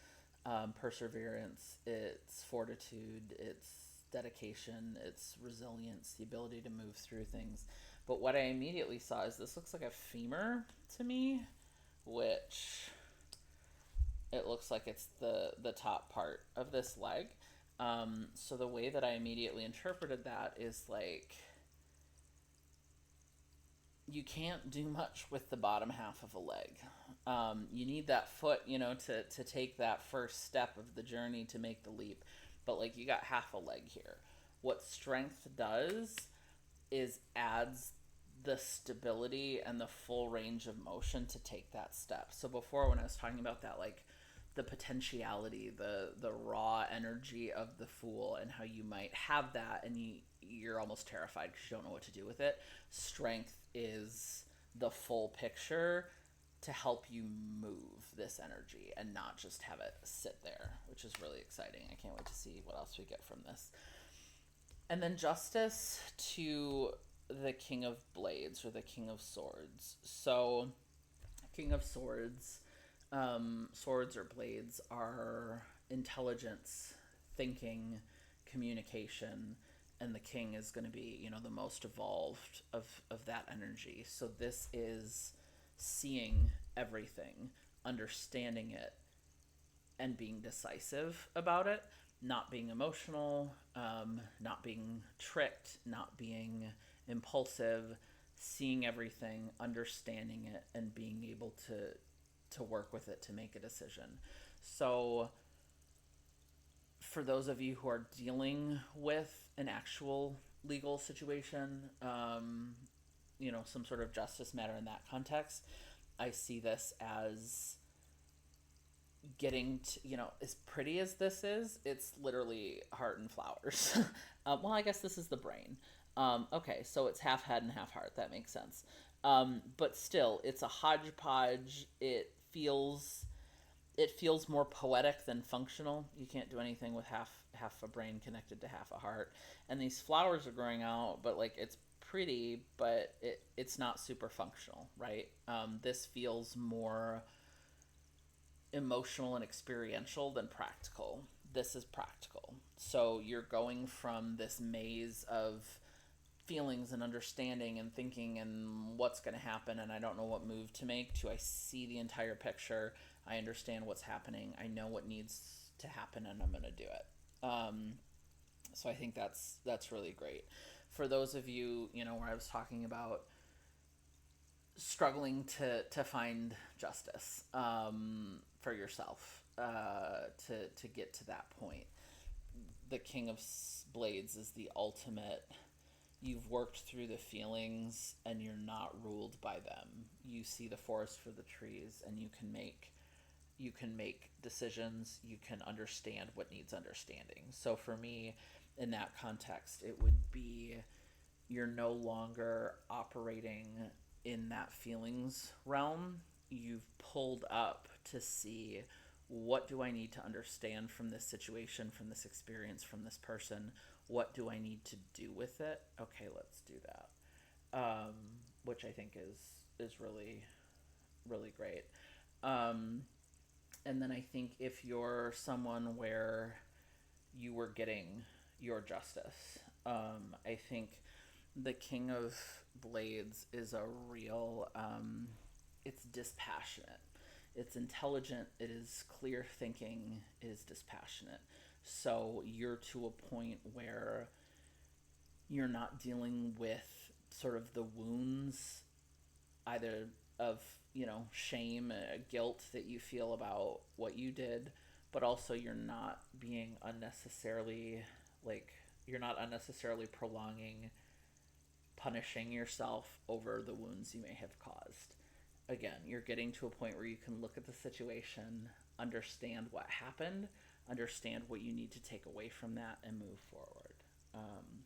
perseverance, it's fortitude, it's dedication, it's resilience, the ability to move through things. But what I immediately saw is this looks like a femur to me, which it looks like it's the top part of this leg. So the way that I immediately interpreted that is like, you can't do much with the bottom half of a leg. You need that foot, to take that first step of the journey to make the leap. But like, you got half a leg here. What strength does is adds the stability and the full range of motion to take that step. So before, when I was talking about that, like the potentiality, the raw energy of the Fool, and how you might have that and you're almost terrified because you don't know what to do with it. Strength is the full picture to help you move this energy and not just have it sit there, which is really exciting. I can't wait to see what else we get from this. And then Justice to the King of Blades or the King of Swords. So, King of Swords, swords or blades are intelligence, thinking, communication, and the king is going to be, the most evolved of that energy. So this is seeing everything, understanding it, and being decisive about it, not being emotional, not being tricked, not being impulsive, seeing everything, understanding it, and being able to work with it to make a decision. So, for those of you who are dealing with an actual legal situation, some sort of justice matter in that context, I see this as getting to, as pretty as this is, it's literally heart and flowers. Well, I guess this is the brain. Okay, so it's half head and half heart. That makes sense. But still, it's a hodgepodge. It feels more poetic than functional. You can't do anything with half a brain connected to half a heart. And these flowers are growing out, but like it's pretty, but it's not super functional, right? This feels more emotional and experiential than practical. This is practical. So you're going from this maze of feelings and understanding and thinking and what's going to happen and I don't know what move to make to I see the entire picture. I understand what's happening. I know what needs to happen and I'm going to do it. So I think that's really great. For those of you, where I was talking about struggling to find justice for yourself, to get to that point. The King of Blades is the ultimate. You've worked through the feelings and you're not ruled by them. You see the forest for the trees and you can make decisions. You can understand what needs understanding. So for me, in that context, it would be you're no longer operating in that feelings realm. You've pulled up to see, what do I need to understand from this situation, from this experience, from this person? What do I need to do with it? Okay, let's do that. Which I think is really, really great. And then I think if you're someone where you were getting your justice, I think the King of Blades is a real, it's dispassionate. It's intelligent, it is clear thinking, it is dispassionate. So you're to a point where you're not dealing with sort of the wounds either of, shame, guilt that you feel about what you did, but also you're not being unnecessarily, you're not unnecessarily prolonging punishing yourself over the wounds you may have caused. Again, you're getting to a point where you can look at the situation, understand what happened, understand what you need to take away from that, and move forward.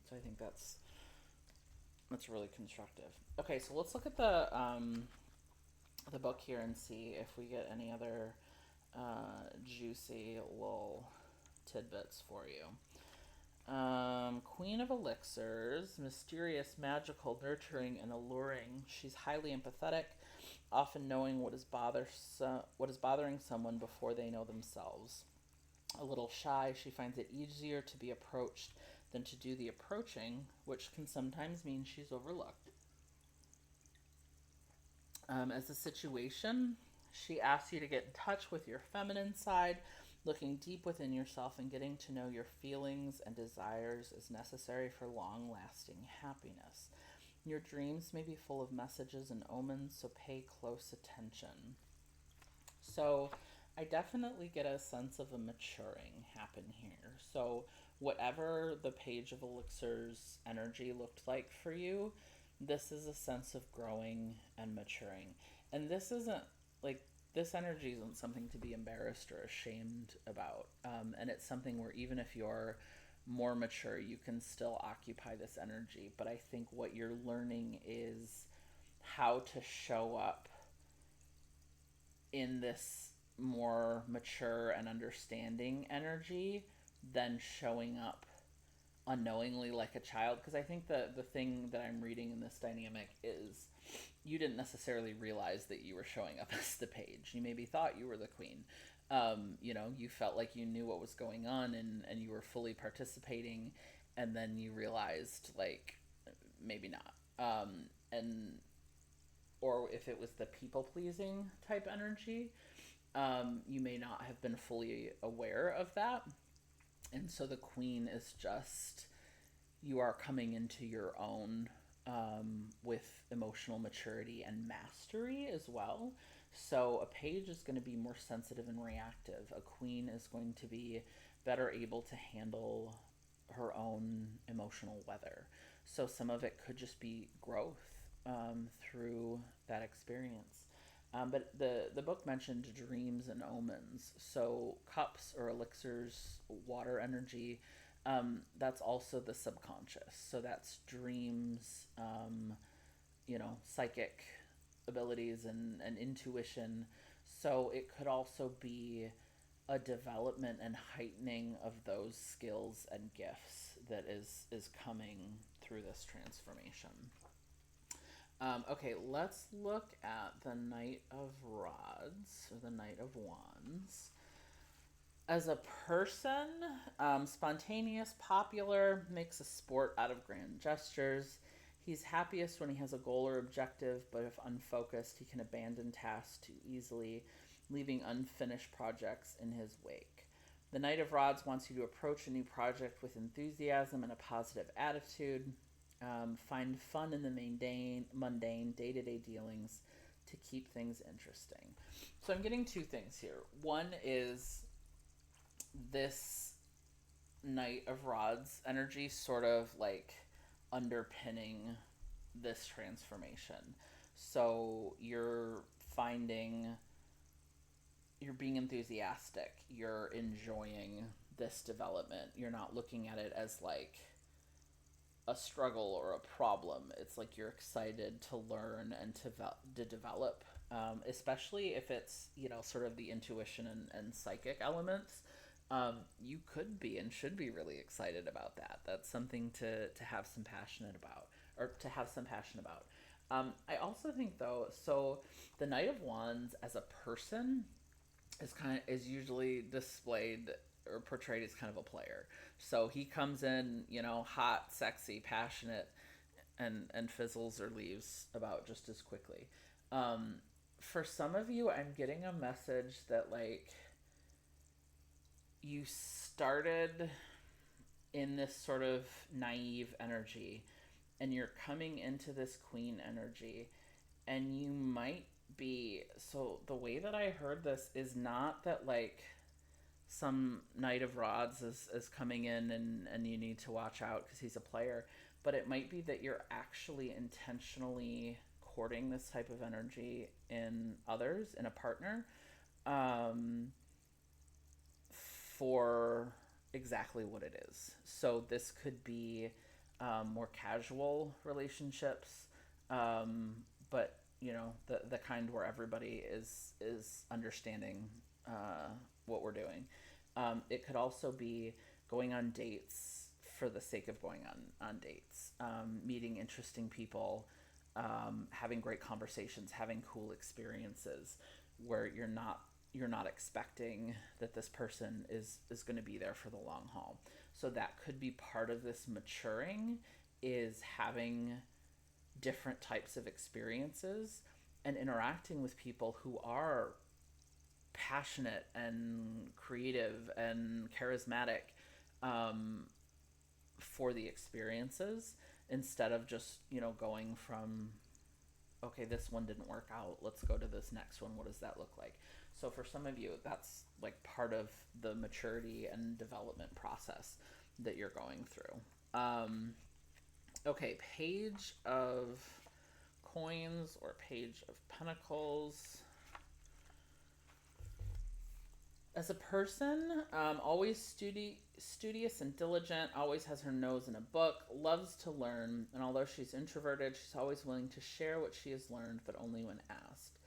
So I think that's really constructive. Okay, so let's look at the book here and see if we get any other juicy little tidbits for you. Queen of Elixirs, mysterious, magical, nurturing, and alluring. She's highly empathetic, often knowing what is bothering someone before they know themselves. A little shy, she finds it easier to be approached than to do the approaching, which can sometimes mean she's overlooked. As a situation, she asks you to get in touch with your feminine side. Looking deep within yourself and getting to know your feelings and desires is necessary for long-lasting happiness. Your dreams may be full of messages and omens, so pay close attention. So I definitely get a sense of a maturing happen here. So whatever the Page of Elixir's energy looked like for you, this is a sense of growing and maturing. And this isn't this energy isn't something to be embarrassed or ashamed about. And it's something where even if you're more mature, you can still occupy this energy. But I think what you're learning is how to show up in this more mature and understanding energy than showing up unknowingly like a child, because I think the thing that I'm reading in this dynamic is you didn't necessarily realize that you were showing up as the page. You maybe thought you were the queen. You felt like you knew what was going on, and you were fully participating, and then you realized, like, maybe not. And or if it was the people pleasing type energy, you may not have been fully aware of that. And so the queen is just, you are coming into your own, with emotional maturity and mastery as well. So a page is going to be more sensitive and reactive. A queen is going to be better able to handle her own emotional weather. So some of it could just be growth, through that experience. But the book mentioned dreams and omens. So cups or elixirs, water energy, that's also the subconscious. So that's dreams, psychic abilities and intuition. So it could also be a development and heightening of those skills and gifts that is coming through this transformation. Okay, let's look at the Knight of Rods, or the Knight of Wands. As a person, spontaneous, popular, makes a sport out of grand gestures. He's happiest when he has a goal or objective, but if unfocused, he can abandon tasks too easily, leaving unfinished projects in his wake. The Knight of Rods wants you to approach a new project with enthusiasm and a positive attitude. Find fun in the mundane day-to-day dealings to keep things interesting. So I'm getting two things here. One is this Knight of Rods energy sort of like underpinning this transformation. So you're being enthusiastic, you're enjoying this development. You're not looking at it as like a struggle or a problem. It's like you're excited to learn and to develop, especially if it's, sort of the intuition and psychic elements. You could be and should be really excited about that. That's something to have some passionate about, or to have some passion about. I also think, though, so the Knight of Wands as a person is usually displayed or portrayed as kind of a player. So he comes in, hot, sexy, passionate, and fizzles or leaves about just as quickly. For some of you, I'm getting a message that, like, you started in this sort of naive energy, and you're coming into this queen energy, and you might be, so the way that I heard this is not that, like, some Knight of Rods is coming in, and you need to watch out because he's a player, but it might be that you're actually intentionally courting this type of energy in others, in a partner, for exactly what it is. So this could be, more casual relationships, but the kind where everybody is understanding, what we're doing. It could also be going on dates for the sake of going on dates, meeting interesting people, having great conversations, having cool experiences, where you're not expecting that this person is going to be there for the long haul. So that could be part of this maturing, is having different types of experiences and interacting with people who are passionate and creative and charismatic, for the experiences, instead of just going from, okay, this one didn't work out, let's go to this next one, what does that look like? So for some of you, that's like part of the maturity and development process that you're going through. Okay, Page of Coins or Page of Pentacles. As a person, always studious and diligent, always has her nose in a book, loves to learn, and although she's introverted, she's always willing to share what she has learned, but only when asked.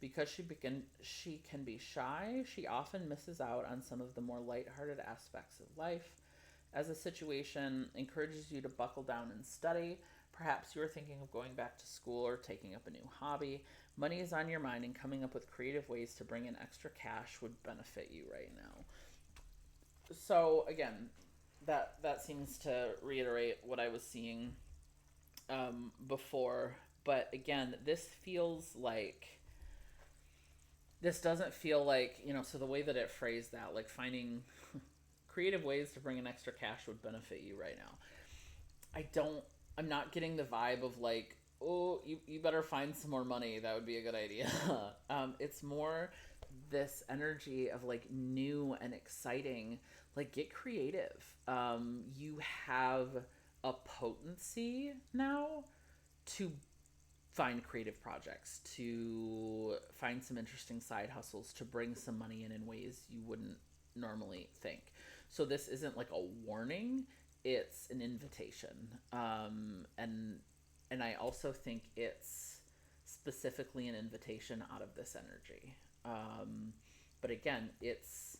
Because she can be shy, she often misses out on some of the more lighthearted aspects of life, As the situation encourages you to buckle down and study, perhaps you are thinking of going back to school or taking up a new hobby. Money is on your mind, and coming up with creative ways to bring in extra cash would benefit you right now. So again, that seems to reiterate what I was seeing before. But again, this doesn't feel like, so the way that it phrased that, like finding creative ways to bring in extra cash would benefit you right now. I don't, I'm not getting the vibe of like, oh, you better find some more money. That would be a good idea. It's more this energy of like new and exciting, like get creative. You have a potency now to find creative projects, to find some interesting side hustles, to bring some money in ways you wouldn't normally think. So this isn't like a warning; it's an invitation. And I also think it's specifically an invitation out of this energy. But again, it's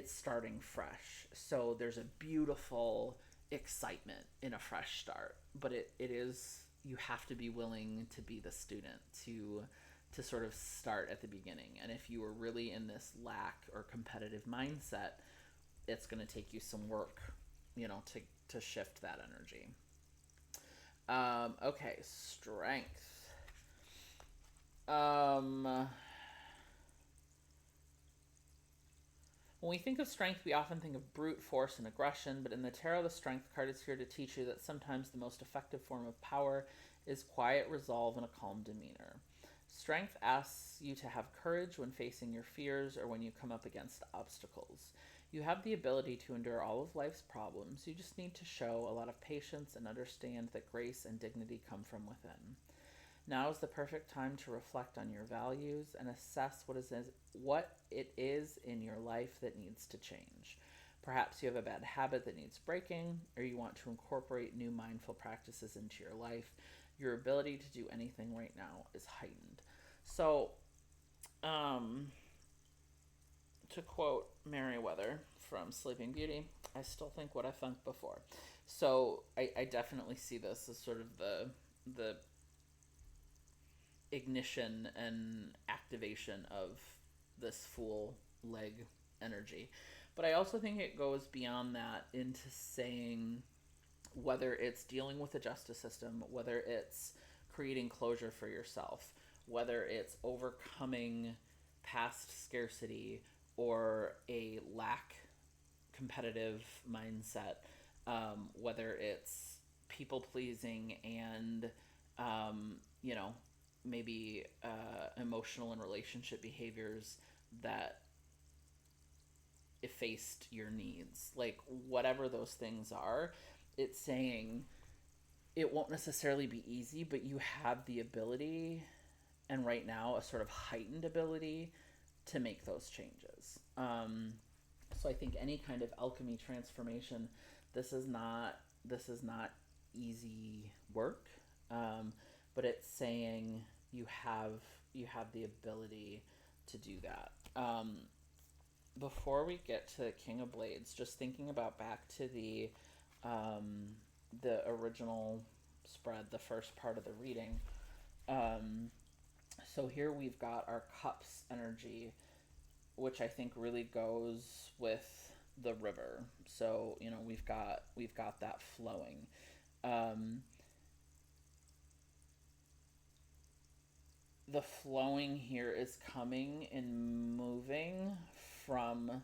starting fresh. So there's a beautiful excitement in a fresh start, but it is, you have to be willing to be the student to sort of start at the beginning. And if you are really in this lack or competitive mindset, it's going to take you some work, to shift that energy. Okay, strength. Um, When we think of strength, we often think of brute force and aggression, but in the tarot, the strength card is here to teach you that sometimes the most effective form of power is quiet resolve and a calm demeanor. Strength asks you to have courage when facing your fears or when you come up against obstacles. You have the ability to endure all of life's problems. You just need to show a lot of patience and understand that grace and dignity come from within. Now is the perfect time to reflect on your values and assess what it is in your life that needs to change. Perhaps you have a bad habit that needs breaking, or you want to incorporate new mindful practices into your life. Your ability to do anything right now is heightened. So, um, to quote Merriweather from Sleeping Beauty, I still think what I thunk before. So I definitely see this as sort of the ignition and activation of this Fool leg energy. But I also think it goes beyond that into saying whether it's dealing with the justice system, whether it's creating closure for yourself, whether it's overcoming past scarcity or a lack competitive mindset, whether it's people pleasing and, um, you know, maybe emotional and relationship behaviors that effaced your needs. Like, whatever those things are, it's saying it won't necessarily be easy, but you have the ability, and right now, a sort of heightened ability to make those changes. So I think any kind of alchemy transformation, this is not easy work, but it's saying you have the ability to do that. Before we get to King of Blades, just thinking about back to the original spread, the first part of the reading. So here we've got our cups energy, which I think really goes with the river. So we've got that flowing. Um, the flowing here is coming and moving from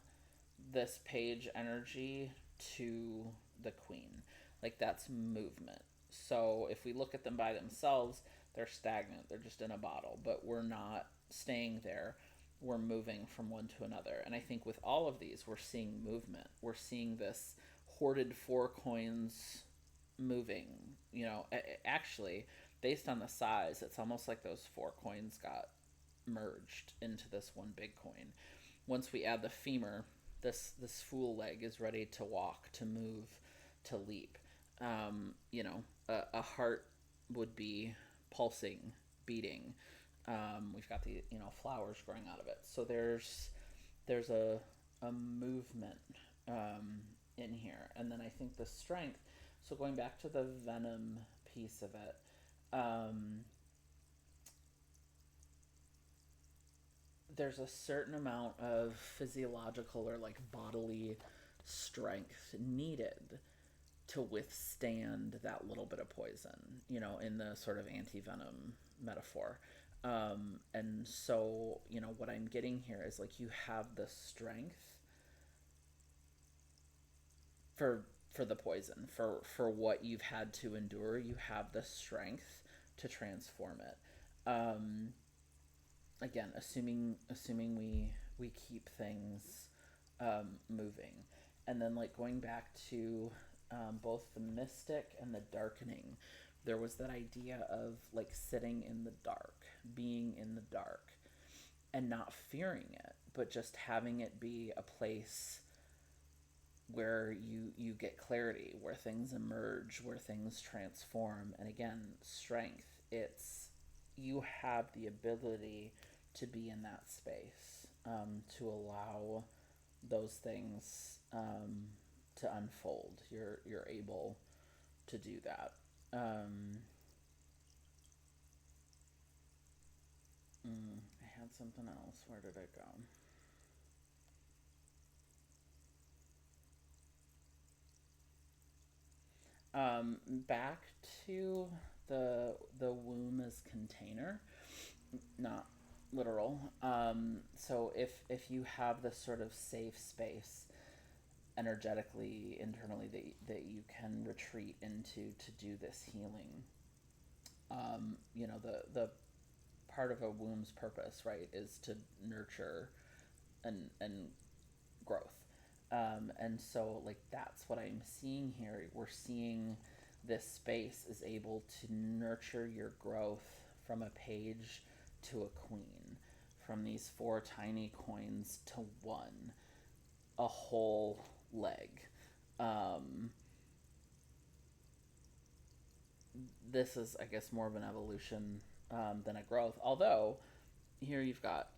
this page energy to the queen. Like, that's movement. So if we look at them by themselves, they're stagnant. They're just in a bottle, but we're not staying there. We're moving from one to another. And I think with all of these, we're seeing movement. We're seeing this hoarded 4 coins moving. Actually, based on the size, it's almost like those 4 coins got merged into this one big coin. Once we add the femur, this fool leg is ready to walk, to move, to leap. A heart would be pulsing, beating. We've got the flowers growing out of it. So there's a movement in here. And then I think the strength, so going back to the venom piece of it, there's a certain amount of physiological or like bodily strength needed to withstand that little bit of poison, in the sort of anti venom metaphor. And so, what I'm getting here is like you have the strength for the poison, for what you've had to endure. You have the strength to transform it. Again, assuming we keep things moving, and then like going back to both the mystic and the darkening, there was that idea of like sitting in the dark, being in the dark, and not fearing it, but just having it be a place where you get clarity, where things emerge, where things transform. And again, strength, it's you have the ability to be in that space, to allow those things to unfold. You're able to do that. I had something else. Where did it go? Back to the womb as container, not literal. So if you have this sort of safe space energetically, internally, that you can retreat into to do this healing, the part of a womb's purpose, right, is to nurture and growth. And so, like, that's what I'm seeing here. We're seeing this space is able to nurture your growth from a page to a queen, from these four tiny coins to one, a whole leg. Um, this is, I guess, more of an evolution than a growth. Although, here you've got,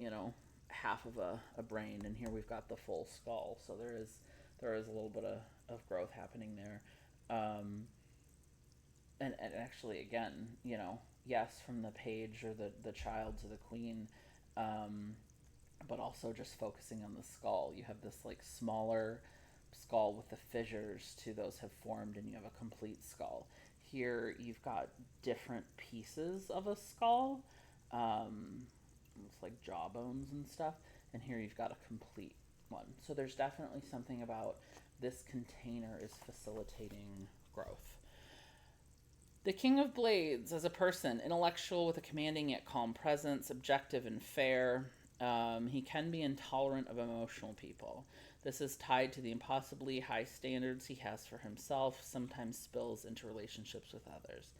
half of a brain, and here we've got the full skull. So there is a little bit of growth happening there. And actually, again, yes, from the page or the child to the queen, but also just focusing on the skull. You have this like smaller skull with the fissures to those have formed, and you have a complete skull. Here you've got different pieces of a skull, it's like jaw bones and stuff, and here you've got a complete one. So there's definitely something about this container is facilitating growth. The King of Blades, as a person, intellectual with a commanding yet calm presence, objective and fair. He can be intolerant of emotional people. This is tied to the impossibly high standards he has for himself, sometimes spills into relationships with others.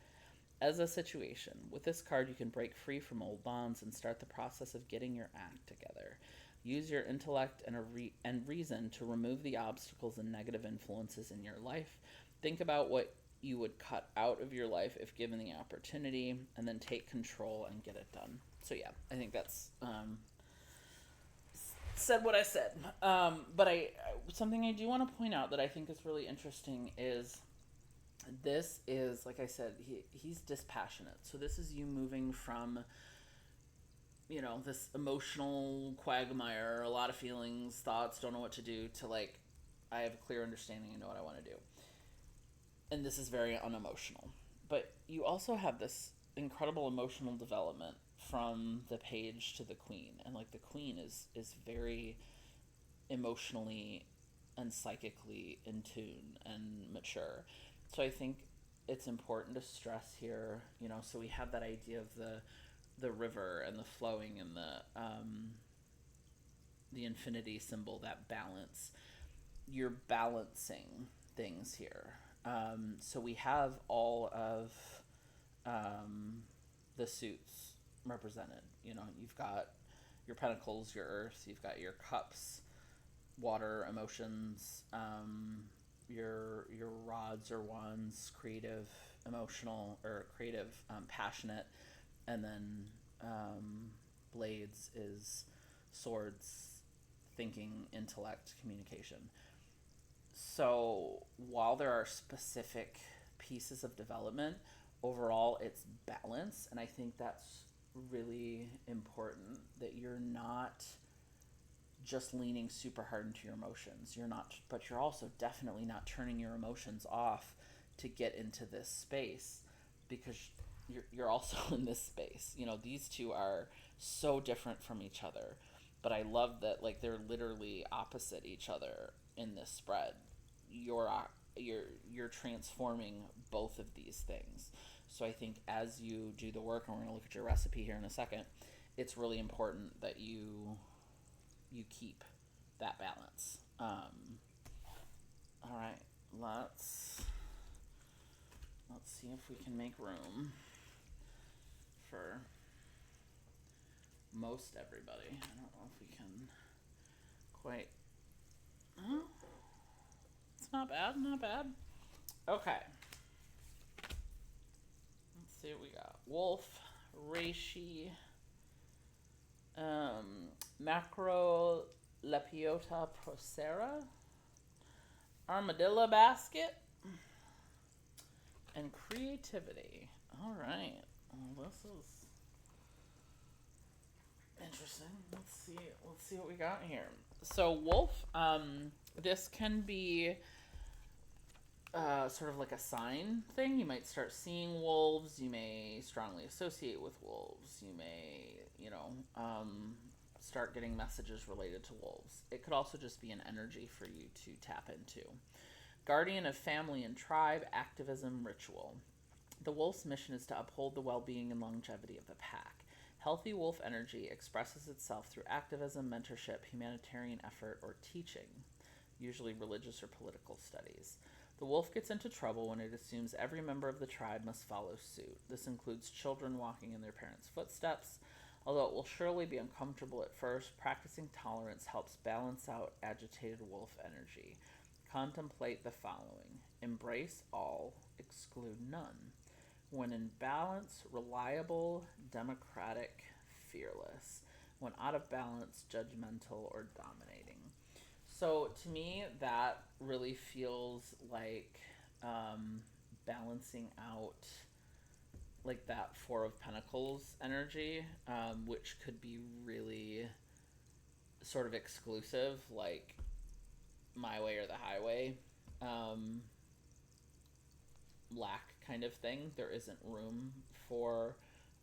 As a situation, with this card you can break free from old bonds and start the process of getting your act together. Use your intellect and reason to remove the obstacles and negative influences in your life. Think about what you would cut out of your life if given the opportunity, and then take control and get it done. So yeah, I think that's said what I said. But something I do want to point out that I think is really interesting is this is, like I said, he's dispassionate. So this is you moving from, this emotional quagmire, a lot of feelings, thoughts, don't know what to do, to like, I have a clear understanding, I know what I want to do. And this is very unemotional. But you also have this incredible emotional development from the page to the queen. And like the queen is very emotionally and psychically in tune and mature. So I think it's important to stress here, so we have that idea of the river and the flowing and the infinity symbol, that balance. You're balancing things here. So we have all of the suits represented. You've got your pentacles, your earth, you've got your cups, water, emotions, your rods or wands, creative, emotional, or creative, passionate, and then blades is swords, thinking, intellect, communication. So while there are specific pieces of development, overall it's balance. And I think that's really important that you're not just leaning super hard into your emotions. You're not, but you're also definitely not turning your emotions off to get into this space because you're also in this space. You know, these two are so different from each other, but I love that like they're literally opposite each other in this spread. You're you're transforming both of these things. So I think as you do the work, and we're going to look at your recipe here in a second, it's really important that you keep that balance. All right, let's see if we can make room for most everybody. I don't know if we can quite. Oh, it's not bad, not bad. Okay, let's see what we got. Wolf, reishi, macro lepiota procera, armadillo basket, and creativity. All right. Well, this is interesting. Let's see what we got here. So wolf, this can be sort of like a sign thing. You might start seeing wolves. You may strongly associate with wolves. You may, start getting messages related to wolves. It could also just be an energy for you to tap into. Guardian of family and tribe, activism, ritual. The wolf's mission is to uphold the well-being and longevity of the pack. Healthy wolf energy expresses itself through activism, mentorship, humanitarian effort, or teaching, usually religious or political studies. The wolf gets into trouble when it assumes every member of the tribe must follow suit. This includes children walking in their parents' footsteps. Although it will surely be uncomfortable at first, practicing tolerance helps balance out agitated wolf energy. Contemplate the following: embrace all, exclude none. When in balance, reliable, democratic, fearless. When out of balance, judgmental or dominating. So to me, that really feels like balancing out like that Four of Pentacles energy, which could be really sort of exclusive, like my way or the highway, um, lack kind of thing. There isn't room for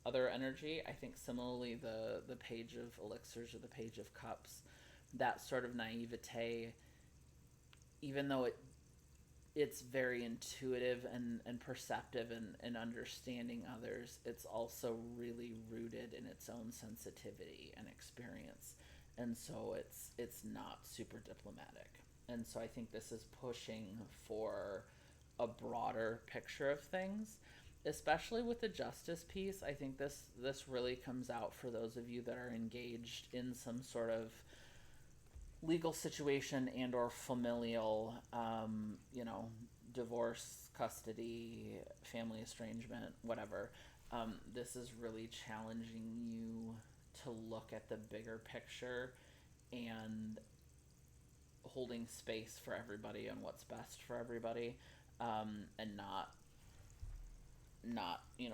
other energy. I think similarly, the Page of Elixirs or the Page of Cups, that sort of naivete, even though it's very intuitive and perceptive and understanding others, it's also really rooted in its own sensitivity and experience. And so it's not super diplomatic. And so I think this is pushing for a broader picture of things, especially with the justice piece. I think this really comes out for those of you that are engaged in some sort of legal situation and or familial, divorce, custody, family estrangement, whatever. This is really challenging you to look at the bigger picture and holding space for everybody and what's best for everybody, and not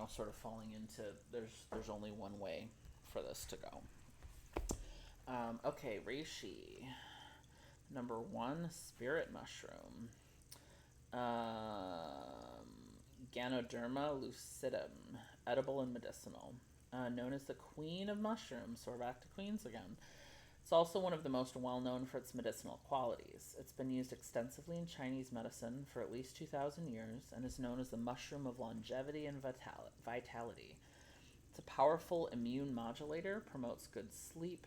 sort of falling into there's only one way for this to go. Okay, reishi. Number 1, spirit mushroom. Ganoderma lucidum, edible and medicinal. Known as the queen of mushrooms, so we're back to queens again. It's also one of the most well-known for its medicinal qualities. It's been used extensively in Chinese medicine for at least 2,000 years and is known as the mushroom of longevity and vitality. It's a powerful immune modulator, promotes good sleep,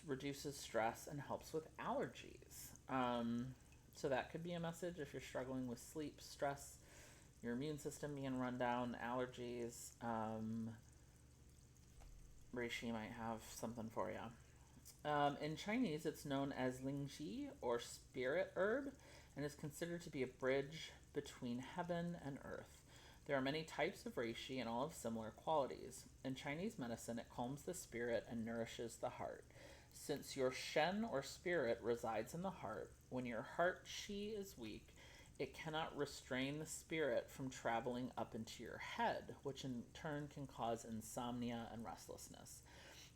reduces stress, and helps with allergies. So that could be a message if you're struggling with sleep, stress, your immune system being run down, allergies. Reishi might have something for you. In Chinese, it's known as lingji, or spirit herb, and is considered to be a bridge between heaven and earth. There are many types of reishi and all have similar qualities. In Chinese medicine, it calms the spirit and nourishes the heart. Since your shen or spirit resides in the heart, when your heart chi is weak, it cannot restrain the spirit from traveling up into your head, which in turn can cause insomnia and restlessness.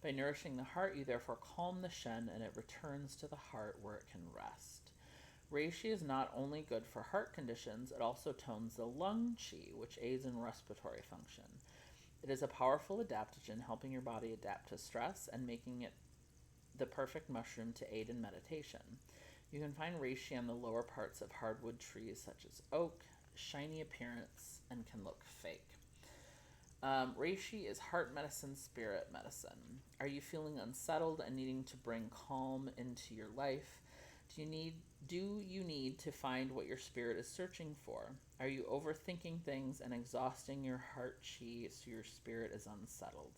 By nourishing the heart, you therefore calm the shen and it returns to the heart where it can rest. Reishi is not only good for heart conditions, it also tones the lung qi, which aids in respiratory function. It is a powerful adaptogen, helping your body adapt to stress and making it the perfect mushroom to aid in meditation. You can find reishi on the lower parts of hardwood trees such as oak, shiny appearance, and can look fake. Reishi is heart medicine, spirit medicine. Are you feeling unsettled and needing to bring calm into your life? Do you need to find what your spirit is searching for? Are you overthinking things and exhausting your heart chi so your spirit is unsettled?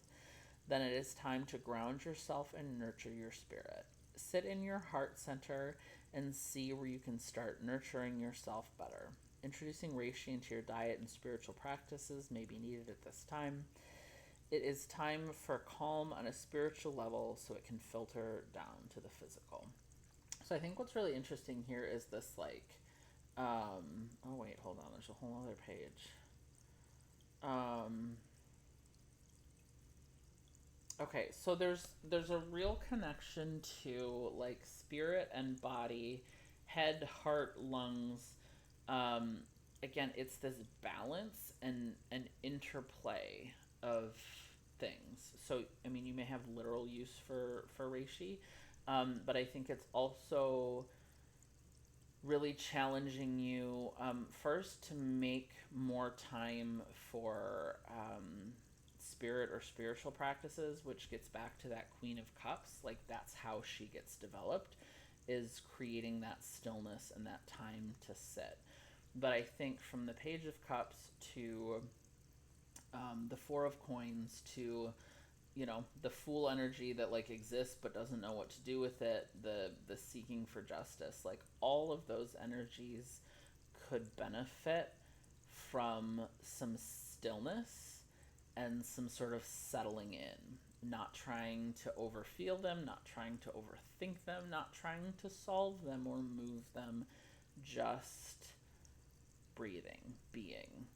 Then it is time to ground yourself and nurture your spirit. Sit in your heart center and see where you can start nurturing yourself better. Introducing reishi into your diet and spiritual practices may be needed at this time. It is time for calm on a spiritual level so it can filter down to the physical. So I think what's really interesting here is this oh wait, hold on, there's a whole other page. Okay, so there's a real connection to like spirit and body, head, heart, lungs. Um, Again, it's this balance and an interplay of things. So I mean, you may have literal use for reishi, but I think it's also really challenging you, first to make more time for spirit or spiritual practices, which gets back to that Queen of Cups. Like, that's how she gets developed, is creating that stillness and that time to sit. But I think from the Page of Cups to the Four of Coins to the fool energy that like exists but doesn't know what to do with it, the seeking for justice, like all of those energies could benefit from some stillness and some sort of settling in, not trying to overfeel them, not trying to overthink them, not trying to solve them or move them, just breathing, being,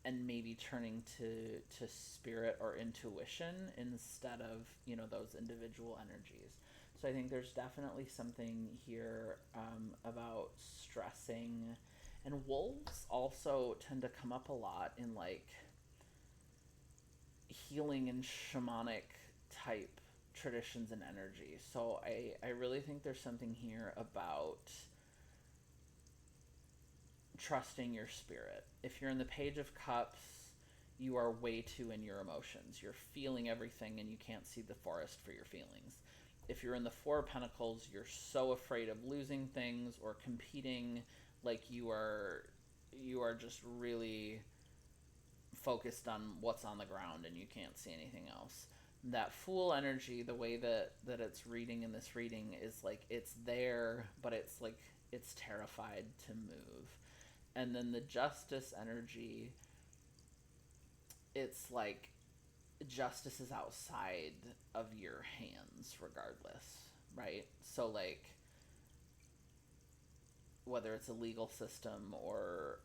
and maybe turning to spirit or intuition instead of those individual energies. So I think there's definitely something here, about stressing, and wolves also tend to come up a lot in like healing and shamanic type traditions and energy. So I really think there's something here about trusting your spirit. If you're in the Page of Cups, you are way too in your emotions. You're feeling everything and you can't see the forest for your feelings. If you're in the Four of Pentacles, you're so afraid of losing things or competing, like you are just really focused on what's on the ground and you can't see anything else. That Fool energy, the way that it's reading in this reading, is like it's there, but it's like it's terrified to move. And then the Justice energy, it's like justice is outside of your hands regardless, right? So like whether it's a legal system or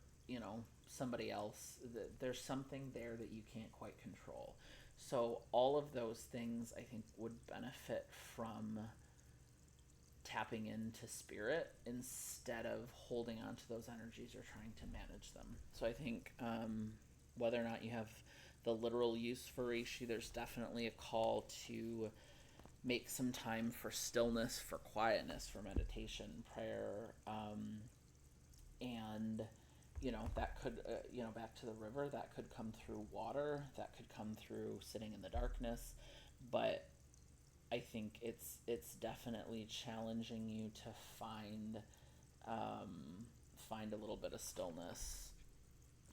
somebody else, there's something there that you can't quite control. So all of those things I think would benefit from tapping into spirit instead of holding on to those energies or trying to manage them. So I think, whether or not you have the literal use for reishi, there's definitely a call to make some time for stillness, for quietness, for meditation, prayer, and that could, back to the river, that could come through water, that could come through sitting in the darkness. But I think it's definitely challenging you to find a little bit of stillness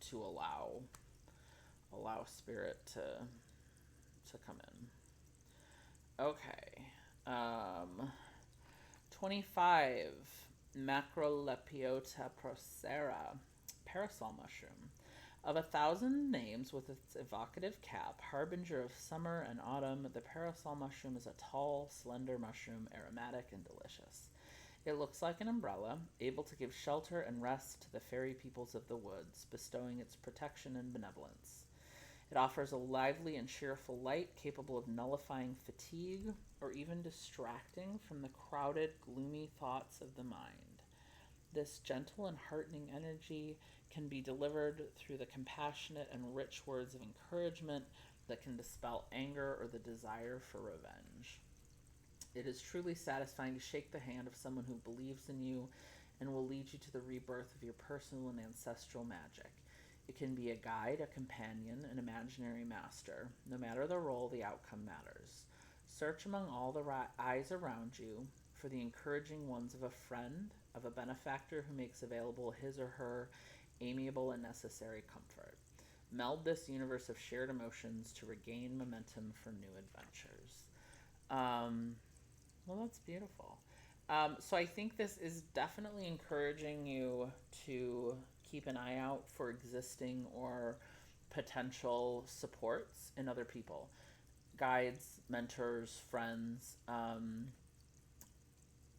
to allow spirit to come in. Okay. 25, Macrolepiota procera, parasol mushroom. Of 1,000 names with its evocative cap, harbinger of summer and autumn, the parasol mushroom is a tall, slender mushroom, aromatic and delicious. It looks like an umbrella, able to give shelter and rest to the fairy peoples of the woods, bestowing its protection and benevolence. It offers a lively and cheerful light capable of nullifying fatigue or even distracting from the crowded, gloomy thoughts of the mind. This gentle and heartening energy can be delivered through the compassionate and rich words of encouragement that can dispel anger or the desire for revenge. It is truly satisfying to shake the hand of someone who believes in you and will lead you to the rebirth of your personal and ancestral magic. It can be a guide, a companion, an imaginary master. No matter the role, the outcome matters. Search among all the eyes around you for the encouraging ones of a friend, of a benefactor who makes available his or her amiable and necessary comfort. Meld this universe of shared emotions to regain momentum for new adventures. Um, well, that's beautiful. So I think this is definitely encouraging you to keep an eye out for existing or potential supports in other people, guides, mentors, friends.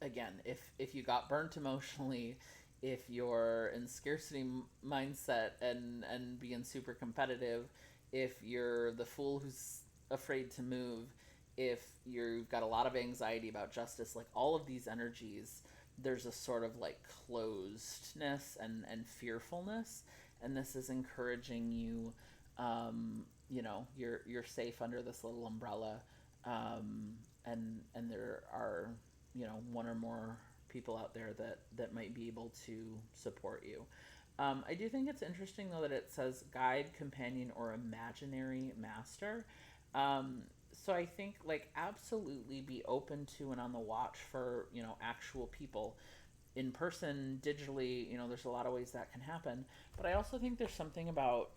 Again, if you got burnt emotionally, if you're in scarcity mindset and being super competitive, if you're the fool who's afraid to move, if you've got a lot of anxiety about justice, like all of these energies, there's a sort of like closedness and fearfulness, and this is encouraging you. You're safe under this little umbrella, and there are one or more people out there that might be able to support you. I do think it's interesting though that it says guide, companion, or imaginary master. So I think like absolutely be open to and on the watch for actual people in person, digitally. There's a lot of ways that can happen, but I also think there's something about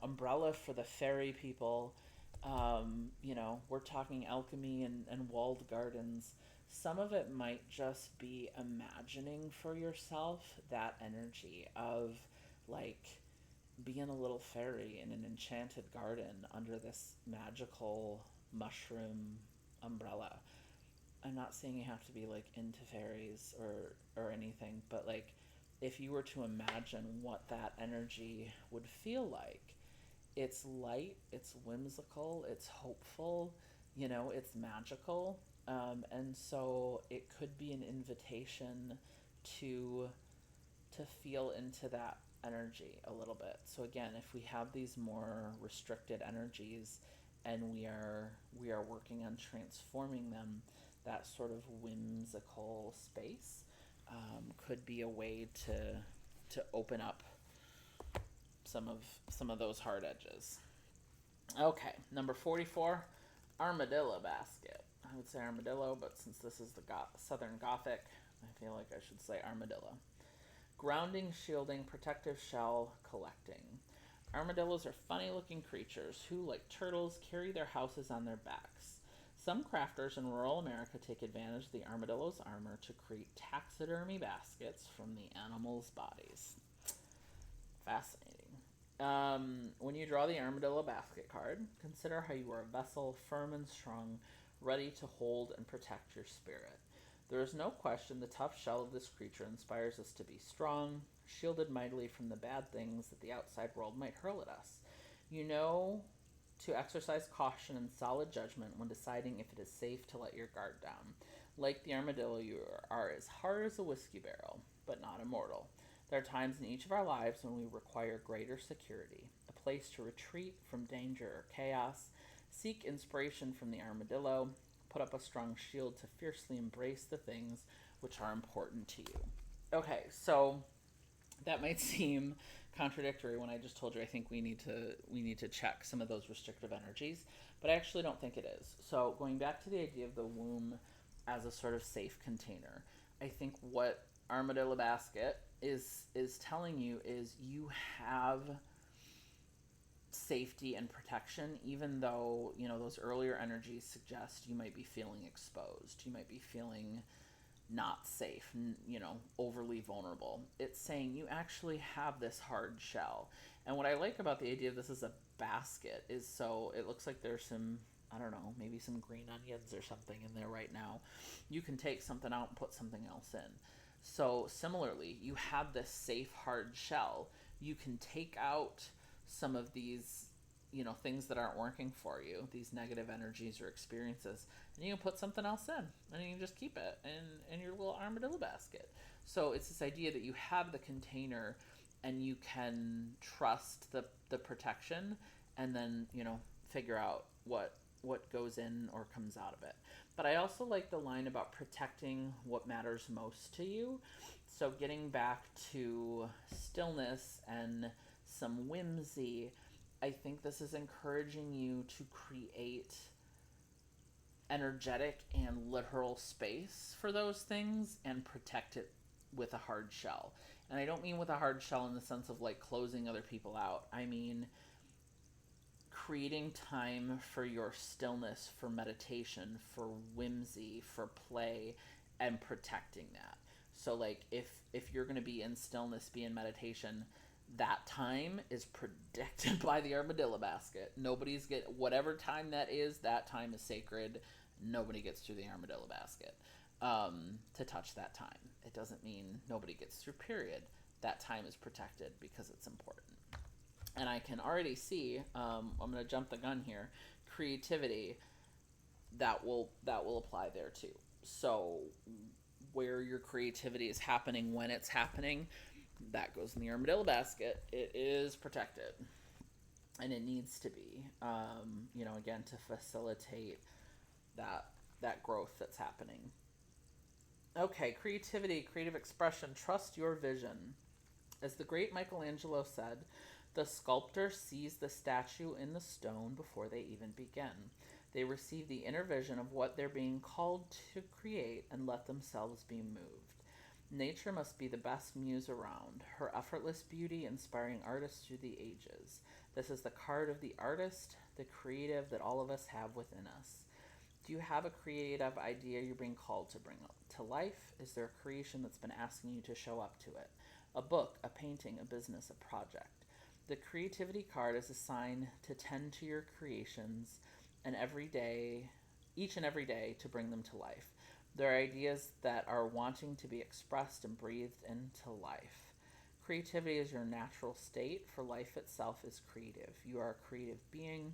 umbrella for the fairy people. We're talking alchemy and walled gardens. Some of it might just be imagining for yourself that energy of like being a little fairy in an enchanted garden under this magical mushroom umbrella. I'm not saying you have to be like into fairies or anything, but like if you were to imagine what that energy would feel like, it's light, it's whimsical, it's hopeful, it's magical. And so it could be an invitation to feel into that energy a little bit. So again, if we have these more restricted energies and we are working on transforming them, that sort of whimsical space could be a way to open up some of those hard edges. Okay, number 44, armadillo basket. I would say armadillo, but since this is the Southern Gothic, I feel like I should say armadillo. Grounding, shielding, protective shell, collecting. Armadillos are funny looking creatures who, like turtles, carry their houses on their backs. Some crafters in rural America take advantage of the armadillo's armor to create taxidermy baskets from the animals' bodies. Fascinating. When you draw the armadillo basket card, consider how you are a vessel, firm and strong, ready to hold and protect your spirit. There is no question the tough shell of this creature inspires us to be strong, shielded mightily from the bad things that the outside world might hurl at us. You know to exercise caution and solid judgment when deciding if it is safe to let your guard down. Like the armadillo, you are as hard as a whiskey barrel, but not immortal. There are times in each of our lives when we require greater security, a place to retreat from danger or chaos, seek inspiration from the armadillo, put up a strong shield to fiercely embrace the things which are important to you. Okay, so that might seem contradictory when I just told you I think we need to check some of those restrictive energies, but I actually don't think it is. So going back to the idea of the womb as a sort of safe container, I think what Armadillo Basket is telling you is you have safety and protection, even though those earlier energies suggest you might be feeling exposed, you might be feeling not safe, overly vulnerable. It's saying you actually have this hard shell. And what I like about the idea of this as a basket is, so it looks like there's some, I don't know, maybe some green onions or something in there right now. You can take something out and put something else in. So similarly, you have this safe hard shell. You can take out some of these, things that aren't working for you, these negative energies or experiences, and you can put something else in, and you can just keep it in your little armadillo basket. So it's this idea that you have the container, and you can trust the protection, and then figure out what goes in or comes out of it. But I also like the line about protecting what matters most to you. So getting back to stillness and some whimsy, I think this is encouraging you to create energetic and literal space for those things and protect it with a hard shell. And I don't mean with a hard shell in the sense of like closing other people out. I mean creating time for your stillness, for meditation, for whimsy, for play, and protecting that. So like if you're going to be in stillness, be in meditation, that time is protected by the armadillo basket. Nobody's get whatever time that is. That time is sacred. Nobody gets through the armadillo basket to touch that time. It doesn't mean nobody gets through. Period. That time is protected because it's important. And I can already see. I'm going to jump the gun here. Creativity that will apply there too. So where your creativity is happening, when it's happening, that goes in the armadillo basket. It is protected, and it needs to be. Again, to facilitate that growth that's happening. Okay, creativity, creative expression. Trust your vision. As the great Michelangelo said, the sculptor sees the statue in the stone before they even begin. They receive the inner vision of what they're being called to create and let themselves be moved. Nature must be the best muse around, her effortless beauty inspiring artists through the ages. This is the card of the artist, the creative that all of us have within us. Do you have a creative idea you're being called to bring to life? Is there a creation that's been asking you to show up to it? A book, a painting, a business, a project. The creativity card is a sign to tend to your creations and each and every day to bring them to life. They're ideas that are wanting to be expressed and breathed into life. Creativity is your natural state, for life itself is creative. You are a creative being,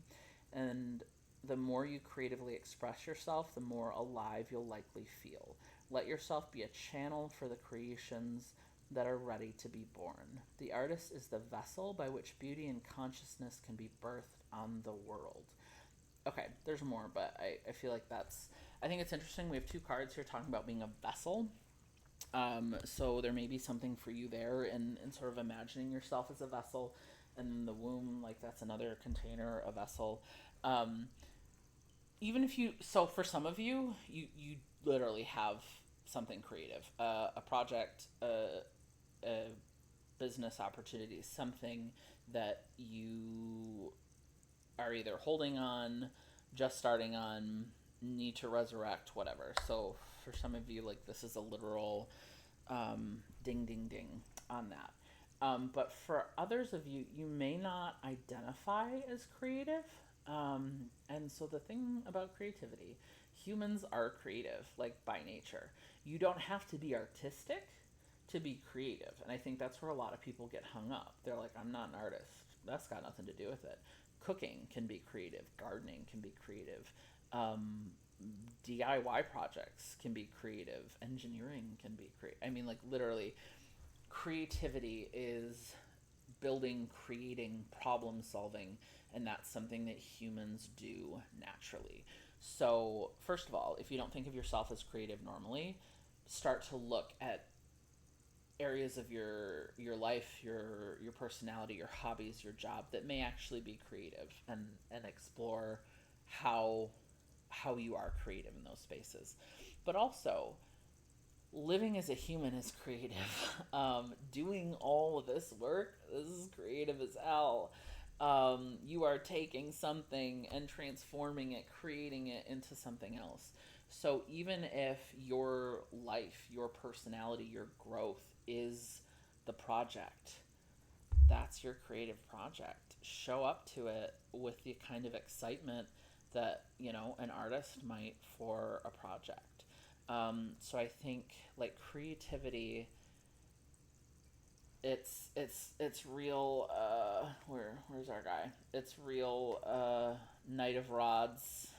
and the more you creatively express yourself, the more alive you'll likely feel. Let yourself be a channel for the creations that are ready to be born. The artist is the vessel by which beauty and consciousness can be birthed on the world. Okay, there's more, but I feel like I think it's interesting. We have two cards here talking about being a vessel. So there may be something for you there in sort of imagining yourself as a vessel, and the womb, like that's another container, a vessel. Even if so for some of you, you literally have something creative, a project, a business opportunity, something that you are either holding on, just starting on, need to resurrect, whatever. So for some of you, like this is a literal ding, ding, ding on that. But for others of you, you may not identify as creative. And so the thing about creativity, humans are creative, like by nature. You don't have to be artistic to be creative. And I think that's where a lot of people get hung up. They're like, I'm not an artist. That's got nothing to do with it. Cooking can be creative. Gardening can be creative. DIY projects can be creative. Engineering can be creative. I mean, like literally, creativity is building, creating, problem solving, and that's something that humans do naturally. So, first of all, if you don't think of yourself as creative normally, start to look at areas of your life, your personality, your hobbies, your job that may actually be creative, and explore how you are creative in those spaces. But also, living as a human is creative. Doing all of this work, this is creative as hell. You are taking something and transforming it, creating it into something else. So even if your life, your personality, your growth is the project, that's your creative project. Show up to it with the kind of excitement that, an artist might for a project. So I think like creativity, it's real. Where's our guy? It's real. Knight of Rods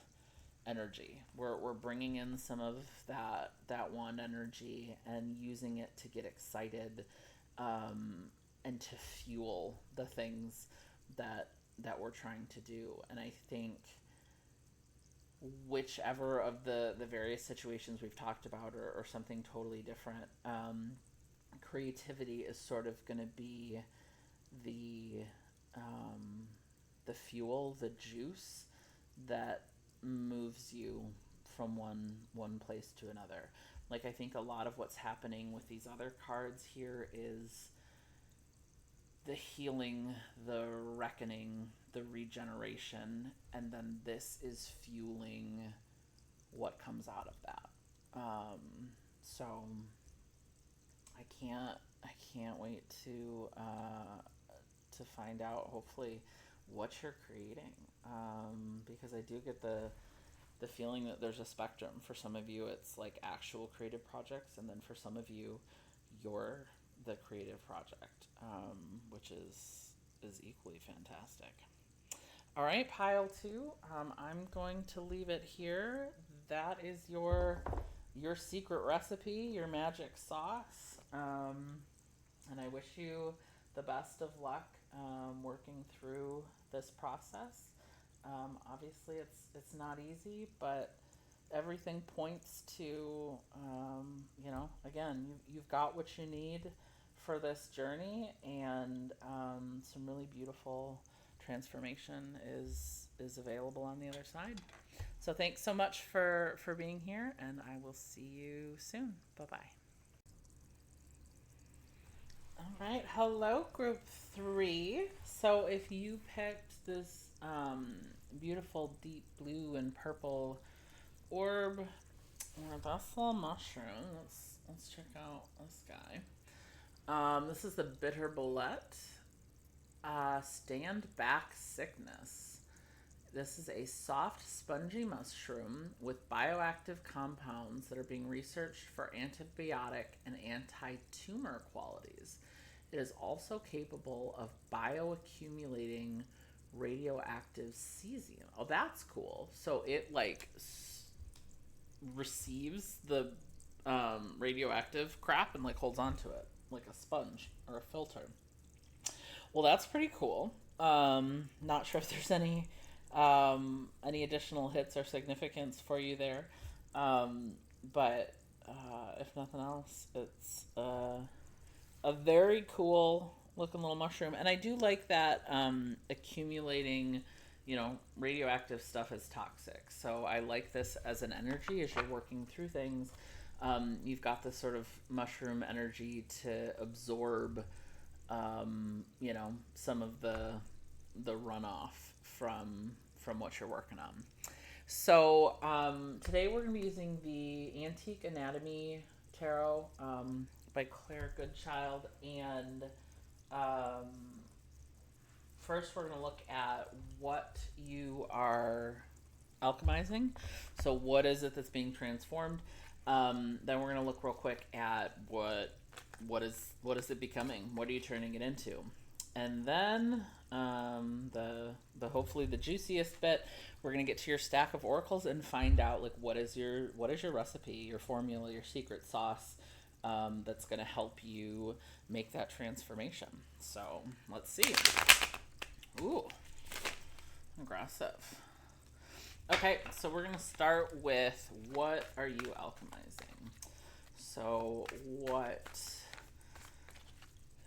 energy. We're bringing in some of that one energy and using it to get excited, and to fuel the things that we're trying to do. And I think whichever of the various situations we've talked about, or something totally different, creativity is sort of going to be the the fuel, the juice that moves you from one place to another. Like, I think a lot of what's happening with these other cards here is the healing, the reckoning, the regeneration, and then this is fueling what comes out of that. So I can't wait to find out, hopefully, what you're creating, because I do get the feeling that there's a spectrum. For some of you, it's like actual creative projects, and then for some of you, you're the creative project, which is equally fantastic. All right, pile two. I'm going to leave it here. That is your secret recipe, your magic sauce, and I wish you the best of luck, working through this process. Obviously, it's not easy, but everything points to, again, you've got what you need for this journey, and some really beautiful transformation is available on the other side. So thanks so much for being here, and I will see you soon. Bye-bye. All right, hello, group 3. So if you picked this beautiful deep blue and purple orb or vessel mushroom, let's check out this guy. This is the bitter bolete. Stand back sickness. This is a soft, spongy mushroom with bioactive compounds that are being researched for antibiotic and anti-tumor qualities. It is also capable of bioaccumulating radioactive cesium. Oh, that's cool. So it receives the radioactive crap and holds onto it like a sponge or a filter. Well, that's pretty cool. Not sure if there's any additional hits or significance for you there, but if nothing else, it's a very cool looking little mushroom. And I do like that accumulating, radioactive stuff is toxic. So I like this as an energy as you're working through things. You've got this sort of mushroom energy to absorb, some of the runoff from what you're working on. So today we're going to be using the Antique Anatomy Tarot, by Claire Goodchild, and first we're going to look at what you are alchemizing. So what is it that's being transformed? Then we're going to look real quick at what is it becoming? What are you turning it into? And then the hopefully the juiciest bit, we're gonna get to your stack of oracles and find out what is your recipe, your formula, your secret sauce, that's gonna help you make that transformation. So let's see. Ooh, aggressive. Okay, so we're gonna start with, what are you alchemizing? So what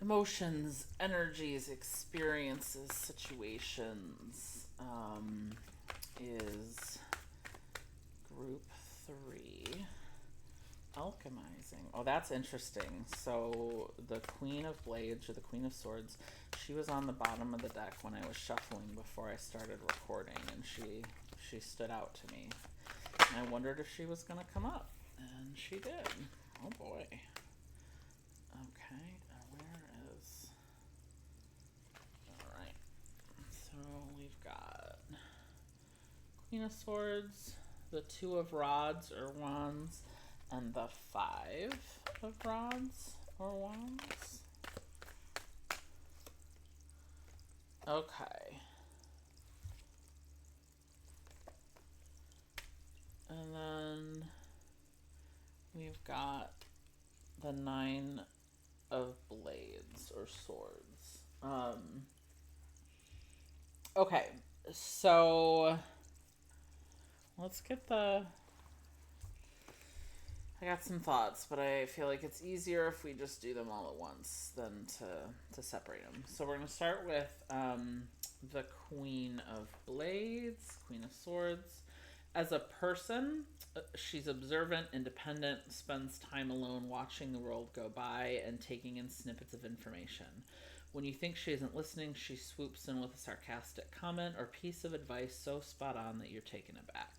emotions, energies, experiences, situations, is group 3 alchemizing? Oh, that's interesting. So the Queen of Blades, or the Queen of Swords, she was on the bottom of the deck when I was shuffling before I started recording, and she stood out to me. I wondered if she was going to come up, and she did. Oh boy. Okay, where is... Alright. So we've got Queen of Swords, the Two of Rods or Wands, and the Five of Rods or Wands. Okay. And then we've got the Nine of Blades or Swords. Okay, so let's get the... I got some thoughts, but I feel like it's easier if we just do them all at once than to separate them. So we're going to start with the Queen of Blades, Queen of Swords. As a person, she's observant, independent, spends time alone watching the world go by and taking in snippets of information. When you think she isn't listening, she swoops in with a sarcastic comment or piece of advice so spot on that you're taken aback.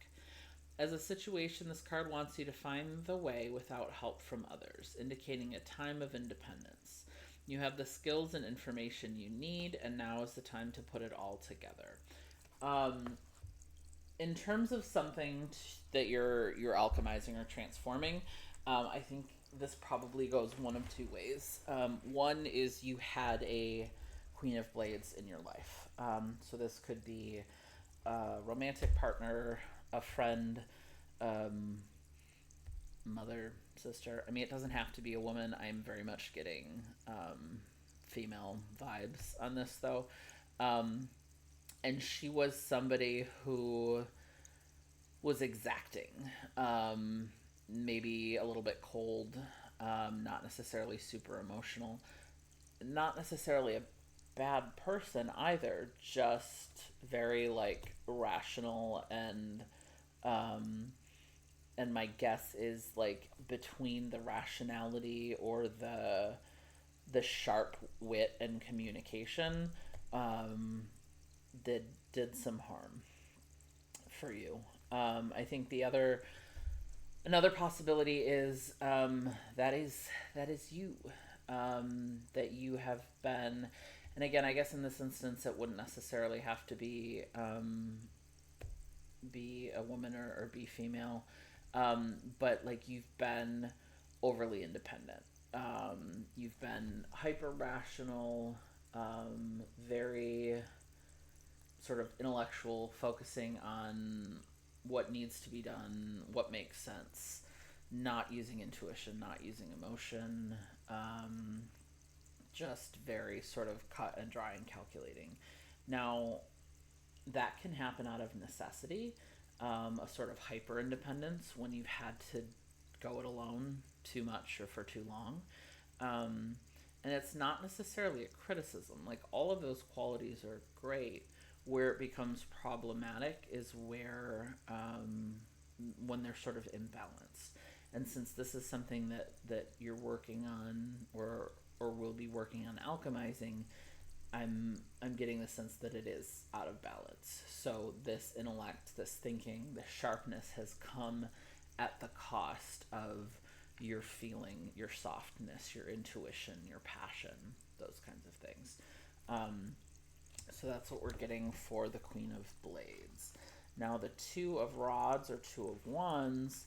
As a situation, this card wants you to find the way without help from others, indicating a time of independence. You have the skills and information you need, and now is the time to put it all together. In terms of something that you're alchemizing or transforming, I think this probably goes one of two ways. One is you had a Queen of Blades in your life. So this could be a romantic partner, a friend, mother, sister. I mean, it doesn't have to be a woman. I'm very much getting female vibes on this, though. And she was somebody who was exacting, maybe a little bit cold, not necessarily super emotional, not necessarily a bad person either, just very like rational and my guess is like between the rationality or the sharp wit and communication did some harm for you. I think another possibility is that is you, that you have been, and again, I guess in this instance, it wouldn't necessarily have to be a woman or be female, but like you've been overly independent. You've been hyper rational, very sort of intellectual, focusing on what needs to be done, what makes sense, not using intuition, not using emotion, just very sort of cut and dry and calculating. Now, that can happen out of necessity, a sort of hyper independence when you've had to go it alone too much or for too long. And it's not necessarily a criticism. Like, all of those qualities are great. Where it becomes problematic is where when they're sort of imbalanced. And since this is something that you're working on or will be working on alchemizing, I'm getting the sense that it is out of balance. So this intellect, this thinking, this sharpness has come at the cost of your feeling, your softness, your intuition, your passion, those kinds of things. So that's what we're getting for the Queen of Blades. Now the Two of Rods or Two of Wands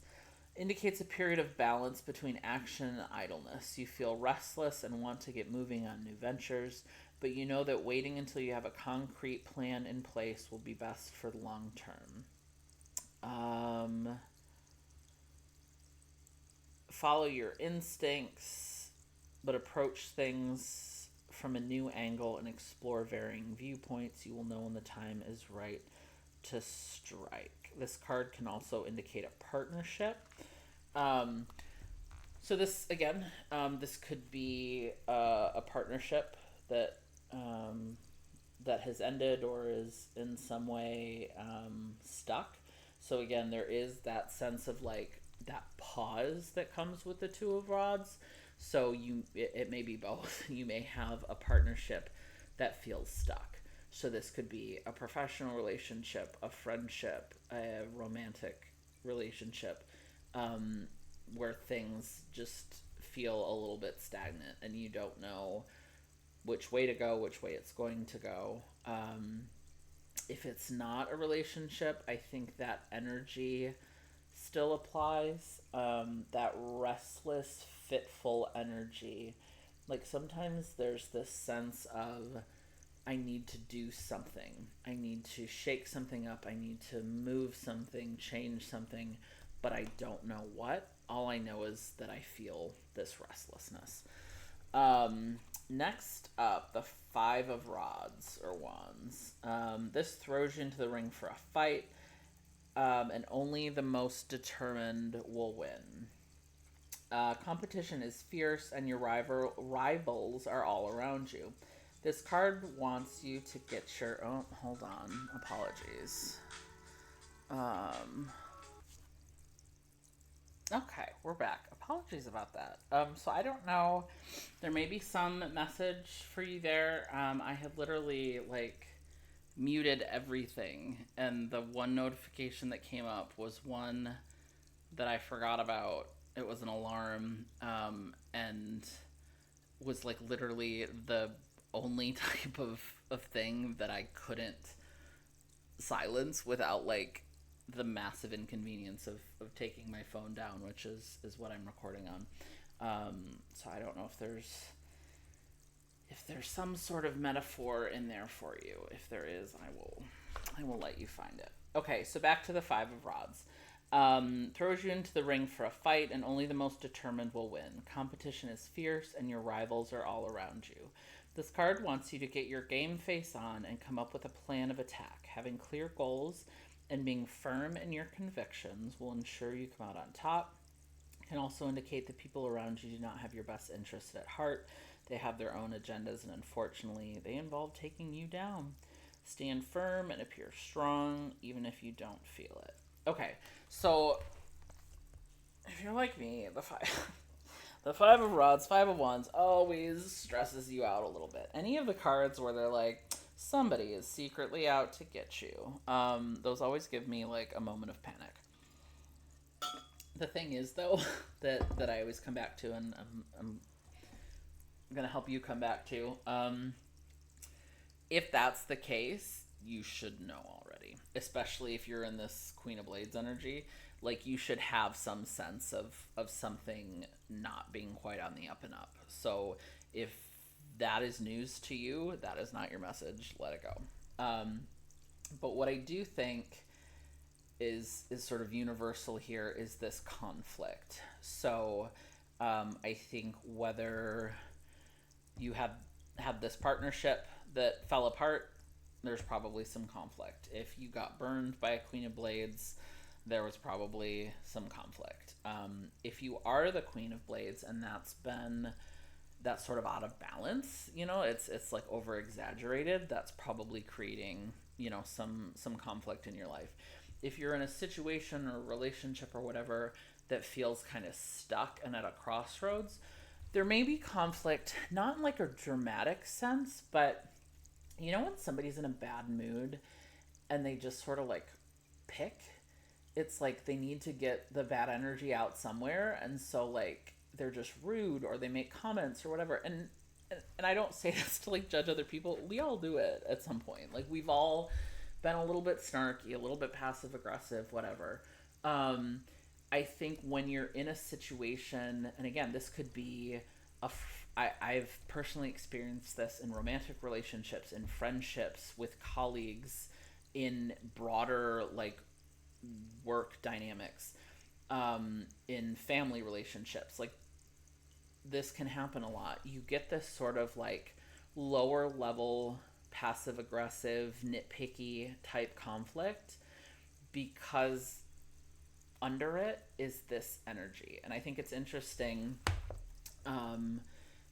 indicates a period of balance between action and idleness. You feel restless and want to get moving on new ventures, but you know that waiting until you have a concrete plan in place will be best for the long term. Follow your instincts, but approach things from a new angle and explore varying viewpoints. You will know when the time is right to strike. This card can also indicate a partnership. So this, again, this could be a partnership that that has ended or is in some way stuck. So again, there is that sense of like that pause that comes with the Two of Rods. So it may be both. You may have a partnership that feels stuck. So this could be a professional relationship, a friendship, a romantic relationship, um, where things just feel a little bit stagnant and you don't know which way to go, which way it's going to go. If it's not a relationship, I think that energy still applies. That restless, fitful energy. Like sometimes there's this sense of, I need to do something. I need to shake something up. I need to move something, change something, but I don't know what. All I know is that I feel this restlessness. Next up, the Five of Rods or Wands. This throws you into the ring for a fight, and only the most determined will win. Competition is fierce, and your rivals are all around you. This card wants you to get your. Oh, hold on. Apologies. Um, okay, we're back. Apologies about that. So I don't know. There may be some message for you there. I had literally like muted everything, and the one notification that came up was one that I forgot about. It was an alarm, and was like literally the only type of thing that I couldn't silence without like the massive inconvenience of taking my phone down, which is what I'm recording on. So I don't know if there's some sort of metaphor in there for you. If there is, I will let you find it. Okay, so back to the Five of Rods. Throws you into the ring for a fight, and only the most determined will win. Competition is fierce, and your rivals are all around you. This card wants you to get your game face on and come up with a plan of attack. Having clear goals and being firm in your convictions will ensure you come out on top. It can also indicate that people around you do not have your best interests at heart. They have their own agendas, and unfortunately, they involve taking you down. Stand firm and appear strong, even if you don't feel it. Okay, so if you're like me, the Five of Rods, Five of Wands always stresses you out a little bit. Any of the cards where they're like, somebody is secretly out to get you, those always give me like a moment of panic. The thing is, though, that I always come back to, and I'm gonna help you come back to. If that's the case, you should know already, especially if you're in this Queen of Blades energy. Like, you should have some sense of something not being quite on the up and up. So if that is news to you, that is not your message. Let it go. But what I do think is sort of universal here is this conflict. So I think whether you have this partnership that fell apart, there's probably some conflict. If you got burned by a Queen of Blades, there was probably some conflict. If you are the Queen of Blades and that's sort of out of balance, it's like over exaggerated, that's probably creating, some conflict in your life. If you're in a situation or relationship or whatever that feels kind of stuck and at a crossroads, there may be conflict, not in like a dramatic sense, but when somebody's in a bad mood and they just sort of like pick, it's like they need to get the bad energy out somewhere, and so like they're just rude or they make comments or whatever. And I don't say this to like judge other people. We all do it at some point. Like, we've all been a little bit snarky, a little bit passive aggressive, whatever. I think when you're in a situation, and again, this could be I've personally experienced this in romantic relationships, in friendships, with colleagues, in broader like work dynamics, in family relationships. Like, this can happen a lot. You get this sort of like lower level passive aggressive nitpicky type conflict because under it is this energy. And I think it's interesting.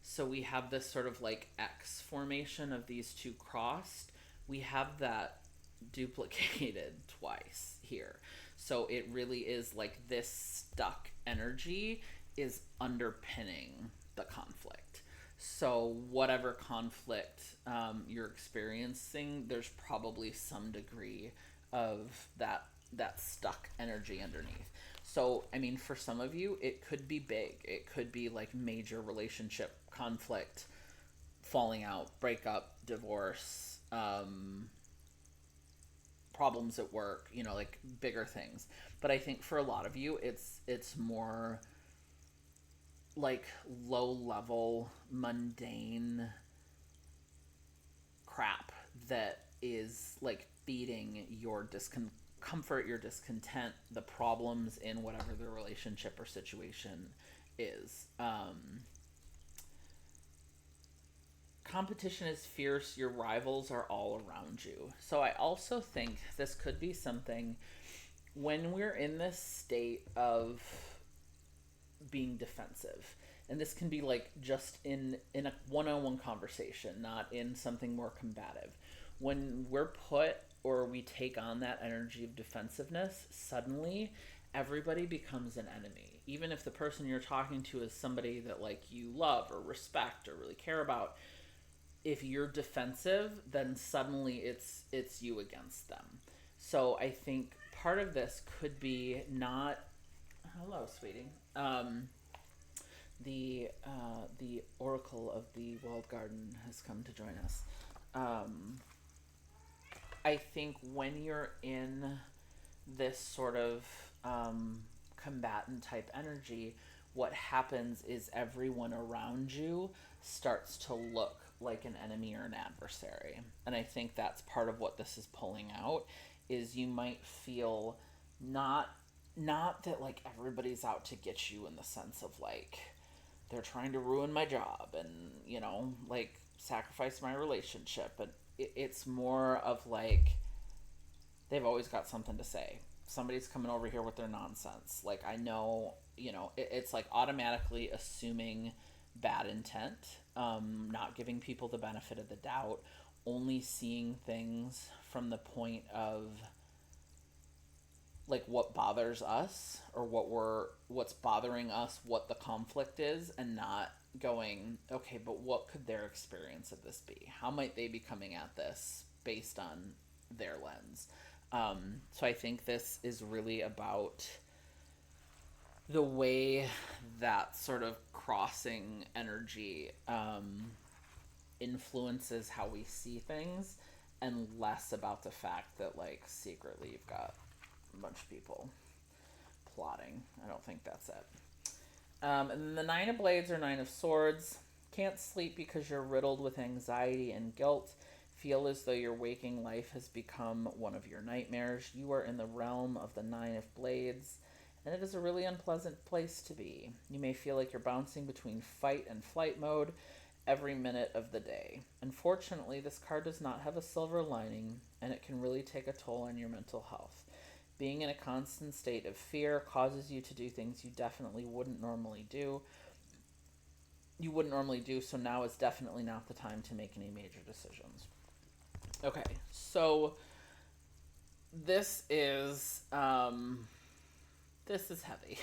So we have this sort of like X formation of these two crossed. We have that duplicated twice here. So it really is like this stuck energy is underpinning the conflict. So whatever conflict you're experiencing, there's probably some degree of that that stuck energy underneath. So, I mean, for some of you, it could be big. It could be like major relationship conflict, falling out, breakup, divorce, problems at work, like bigger things. But I think for a lot of you, it's more like low level, mundane crap that is like feeding your discomfort, your discontent, the problems in whatever the relationship or situation is. Competition is fierce, your rivals are all around you. So I also think this could be something when we're in this state of being defensive. And this can be like just in a one-on-one conversation, not in something more combative. When we're put or we take on that energy of defensiveness, suddenly everybody becomes an enemy. Even if the person you're talking to is somebody that like you love or respect or really care about, if you're defensive, then suddenly it's you against them. So I think part of this could be not hello, sweetie. The Oracle of the Walled Garden has come to join us. I think when you're in this sort of combatant type energy, what happens is everyone around you starts to look like an enemy or an adversary. And I think that's part of what this is pulling out is you might feel not that like everybody's out to get you in the sense of like they're trying to ruin my job and like sacrifice my relationship, but it's more of like they've always got something to say. Somebody's coming over here with their nonsense. Like I know, it's like automatically assuming bad intent, not giving people the benefit of the doubt, only seeing things from the point of like what bothers us or what's bothering us, what the conflict is, and not going, okay, but what could their experience of this be? How might they be coming at this based on their lens? So I think this is really about the way that sort of crossing energy influences how we see things, and less about the fact that like secretly you've got a bunch of people plotting. I don't think that's it. And then the Nine of Blades or Nine of Swords. Can't sleep because you're riddled with anxiety and guilt. Feel as though your waking life has become one of your nightmares. You are in the realm of the Nine of Blades, and it is a really unpleasant place to be. You may feel like you're bouncing between fight and flight mode every minute of the day. Unfortunately, this card does not have a silver lining, and it can really take a toll on your mental health. Being in a constant state of fear causes you to do things you definitely wouldn't normally do. So now is definitely not the time to make any major decisions. Okay, so this is heavy.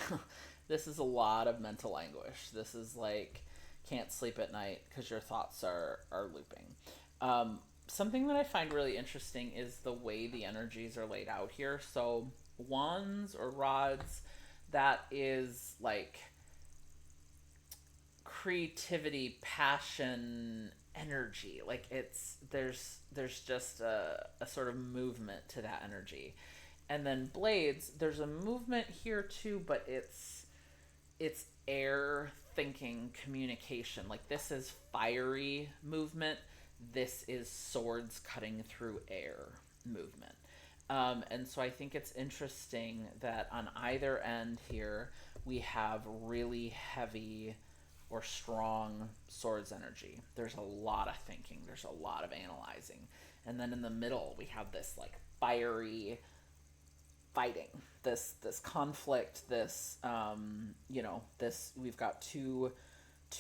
This is a lot of mental anguish. This is like can't sleep at night because your thoughts are looping. Something that I find really interesting is the way the energies are laid out here. So wands or rods, that is like creativity, passion, energy. Like there's just a sort of movement to that energy. And then blades, there's a movement here too, but it's air, thinking, communication. Like this is fiery movement. This is swords cutting through air movement. And so I think it's interesting that on either end here, we have really heavy or strong swords energy. There's a lot of thinking. There's a lot of analyzing. And then in the middle, we have this like fiery fighting, this conflict, this this, we've got two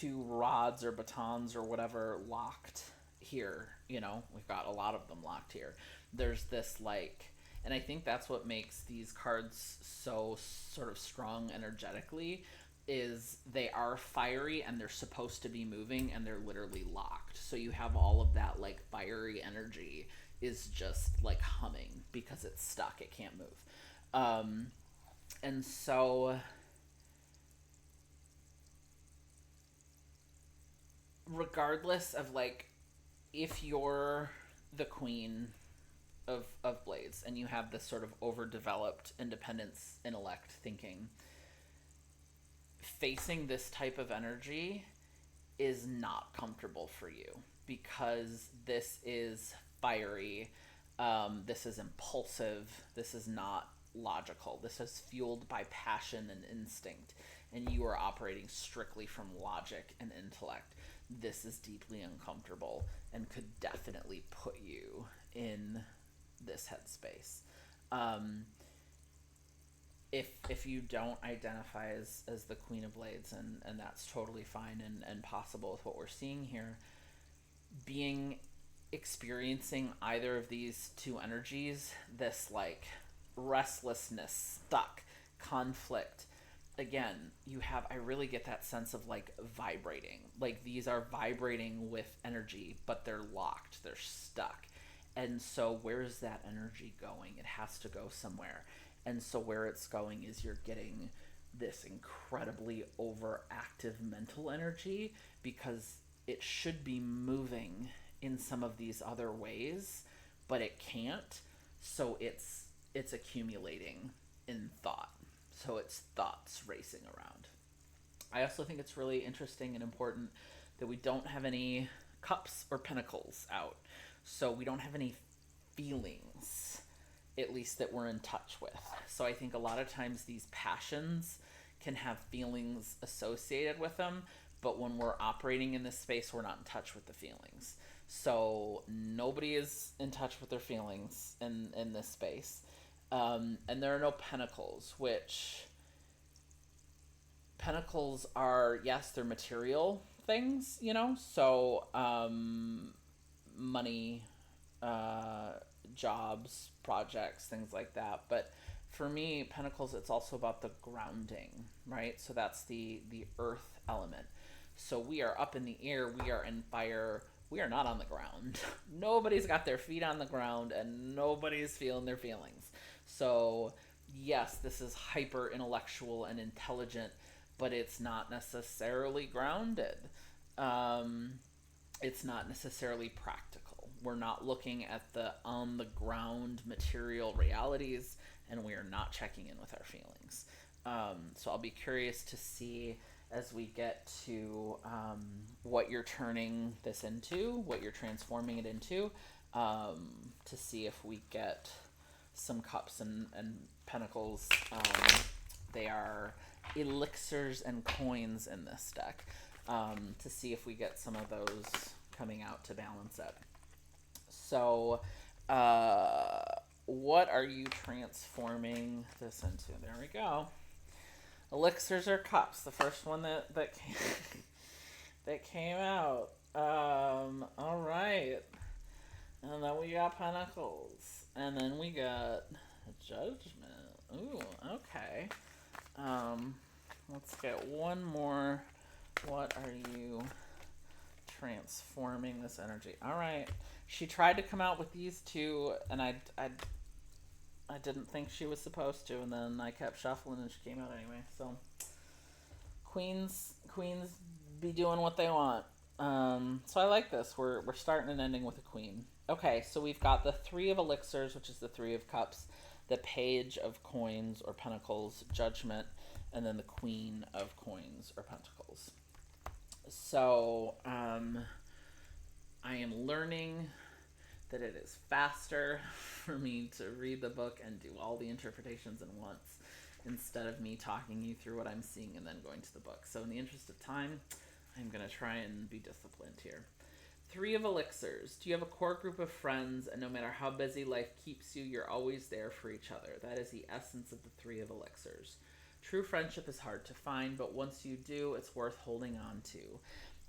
rods or batons or whatever locked here. We've got a lot of them locked here. There's this like, and I think that's what makes these cards so sort of strong energetically, is they are fiery and they're supposed to be moving and they're literally locked. So you have all of that like fiery energy is just like humming because it's stuck, it can't move. Um, and so, regardless of like, if you're the queen of blades and you have this sort of overdeveloped independence intellect thinking, facing this type of energy is not comfortable for you because this is fiery, this is impulsive, this is not logical, this is fueled by passion and instinct, and you are operating strictly from logic and intellect. This is deeply uncomfortable and could definitely put you in this headspace. Um, if you don't identify as the Queen of Blades, and that's totally fine and possible with what we're seeing here, being experiencing either of these two energies, this like restlessness, stuck, conflict, again, you have, I really get that sense of like vibrating. Like these are vibrating with energy, but they're locked, they're stuck. And so where's that energy going? It has to go somewhere. And so where it's going is you're getting this incredibly overactive mental energy because it should be moving in some of these other ways, but it can't. So it's accumulating in thought. So it's thoughts racing around. I also think it's really interesting and important that we don't have any cups or pentacles out. So we don't have any feelings, at least that we're in touch with. So I think a lot of times these passions can have feelings associated with them, but when we're operating in this space, we're not in touch with the feelings. So nobody is in touch with their feelings in this space. And there are no pentacles, which pentacles are, yes, they're material things, you know? So money, jobs, projects, things like that. But for me, pentacles, it's also about the grounding, right? So that's the earth element. So we are up in the air, we are in fire, we are not on the ground. Nobody's got their feet on the ground and nobody's feeling their feelings. So yes, this is hyper intellectual and intelligent, but it's not necessarily grounded. Um, it's not necessarily practical. We're not looking at the on the ground material realities, and we are not checking in with our feelings. So I'll be curious to see as we get to what you're turning this into, what you're transforming it into, to see if we get some cups and pentacles. They are elixirs and coins in this deck, to see if we get some of those coming out to balance it. So, what are you transforming this into? There we go. Elixirs or cups. The first one that came, that came out. All right. And then we got pentacles, and then we got judgment. Ooh, okay. Let's get one more. What are you transforming this energy? All right. She tried to come out with these two, and I didn't think she was supposed to, and then I kept shuffling, and she came out anyway. So, queens be doing what they want. So I like this. We're starting and ending with a queen. Okay, so we've got the Three of Elixirs, which is the Three of Cups, the Page of Coins or Pentacles, Judgment, and then the Queen of Coins or Pentacles. So, I am learning that it is faster for me to read the book and do all the interpretations at once instead of me talking you through what I'm seeing and then going to the book. So in the interest of time, I'm going to try and be disciplined here. Three of Elixirs. Do you have a core group of friends, and no matter how busy life keeps you, you're always there for each other? That is the essence of the Three of Elixirs. True friendship is hard to find, but once you do, it's worth holding on to.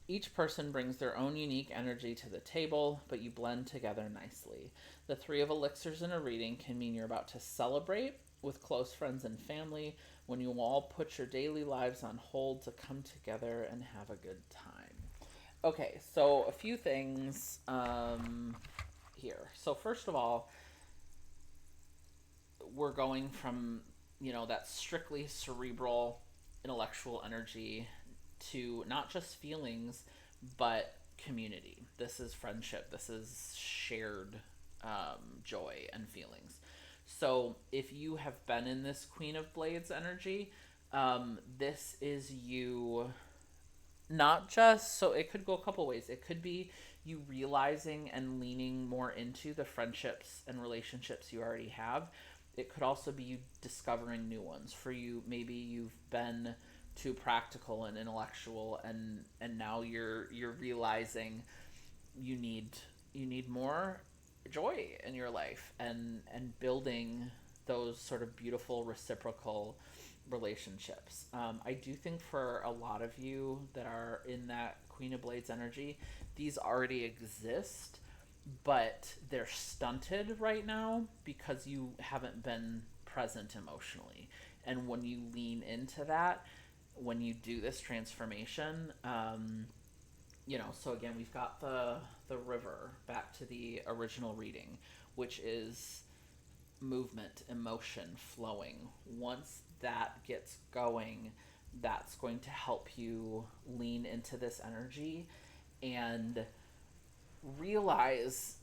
Each person brings their own unique energy to the table, but you blend together nicely. The Three of Elixirs in a reading can mean you're about to celebrate with close friends and family when you all put your daily lives on hold to come together and have a good time. Okay, so a few things here. So first of all, we're going from, that strictly cerebral, intellectual energy to not just feelings, but community. This is friendship. This is shared joy and feelings. So if you have been in this Queen of Blades energy, this is you not just, so it could go a couple ways. It could be you realizing and leaning more into the friendships and relationships you already have. It could also be you discovering new ones. For you, maybe you've been too practical and intellectual, and now you're realizing you need more joy in your life, and building those sort of beautiful reciprocal relationships. I do think for a lot of you that are in that Queen of Blades energy, these already exist, but they're stunted right now because you haven't been present emotionally. And when you lean into that, when you do this transformation, so again, we've got the river, back to the original reading, which is movement, emotion, flowing. Once that gets going, that's going to help you lean into this energy and realize,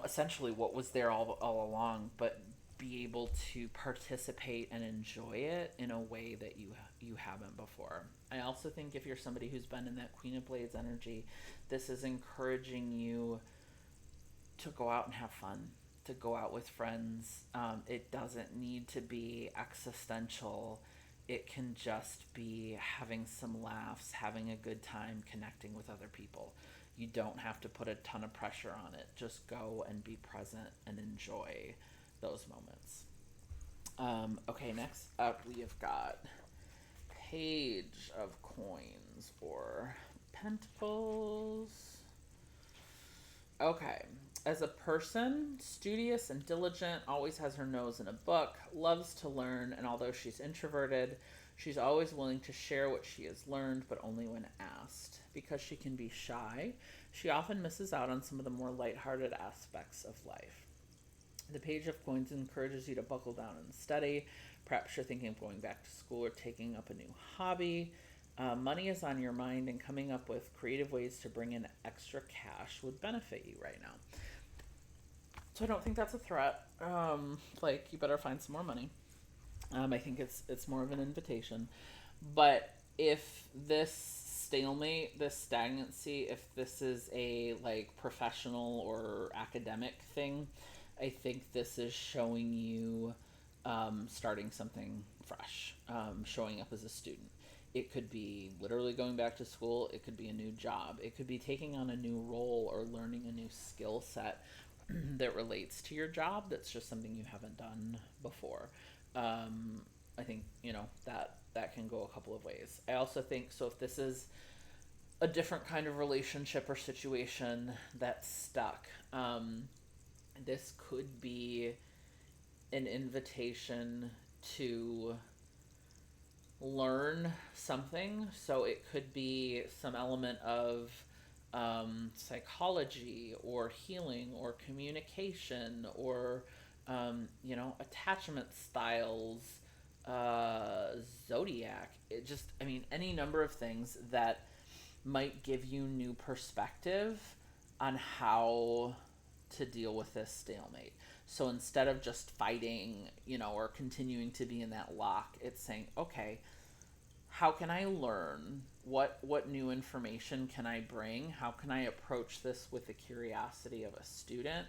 essentially what was there all along, but be able to participate and enjoy it in a way that you haven't before. I also think if you're somebody who's been in that Queen of Blades energy, this is encouraging you to go out and have fun, to go out with friends. It doesn't need to be existential. It can just be having some laughs, having a good time, connecting with other people. You don't have to put a ton of pressure on it. Just go and be present and enjoy those moments. Okay, next up we have got Page of Coins or Pentacles. Okay. As a person, studious and diligent, always has her nose in a book, loves to learn, and although she's introverted, she's always willing to share what she has learned, but only when asked. Because she can be shy, she often misses out on some of the more lighthearted aspects of life. The Page of Coins encourages you to buckle down and study. Perhaps you're thinking of going back to school or taking up a new hobby. Money is on your mind, and coming up with creative ways to bring in extra cash would benefit you right now. So I don't think that's a threat. You better find some more money. I think it's more of an invitation. But if this stalemate, this stagnancy, if this is a professional or academic thing, I think this is showing you starting something fresh, showing up as a student. It could be literally going back to school. It could be a new job. It could be taking on a new role or learning a new skill set that relates to your job. That's just something you haven't done before. I think, that can go a couple of ways. I also think, so if this is a different kind of relationship or situation that's stuck, this could be an invitation to learn something. So it could be some element of psychology or healing or communication or attachment styles, zodiac. It just, any number of things that might give you new perspective on how to deal with this stalemate. So instead of just fighting, or continuing to be in that lock, it's saying, okay, how can I learn? What new information can I bring? How can I approach this with the curiosity of a student?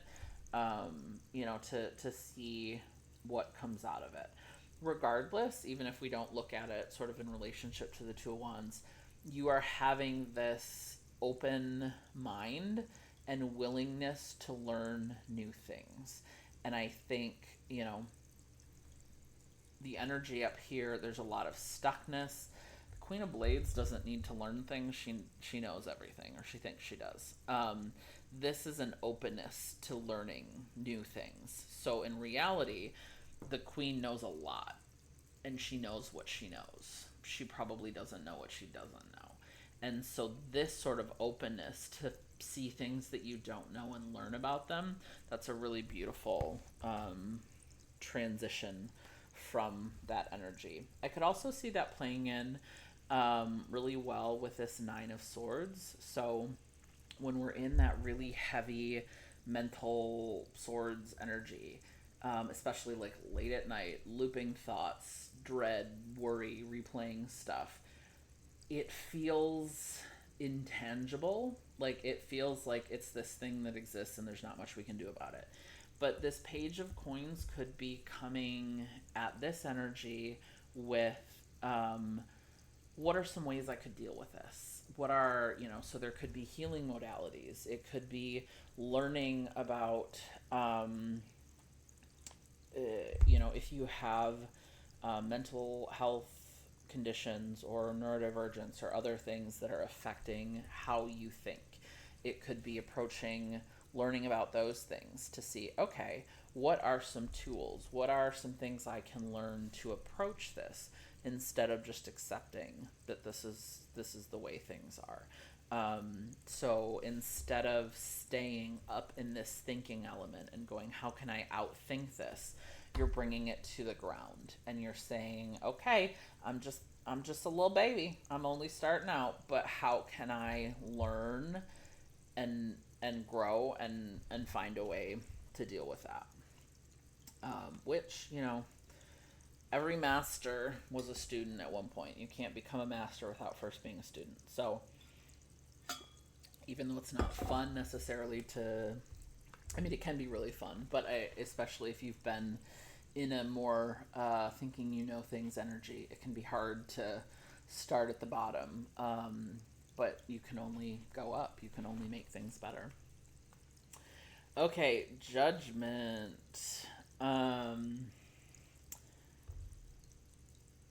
To see what comes out of it. Regardless, even if we don't look at it sort of in relationship to the Two of Wands, you are having this open mind and willingness to learn new things. And I think, the energy up here, there's a lot of stuckness. The Queen of Blades doesn't need to learn things. She knows everything, or she thinks she does. This is an openness to learning new things. So in reality, the Queen knows a lot, and she knows what she knows. She probably doesn't know what she doesn't know. And so this sort of openness to see things that you don't know and learn about them, that's a really beautiful transition from that energy. I could also see that playing in really well with this Nine of Swords. So when we're in that really heavy mental swords energy, especially like late at night, looping thoughts, dread, worry, replaying stuff, it feels intangible. Like it feels like it's this thing that exists and there's not much we can do about it. But this Page of Coins could be coming at this energy with what are some ways I could deal with this? What are, so there could be healing modalities. It could be learning about, if you have mental health conditions or neurodivergence or other things that are affecting how you think. It could be approaching learning about those things to see, okay, what are some tools? What are some things I can learn to approach this instead of just accepting that this is the way things are. So instead of staying up in this thinking element and going, how can I outthink this? You're bringing it to the ground and you're saying, okay, I'm just a little baby. I'm only starting out, but how can I learn and grow and find a way to deal with that? Which, every master was a student at one point. You can't become a master without first being a student. So even though it's not fun necessarily it can be really fun, but especially if you've been in a more thinking things energy, it can be hard to start at the bottom. But you can only go up. You can only make things better. Okay, Judgment.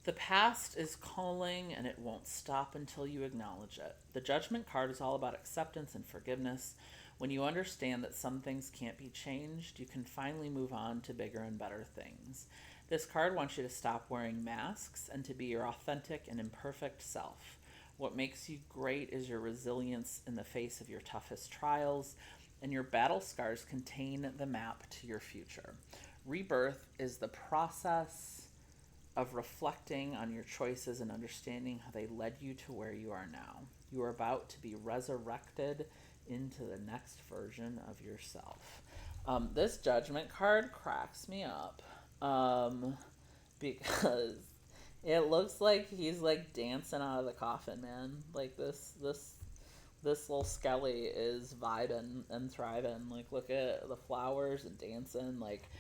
The past is calling and it won't stop until you acknowledge it. The Judgment card is all about acceptance and forgiveness. When you understand that some things can't be changed, you can finally move on to bigger and better things. This card wants you to stop wearing masks and to be your authentic and imperfect self. What makes you great is your resilience in the face of your toughest trials, and your battle scars contain the map to your future. Rebirth is the process of reflecting on your choices and understanding how they led you to where you are now. You are about to be resurrected into the next version of yourself. This Judgment card cracks me up because it looks like he's like dancing out of the coffin, man. Like this little Skelly is vibing and thriving. Like, look at the flowers and dancing. Like,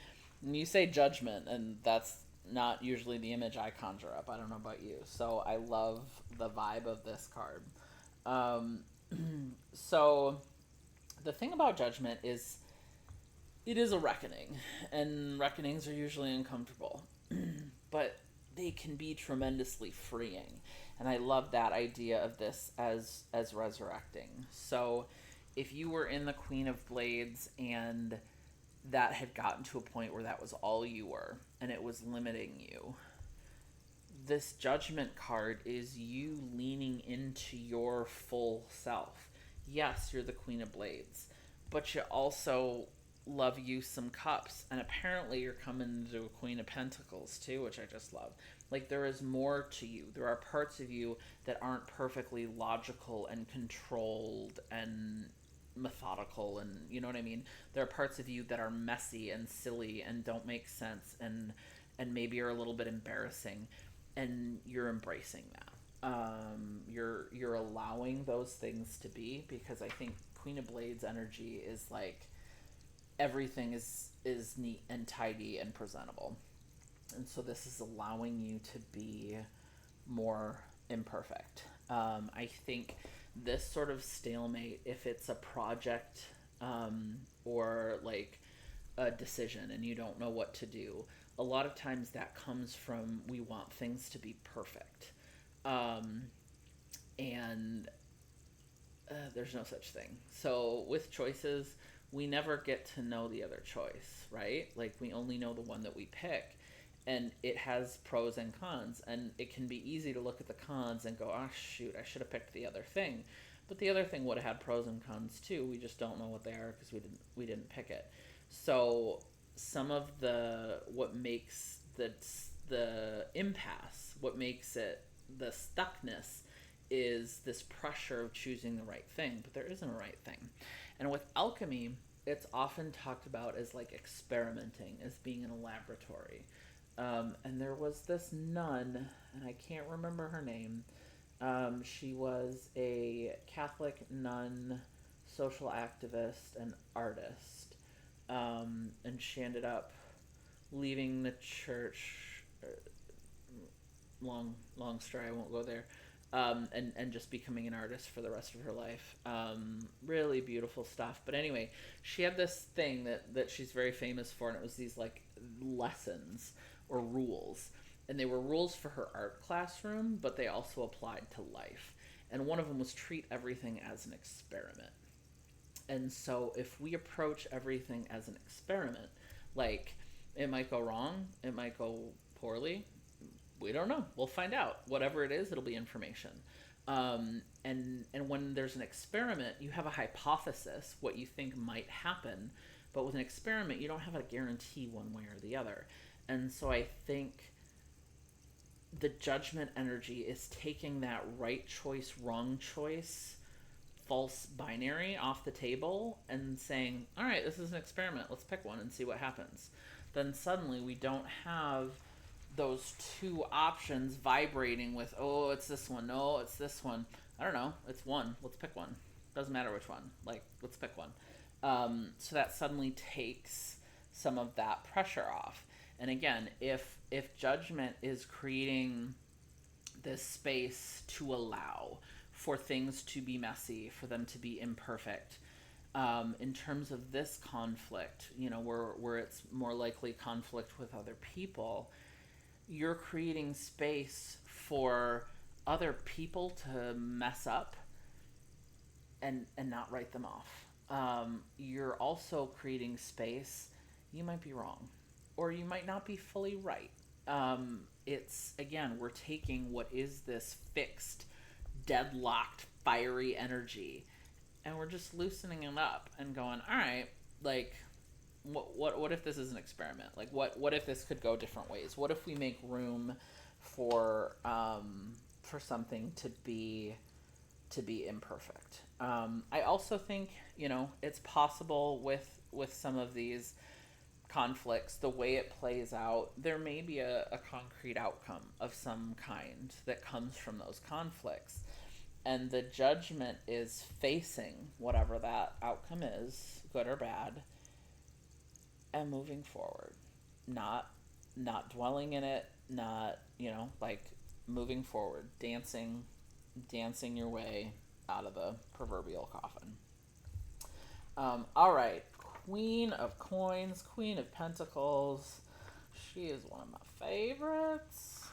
when you say Judgment, and that's not usually the image I conjure up. I don't know about you. So I love the vibe of this card. So the thing about Judgment is it is a reckoning, and reckonings are usually uncomfortable, but they can be tremendously freeing. And I love that idea of this as resurrecting. So if you were in the Queen of Blades and that had gotten to a point where that was all you were and it was limiting you, this Judgment card is you leaning into your full self. Yes, you're the Queen of Blades, but you also love you some cups, and apparently you're coming to a Queen of Pentacles too, which I just love. Like, there is more to you. There are parts of you that aren't perfectly logical and controlled and methodical, and you know what I mean. There are parts of you that are messy and silly and don't make sense and maybe are a little bit embarrassing, and you're embracing that. You're allowing those things to be, because I think Queen of Blades energy is like everything is neat and tidy and presentable, and so this is allowing you to be more imperfect. I think this sort of stalemate, if it's a project or like a decision and you don't know what to do, a lot of times that comes from we want things to be perfect. And there's no such thing. So with choices, we never get to know the other choice, right? Like, we only know the one that we pick. And it has pros and cons, and it can be easy to look at the cons and go, oh shoot, I should have picked the other thing. But the other thing would have had pros and cons too. We just don't know what they are because we didn't pick it. So some of what makes the impasse, what makes it the stuckness, is this pressure of choosing the right thing, but there isn't a right thing. And with alchemy, it's often talked about as like experimenting, as being in a laboratory. And there was this nun, and I can't remember her name. She was a Catholic nun, social activist, and artist. And she ended up leaving the church. Long story. I won't go there. And just becoming an artist for the rest of her life. Really beautiful stuff. But anyway, she had this thing that she's very famous for, and it was these like lessons or rules. And they were rules for her art classroom, but they also applied to life. And one of them was treat everything as an experiment. And so if we approach everything as an experiment, like it might go wrong, it might go poorly, we don't know. We'll find out. Whatever it is, it'll be information. And when there's an experiment, you have a hypothesis, what you think might happen. But with an experiment, you don't have a guarantee one way or the other. And so I think the judgment energy is taking that right choice, wrong choice, false binary off the table and saying, all right, this is an experiment. Let's pick one and see what happens. Then suddenly we don't have those two options vibrating with, oh, it's this one, no, it's this one. I don't know, it's one. Let's pick one. Doesn't matter which one. Like, let's pick one. So that suddenly takes some of that pressure off. And again, if judgment is creating this space to allow for things to be messy, for them to be imperfect, in terms of this conflict, where it's more likely conflict with other people, you're creating space for other people to mess up and not write them off. You're also creating space. You might be wrong, or you might not be fully right. It's again, we're taking what is this fixed, deadlocked, fiery energy, and we're just loosening it up and going, all right, like what if this is an experiment? Like what if this could go different ways? What if we make room for something to be imperfect? I also think it's possible with some of these conflicts, the way it plays out, there may be a concrete outcome of some kind that comes from those conflicts, and the judgment is facing whatever that outcome is, good or bad, and moving forward, not dwelling in it, not like moving forward, dancing your way out of the proverbial coffin. All right, Queen of Coins, Queen of Pentacles. She is one of my favorites.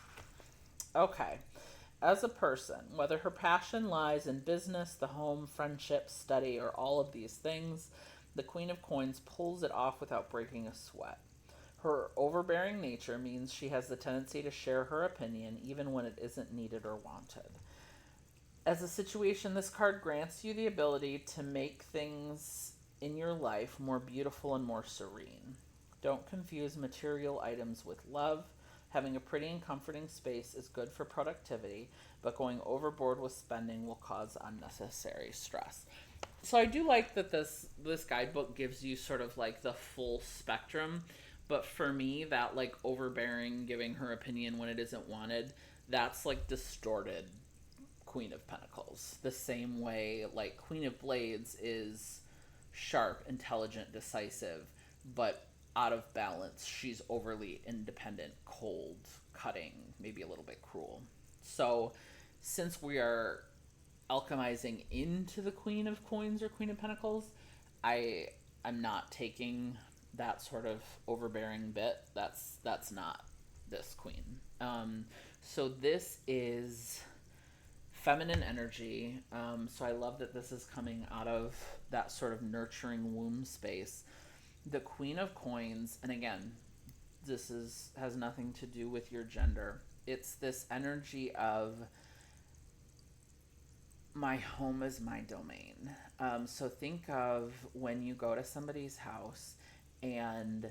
Okay. As a person, whether her passion lies in business, the home, friendship, study, or all of these things, the Queen of Coins pulls it off without breaking a sweat. Her overbearing nature means she has the tendency to share her opinion even when it isn't needed or wanted. As a situation, this card grants you the ability to make things in your life more beautiful and more serene. Don't confuse material items with love. Having a pretty and comforting space is good for productivity, but going overboard with spending will cause unnecessary stress. So I do like that this guidebook gives you sort of like the full spectrum, but for me, that like overbearing, giving her opinion when it isn't wanted, that's like distorted Queen of Pentacles. The same way like Queen of Blades is sharp, intelligent, decisive, but out of balance. She's overly independent, cold, cutting, maybe a little bit cruel. So since we are alchemizing into the Queen of Coins or Queen of Pentacles, I'm not taking that sort of overbearing bit. That's not this queen. So this is feminine energy. So I love that this is coming out of that sort of nurturing womb space. The Queen of Coins, and again, this has nothing to do with your gender. It's this energy of my home is my domain. So think of when you go to somebody's house and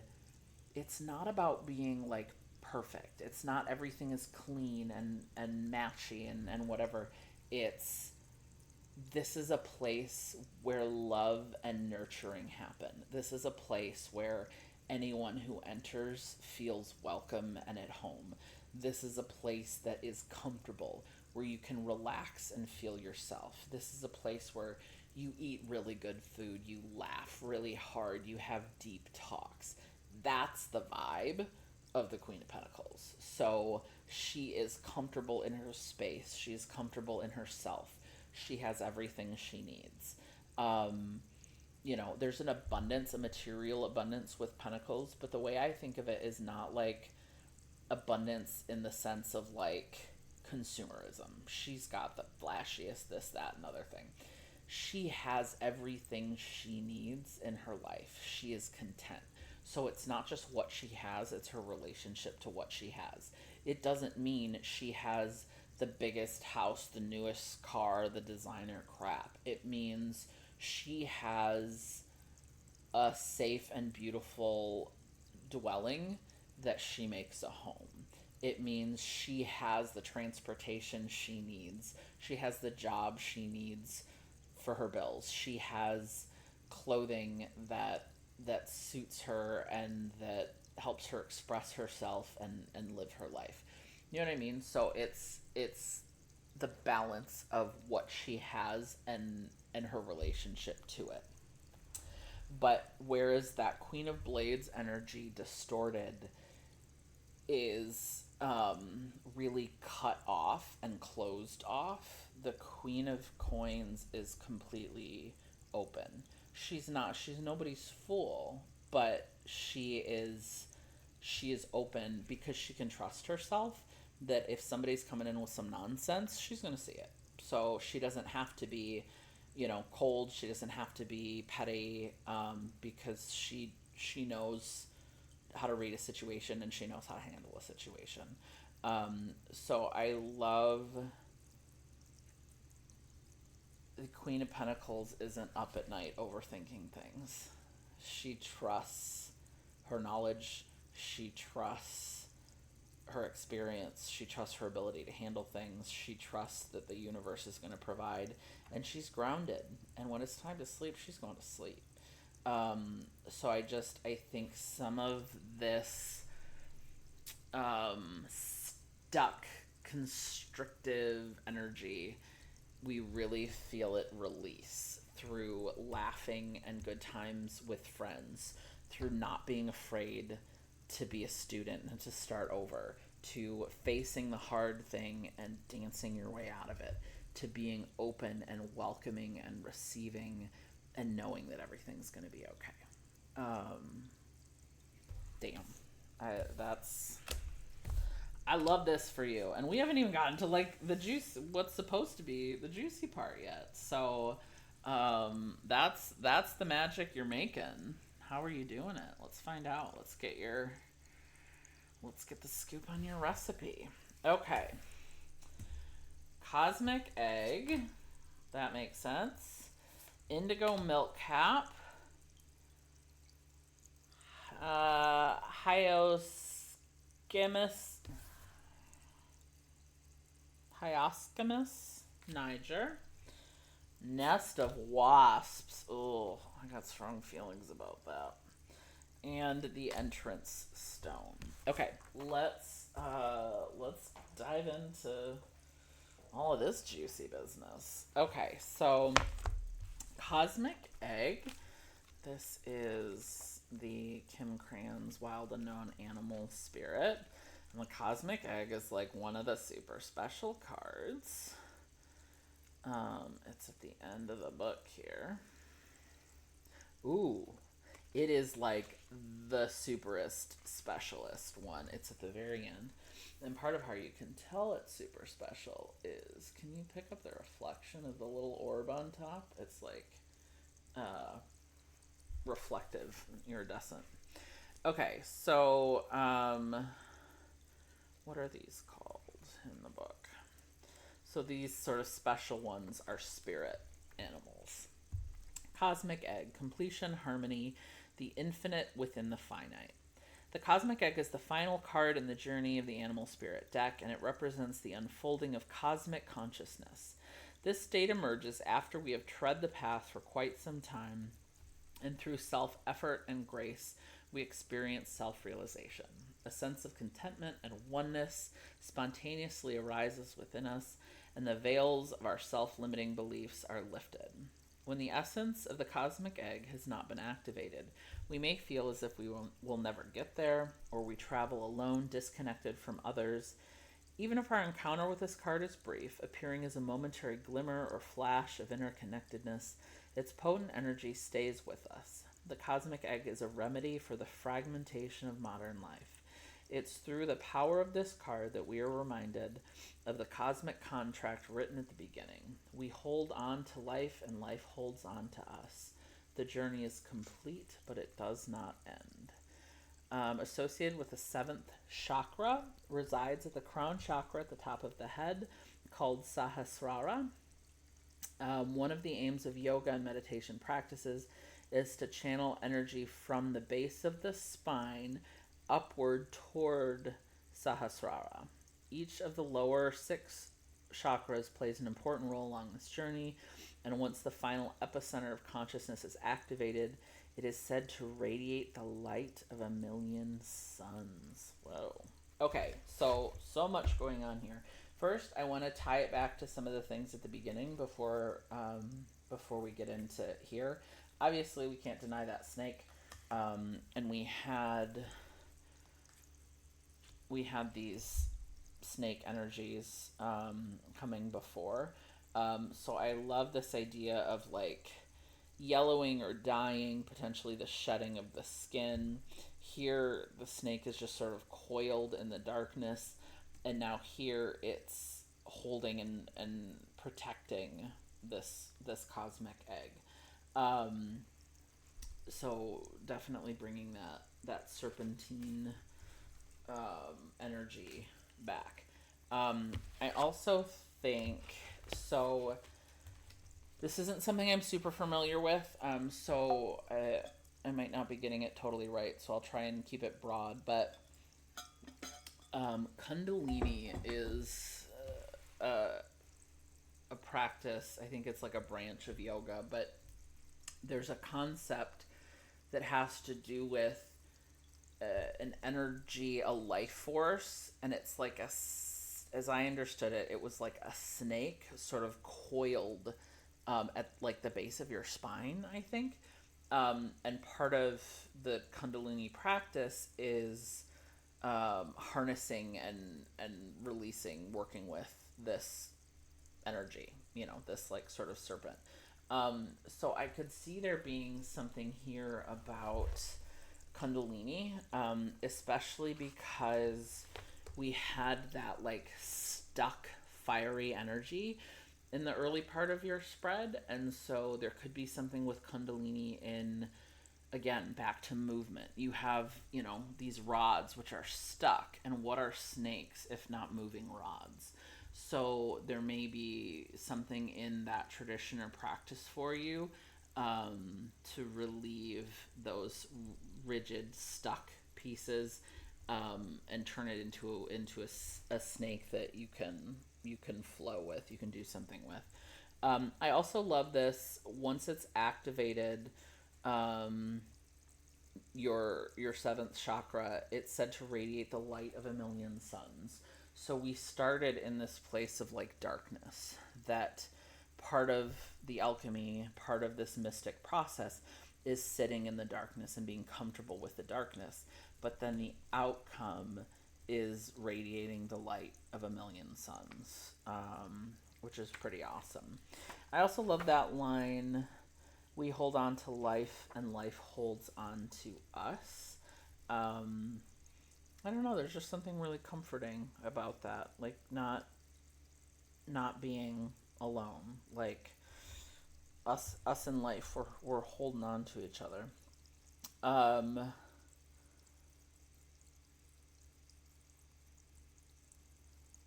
it's not about being like perfect. It's not everything is clean and matchy and whatever. It's this is a place where love and nurturing happen. This is a place where anyone who enters feels welcome and at home. This is a place that is comfortable, where you can relax and feel yourself. This is a place where you eat really good food, you laugh really hard, you have deep talks. That's the vibe of the Queen of Pentacles. So she is comfortable in her space, she's comfortable in herself, she has everything she needs. Um, there's an abundance, a material abundance with Pentacles, but the way I think of it is not like abundance in the sense of like consumerism. She's got the flashiest, this, that, and other thing. She has everything she needs in her life. She is content. So it's not just what she has, it's her relationship to what she has. It doesn't mean she has the biggest house, the newest car, the designer crap. It means she has a safe and beautiful dwelling that she makes a home. It means she has the transportation she needs. She has the job she needs for her bills. She has clothing that suits her and that helps her express herself and live her life. You know what I mean? So it's the balance of what she has and her relationship to it. But whereas that Queen of Blades energy distorted is really cut off and closed off, the Queen of Coins is completely open. She's nobody's fool, but she is open because she can trust herself that if somebody's coming in with some nonsense, she's going to see it. So she doesn't have to be, cold. She doesn't have to be petty, because she knows how to read a situation and she knows how to handle a situation. So I love the Queen of Pentacles isn't up at night overthinking things. She trusts her knowledge. She trusts her experience. She trusts her ability to handle things. She trusts that the universe is going to provide. And she's grounded. And when it's time to sleep, she's going to sleep. So I think some of this stuck, constrictive energy, we really feel it release through laughing and good times with friends, through not being afraid to be a student and to start over, to facing the hard thing and dancing your way out of it, to being open and welcoming and receiving and knowing that everything's going to be okay. Damn. I love this for you. And we haven't even gotten to like the juice, what's supposed to be the juicy part yet. So that's the magic you're making. How are you doing it? Let's find out. Let's get the scoop on your recipe. Okay. Cosmic egg. That makes sense. Indigo milk cap. Hyoscyamus, Niger. Nest of wasps. Oh, I got strong feelings about that. And the entrance stone. Okay, let's dive into all of this juicy business. Okay, so cosmic egg. This is the Kim Cran's Wild Unknown Animal Spirit. And the cosmic egg is like one of the super special cards. It's at the end of the book here. Ooh, it is like the superest specialist one. It's at the very end. And part of how you can tell it's super special is, can you pick up the reflection of the little orb on top? It's like reflective, iridescent. Okay, so what are these called in the book? So these sort of special ones are spirit animals. Cosmic egg, completion, harmony, the infinite within the finite. The cosmic egg is the final card in the journey of the animal spirit deck, and it represents the unfolding of cosmic consciousness. This state emerges after we have tread the path for quite some time, and through self effort and grace, we experience self realization. A sense of contentment and oneness spontaneously arises within us, and the veils of our self limiting beliefs are lifted. When the essence of the cosmic egg has not been activated, we may feel as if we will never get there, or we travel alone, disconnected from others. Even if our encounter with this card is brief, appearing as a momentary glimmer or flash of interconnectedness, its potent energy stays with us. The cosmic egg is a remedy for the fragmentation of modern life. It's through the power of this card that we are reminded of the cosmic contract written at the beginning. We hold on to life, and life holds on to us. The journey is complete, but it does not end. Associated with the seventh chakra, resides at the crown chakra at the top of the head, called Sahasrara. One of the aims of yoga and meditation practices is to channel energy from the base of the spine upward toward Sahasrara. Each of the lower 6 chakras plays an important role along this journey, and once the final epicenter of consciousness is activated, it is said to radiate the light of a million suns. Whoa. Okay, so much going on here. First, I want to tie it back to some of the things at the beginning before we get into here. Obviously, we can't deny that snake, and we had these snake energies coming before. So I love this idea of like yellowing or dying, potentially the shedding of the skin. Here, the snake is just sort of coiled in the darkness, and now here it's holding and protecting this cosmic egg. So definitely bringing that serpentine energy back. I also think so. This isn't something I'm super familiar with, so I might not be getting it totally right. So I'll try and keep it broad. But Kundalini is a practice. I think it's like a branch of yoga, but there's a concept that has to do with an energy, a life force, and it's like as I understood it, it was like a snake sort of coiled at like the base of your spine, I think. And part of the Kundalini practice is harnessing and releasing, working with this energy, this like sort of serpent. So I could see there being something here about Kundalini, especially because we had that like stuck fiery energy in the early part of your spread, and so there could be something with Kundalini in, again, back to movement. You have, these rods which are stuck, and what are snakes if not moving rods? So there may be something in that tradition or practice for you to relieve those rigid, stuck pieces and turn it into a snake that you can flow with, you can do something with. I also love this. Once it's activated, your seventh chakra, it's said to radiate the light of a million suns. So we started in this place of like darkness, that part of the alchemy, part of this mystic process is sitting in the darkness and being comfortable with the darkness. But then the outcome is radiating the light of a million suns, which is pretty awesome. I also love that line, we hold on to life and life holds on to us. I don't know, there's just something really comforting about that. Like not being alone. Like us in life, we're holding on to each other.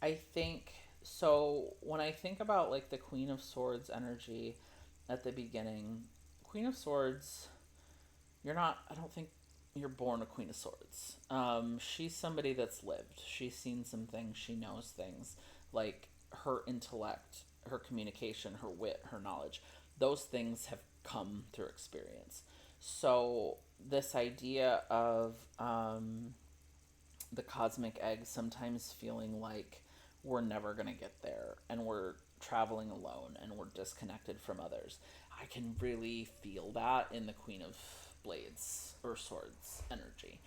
I think so. When I think about like the Queen of Swords energy at the beginning, Queen of Swords, you're not. I don't think you're born a Queen of Swords. She's somebody that's lived. She's seen some things. She knows things. Like her intellect, her communication, her wit, her knowledge. Those things have come through experience. So this idea of the cosmic egg sometimes feeling like we're never going to get there and we're traveling alone and we're disconnected from others. I can really feel that in the Queen of Blades or Swords energy.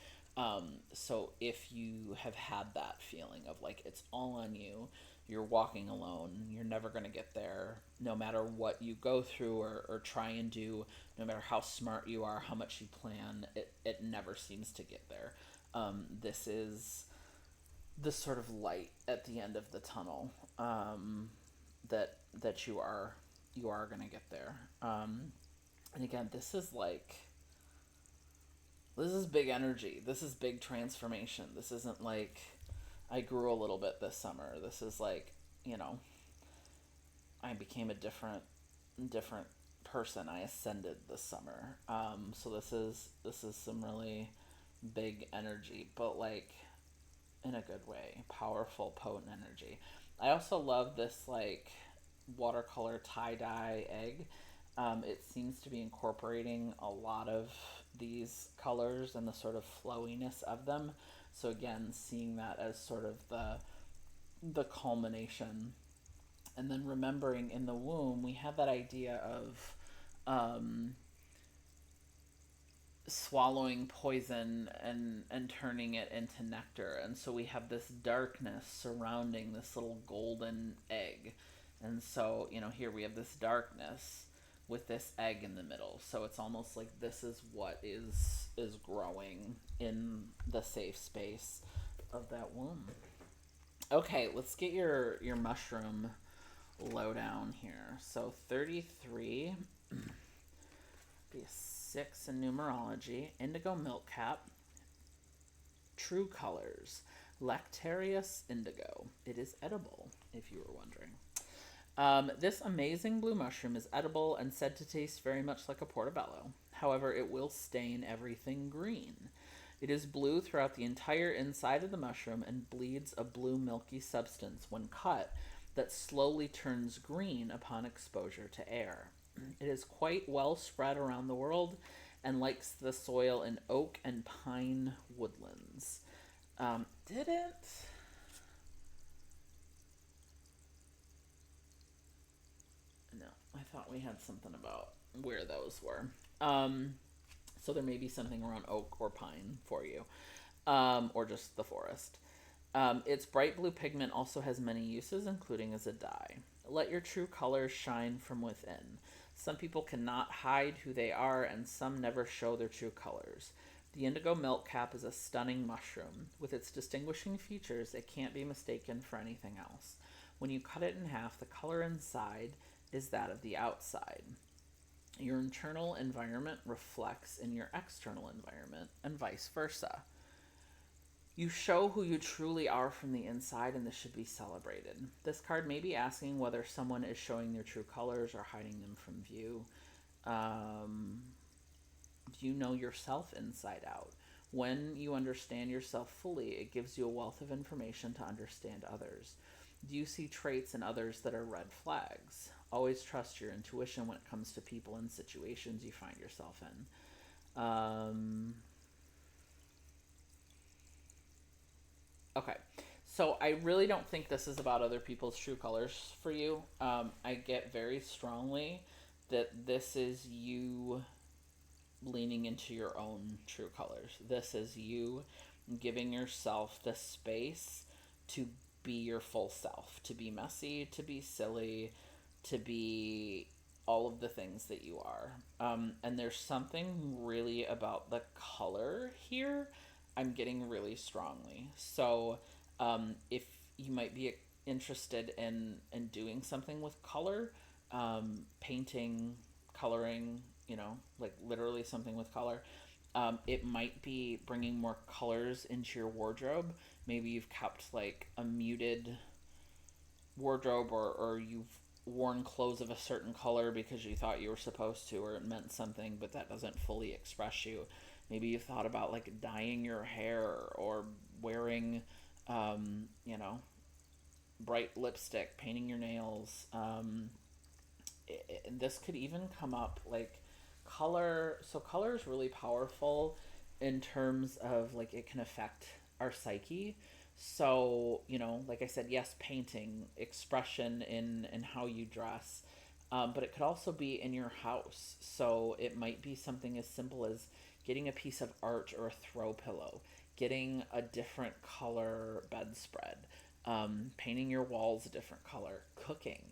So if you have had that feeling of like it's all on you, you're walking alone, you're never going to get there, no matter what you go through or try and do, no matter how smart you are, how much you plan, it never seems to get there. This is the sort of light at the end of the tunnel, that you are gonna get there. And again, this is big energy. This is big transformation. This isn't like I grew a little bit this summer. This is like, you know, I became a different person. I ascended this summer. So this is some really big energy, but like in a good way, powerful, potent energy. I also love this like watercolor tie dye egg. It seems to be incorporating a lot of these colors and the sort of flowiness of them. So again, seeing that as sort of the culmination, and then remembering in the womb we have that idea of um, swallowing poison and turning it into nectar, and so we have this darkness surrounding this little golden egg, and so here we have this darkness with this egg in the middle, so it's almost like this is what is growing in the safe space of that womb. Okay, let's get your mushroom lowdown here. So 33, be a 6 in numerology, indigo milk cap, true colors, Lactarius indigo. It is edible, if you were wondering. This amazing blue mushroom is edible and said to taste very much like a portobello. However, it will stain everything green. It is blue throughout the entire inside of the mushroom and bleeds a blue milky substance when cut that slowly turns green upon exposure to air. It is quite well spread around the world and likes the soil in oak and pine woodlands. Didn't. No, I thought we had something about where those were. So there may be something around oak or pine for you, or just the forest. Its bright blue pigment also has many uses, including as a dye. Let your true colors shine from within. Some people cannot hide who they are, and some never show their true colors. The indigo milk cap is a stunning mushroom. With its distinguishing features, it can't be mistaken for anything else. When you cut it in half, the color inside is that of the outside. Your internal environment reflects in your external environment, and vice versa. You show who you truly are from the inside, and this should be celebrated. This card may be asking whether someone is showing their true colors or hiding them from view. Do you know yourself inside out? When you understand yourself fully, it gives you a wealth of information to understand others. Do you see traits in others that are red flags? Always trust your intuition when it comes to people and situations you find yourself in. Okay, so I really don't think this is about other people's true colors for you. I get very strongly that this is you leaning into your own true colors. This is you giving yourself the space to be your full self, to be messy, to be silly, to be all of the things that you are. And there's something really about the color here I'm getting really strongly. So if you might be interested in doing something with color, painting, coloring, like literally something with color, it might be bringing more colors into your wardrobe. Maybe you've kept like a muted wardrobe, or you've worn clothes of a certain color because you thought you were supposed to, or it meant something, but that doesn't fully express you. Maybe you thought about like dyeing your hair or wearing, you know, bright lipstick, painting your nails. This could even come up like color. So color is really powerful in terms of like it can affect our psyche. So, like I said, yes, painting, expression in how you dress, but it could also be in your house. So it might be something as simple as getting a piece of art or a throw pillow, getting a different color bedspread, painting your walls a different color, cooking,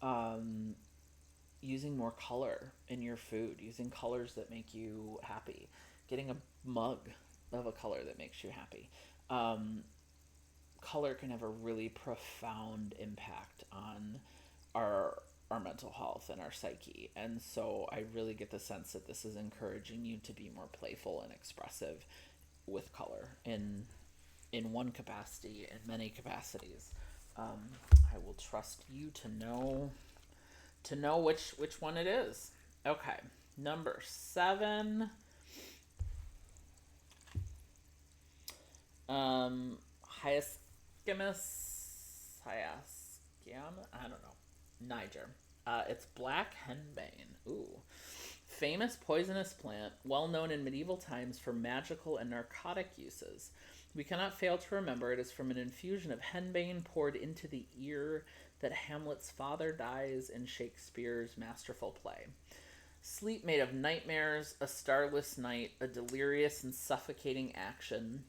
um, using more color in your food, using colors that make you happy, getting a mug of a color that makes you happy. Um, Color can have a really profound impact on our mental health and our psyche. And so I really get the sense that this is encouraging you to be more playful and expressive with color in one capacity, in many capacities. Um, I will trust you to know which one it is. Okay, number 7. Um, Hyascamus, I don't know. Niger. It's black henbane. Ooh. Famous poisonous plant, well known in medieval times for magical and narcotic uses. We cannot fail to remember it is from an infusion of henbane poured into the ear that Hamlet's father dies in Shakespeare's masterful play. Sleep made of nightmares, a starless night, a delirious and suffocating action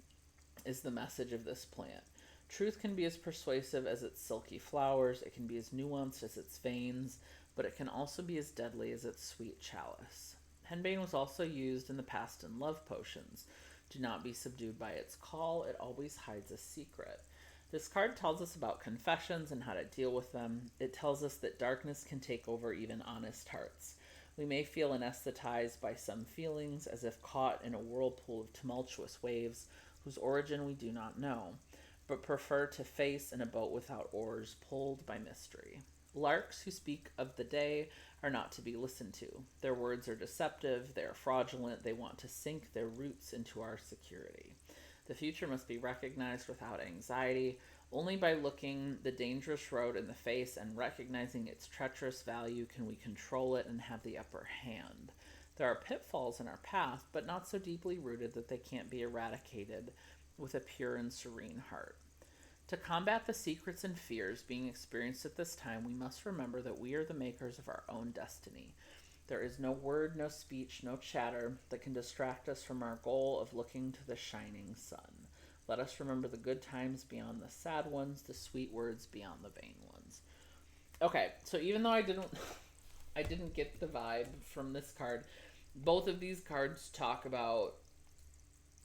is the message of this plant. Truth can be as persuasive as its silky flowers, it can be as nuanced as its veins, but it can also be as deadly as its sweet chalice. Henbane was also used in the past in love potions. Do not be subdued by its call, it always hides a secret. This card tells us about confessions and how to deal with them. It tells us that darkness can take over even honest hearts. We may feel anesthetized by some feelings, as if caught in a whirlpool of tumultuous waves whose origin we do not know, but prefer to face in a boat without oars, pulled by mystery. Larks who speak of the day are not to be listened to. Their words are deceptive, they are fraudulent, they want to sink their roots into our security. The future must be recognized without anxiety. Only by looking the dangerous road in the face and recognizing its treacherous value can we control it and have the upper hand. There are pitfalls in our path, but not so deeply rooted that they can't be eradicated with a pure and serene heart. To combat the secrets and fears being experienced at this time, we must remember that we are the makers of our own destiny. There is no word, no speech, no chatter that can distract us from our goal of looking to the shining sun. Let us remember the good times beyond the sad ones, the sweet words beyond the vain ones. Okay, so even though I didn't get the vibe from this card, both of these cards talk about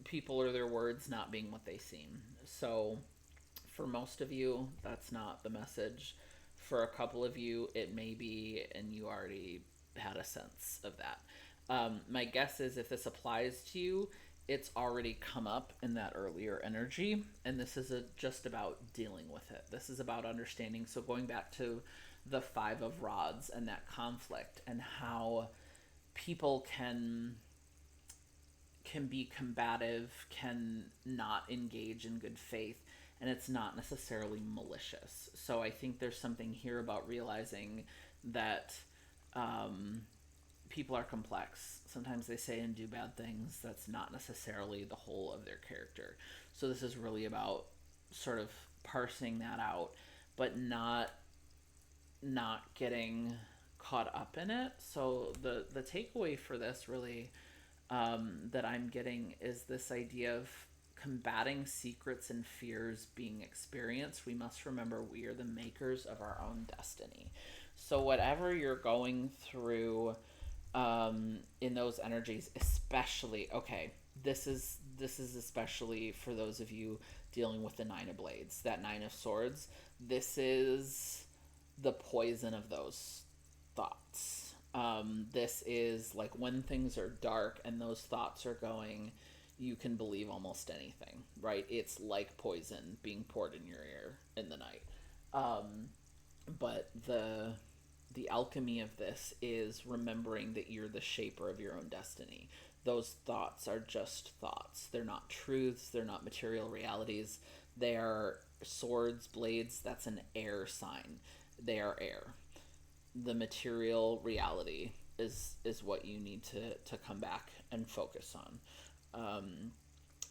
people or their words not being what they seem. So for most of you, that's not the message. For a couple of you, it may be, and you already had a sense of that. My guess is if this applies to you, it's already come up in that earlier energy, and this is just about dealing with it. This is about understanding. So going back to the Five of Rods and that conflict and how people can be combative, can not engage in good faith, and it's not necessarily malicious. So I think there's something here about realizing that people are complex. Sometimes they say and do bad things. That's not necessarily the whole of their character. So this is really about sort of parsing that out, but not getting caught up in it. So the takeaway for this really that I'm getting is this idea of combating secrets and fears being experienced. We must remember we are the makers of our own destiny. So whatever you're going through in those energies, especially this is especially for those of you dealing with the Nine of Blades, that Nine of Swords. This is the poison of those thoughts. This is like when things are dark and those thoughts are going, you can believe almost anything, right? It's like poison being poured in your ear in the night. But the alchemy of this is remembering that you're the shaper of your own destiny, those thoughts are just thoughts. They're not truths, they're not material realities. They are swords, blades, that's an air sign. They are air. The material reality is what you need to come back and focus on.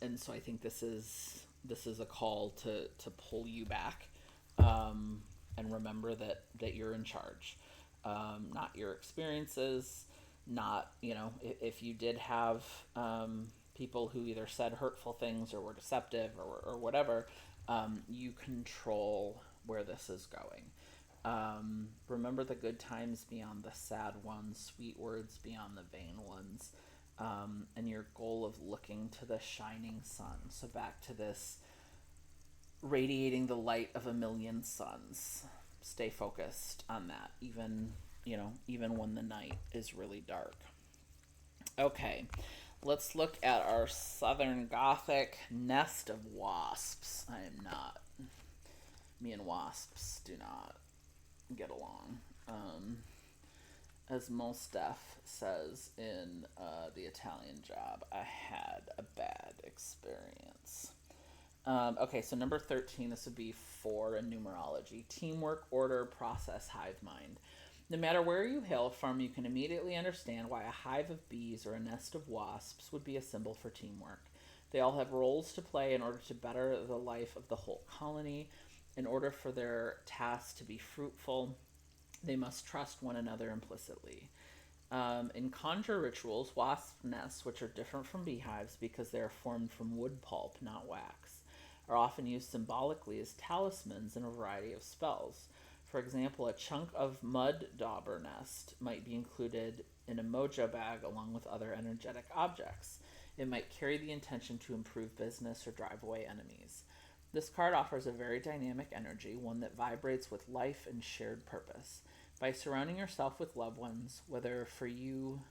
And so I think this is a call to pull you back, and remember that you're in charge, not your experiences, not, if you did have people who either said hurtful things or were deceptive or whatever, you control where this is going. Remember the good times beyond the sad ones, sweet words beyond the vain ones, and your goal of looking to the shining sun. So back to this radiating the light of a million suns. Stay focused on that, even when the night is really dark. Okay, let's look at our Southern Gothic nest of wasps. I am not. Me and wasps do not get along. As Mostef says in The Italian Job, I had a bad experience. Okay, so number 13, this would be 4 in numerology. Teamwork, order, process, hive mind. No matter where you hail from, you can immediately understand why a hive of bees or a nest of wasps would be a symbol for teamwork. They all have roles to play in order to better the life of the whole colony. In order for their tasks to be fruitful, they must trust one another implicitly. In conjure rituals, wasp nests, which are different from beehives because they are formed from wood pulp, not wax, are often used symbolically as talismans in a variety of spells. For example, a chunk of mud dauber nest might be included in a mojo bag along with other energetic objects. It might carry the intention to improve business or drive away enemies. This card offers a very dynamic energy, one that vibrates with life and shared purpose. By surrounding yourself with loved ones, whether for you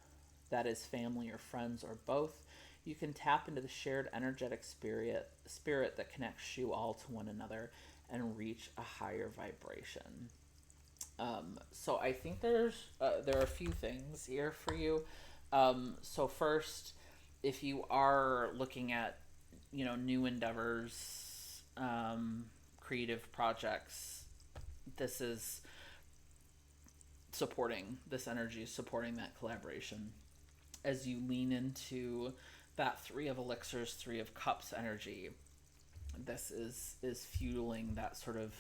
that is family or friends or both, you can tap into the shared energetic spirit that connects you all to one another and reach a higher vibration. So I think there are a few things here for you. So first, if you are looking at new endeavors, creative projects, this is supporting this energy, supporting that collaboration as you lean into that 3 of elixirs, 3 of cups energy. This is fueling that sort of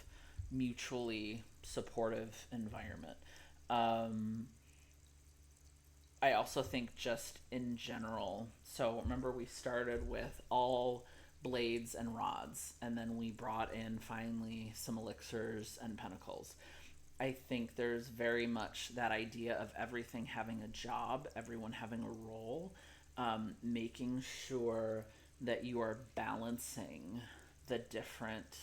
mutually supportive environment. I also think just in general, so remember we started with all blades and rods, and then we brought in finally some elixirs and pentacles. I think there's very much that idea of everything having a job, everyone having a role, making sure that you are balancing the different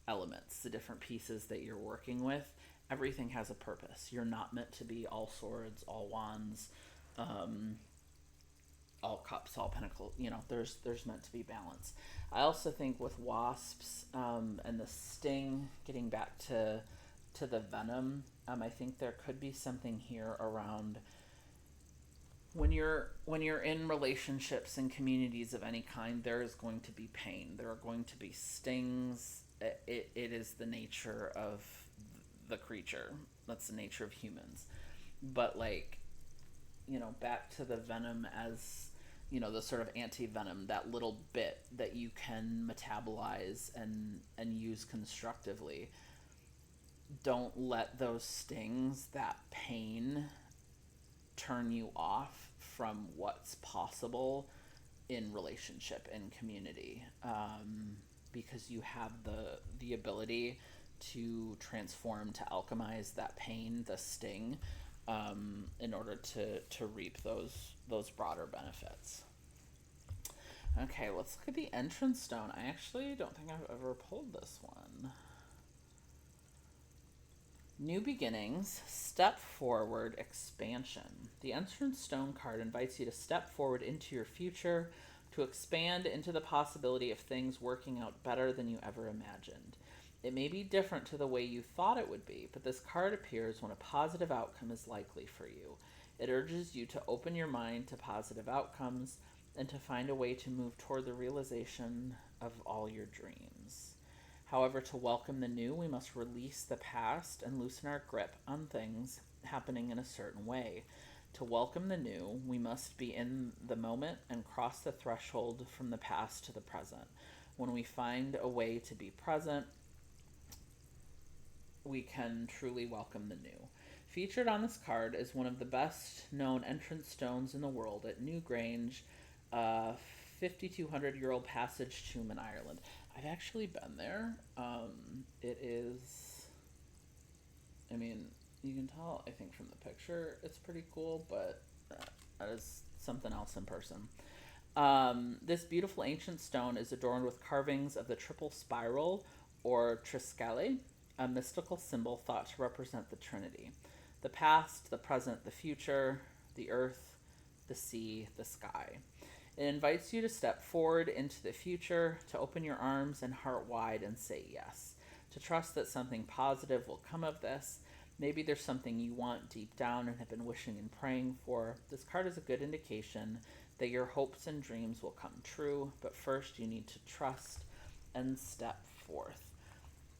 elements, the different pieces that you're working with. Everything has a purpose. You're not meant to be all swords, all wands, all cups, all pentacles. There's meant to be balance. I also think with wasps and the sting, getting back to the venom, I think there could be something here around when you're in relationships and communities of any kind. There is going to be pain. There are going to be stings. It is the nature of the creature. That's the nature of humans. But back to the venom as the sort of anti-venom, that little bit that you can metabolize and use constructively. Don't let those stings, that pain, turn you off from what's possible in relationship and community, because you have the ability to transform, to alchemize that pain, the sting, in order to reap those broader benefits. Okay, let's look at the entrance stone. I actually don't think I've ever pulled this one. New beginnings, step forward, expansion. The entrance stone card invites you to step forward into your future, to expand into the possibility of things working out better than you ever imagined. It may be different to the way you thought it would be, but this card appears when a positive outcome is likely for you. It urges you to open your mind to positive outcomes and to find a way to move toward the realization of all your dreams. However, to welcome the new, we must release the past and loosen our grip on things happening in a certain way. To welcome the new, we must be in the moment and cross the threshold from the past to the present. When we find a way to be present, we can truly welcome the new. Featured on this card is one of the best known entrance stones in the world at Newgrange, a 5,200-year-old passage tomb in Ireland. I've actually been there. It is, I mean, you can tell, I think, from the picture, it's pretty cool, but that is something else in person. This beautiful ancient stone is adorned with carvings of the triple spiral, or triskelly, a mystical symbol thought to represent the Trinity: the past, the present, the future, the earth, the sea, the sky. It invites you to step forward into the future, to open your arms and heart wide and say yes, to trust that something positive will come of this. Maybe there's something you want deep down and have been wishing and praying for. This card is a good indication that your hopes and dreams will come true, but first you need to trust and step forth.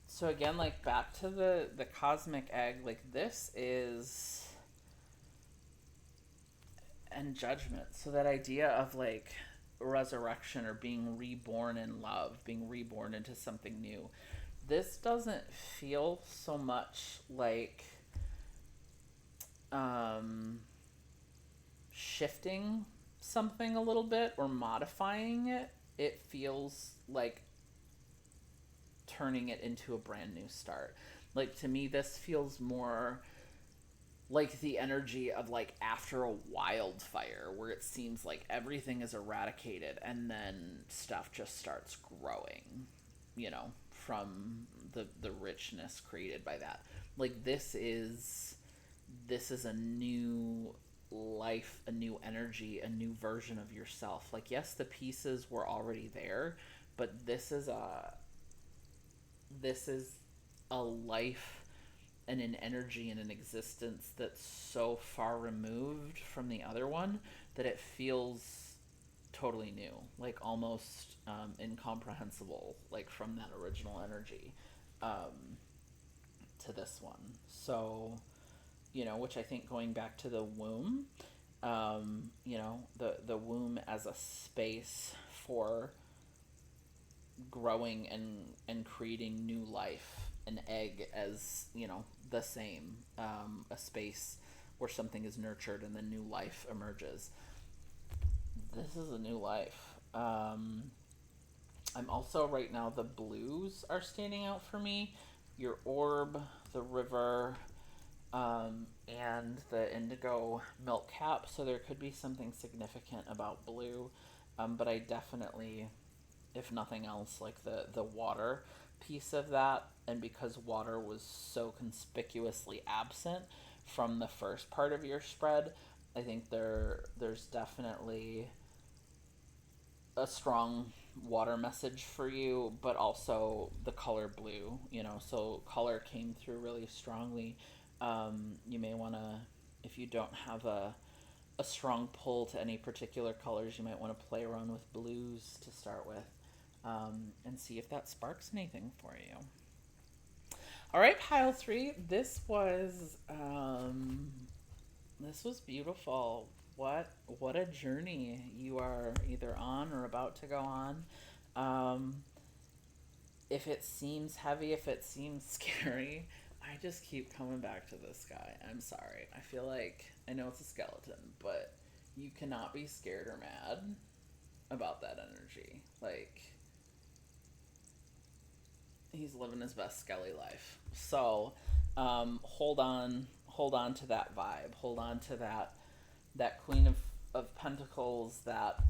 So again, like, back to the cosmic egg, like, this is, and judgment. So that idea of, like, resurrection or being reborn in love, being reborn into something new. This doesn't feel so much like shifting something a little bit or modifying it. It feels like turning it into a brand new start. Like, to me, this feels more like the energy of, like, after a wildfire, where it seems like everything is eradicated and then stuff just starts growing, you know, from the richness created by that. Like, this is a new life, a new energy, a new version of yourself. Like, yes, the pieces were already there, but this is a life and an energy and an existence that's so far removed from the other one that it feels totally new, like almost incomprehensible, like from that original energy to this one. So, you know, which I think, going back to the womb, you know, the womb as a space for growing and creating new life, an egg as, you know, the same, a space where something is nurtured and then new life emerges. This is a new life. I'm also, right now, the blues are standing out for me: your orb, the river, and the indigo milk cap. So there could be something significant about blue, but I definitely, if nothing else, like the water piece of that. And because water was so conspicuously absent from the first part of your spread, I think there's definitely a strong water message for you, but also the color blue, you know, so color came through really strongly. You may want to, if you don't have a strong pull to any particular colors, you might want to play around with blues to start with, and see if that sparks anything for you. All right, pile 3. This was beautiful. What a journey you are either on or about to go on. If it seems heavy, if it seems scary, I just keep coming back to this guy. I'm sorry. I feel like, I know it's a skeleton, but you cannot be scared or mad about that energy. Like, he's living his best skelly life. So, hold on to that vibe. Hold on to that Queen of Pentacles, that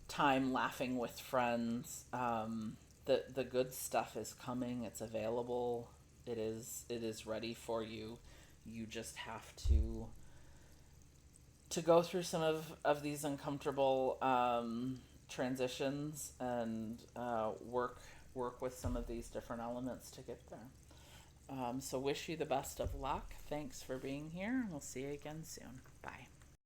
time laughing with friends. The good stuff is coming. It's available. It is ready for you. You just have to go through some of these uncomfortable transitions and work with some of these different elements to get there. So wish you the best of luck. Thanks for being here. We'll see you again soon. Bye.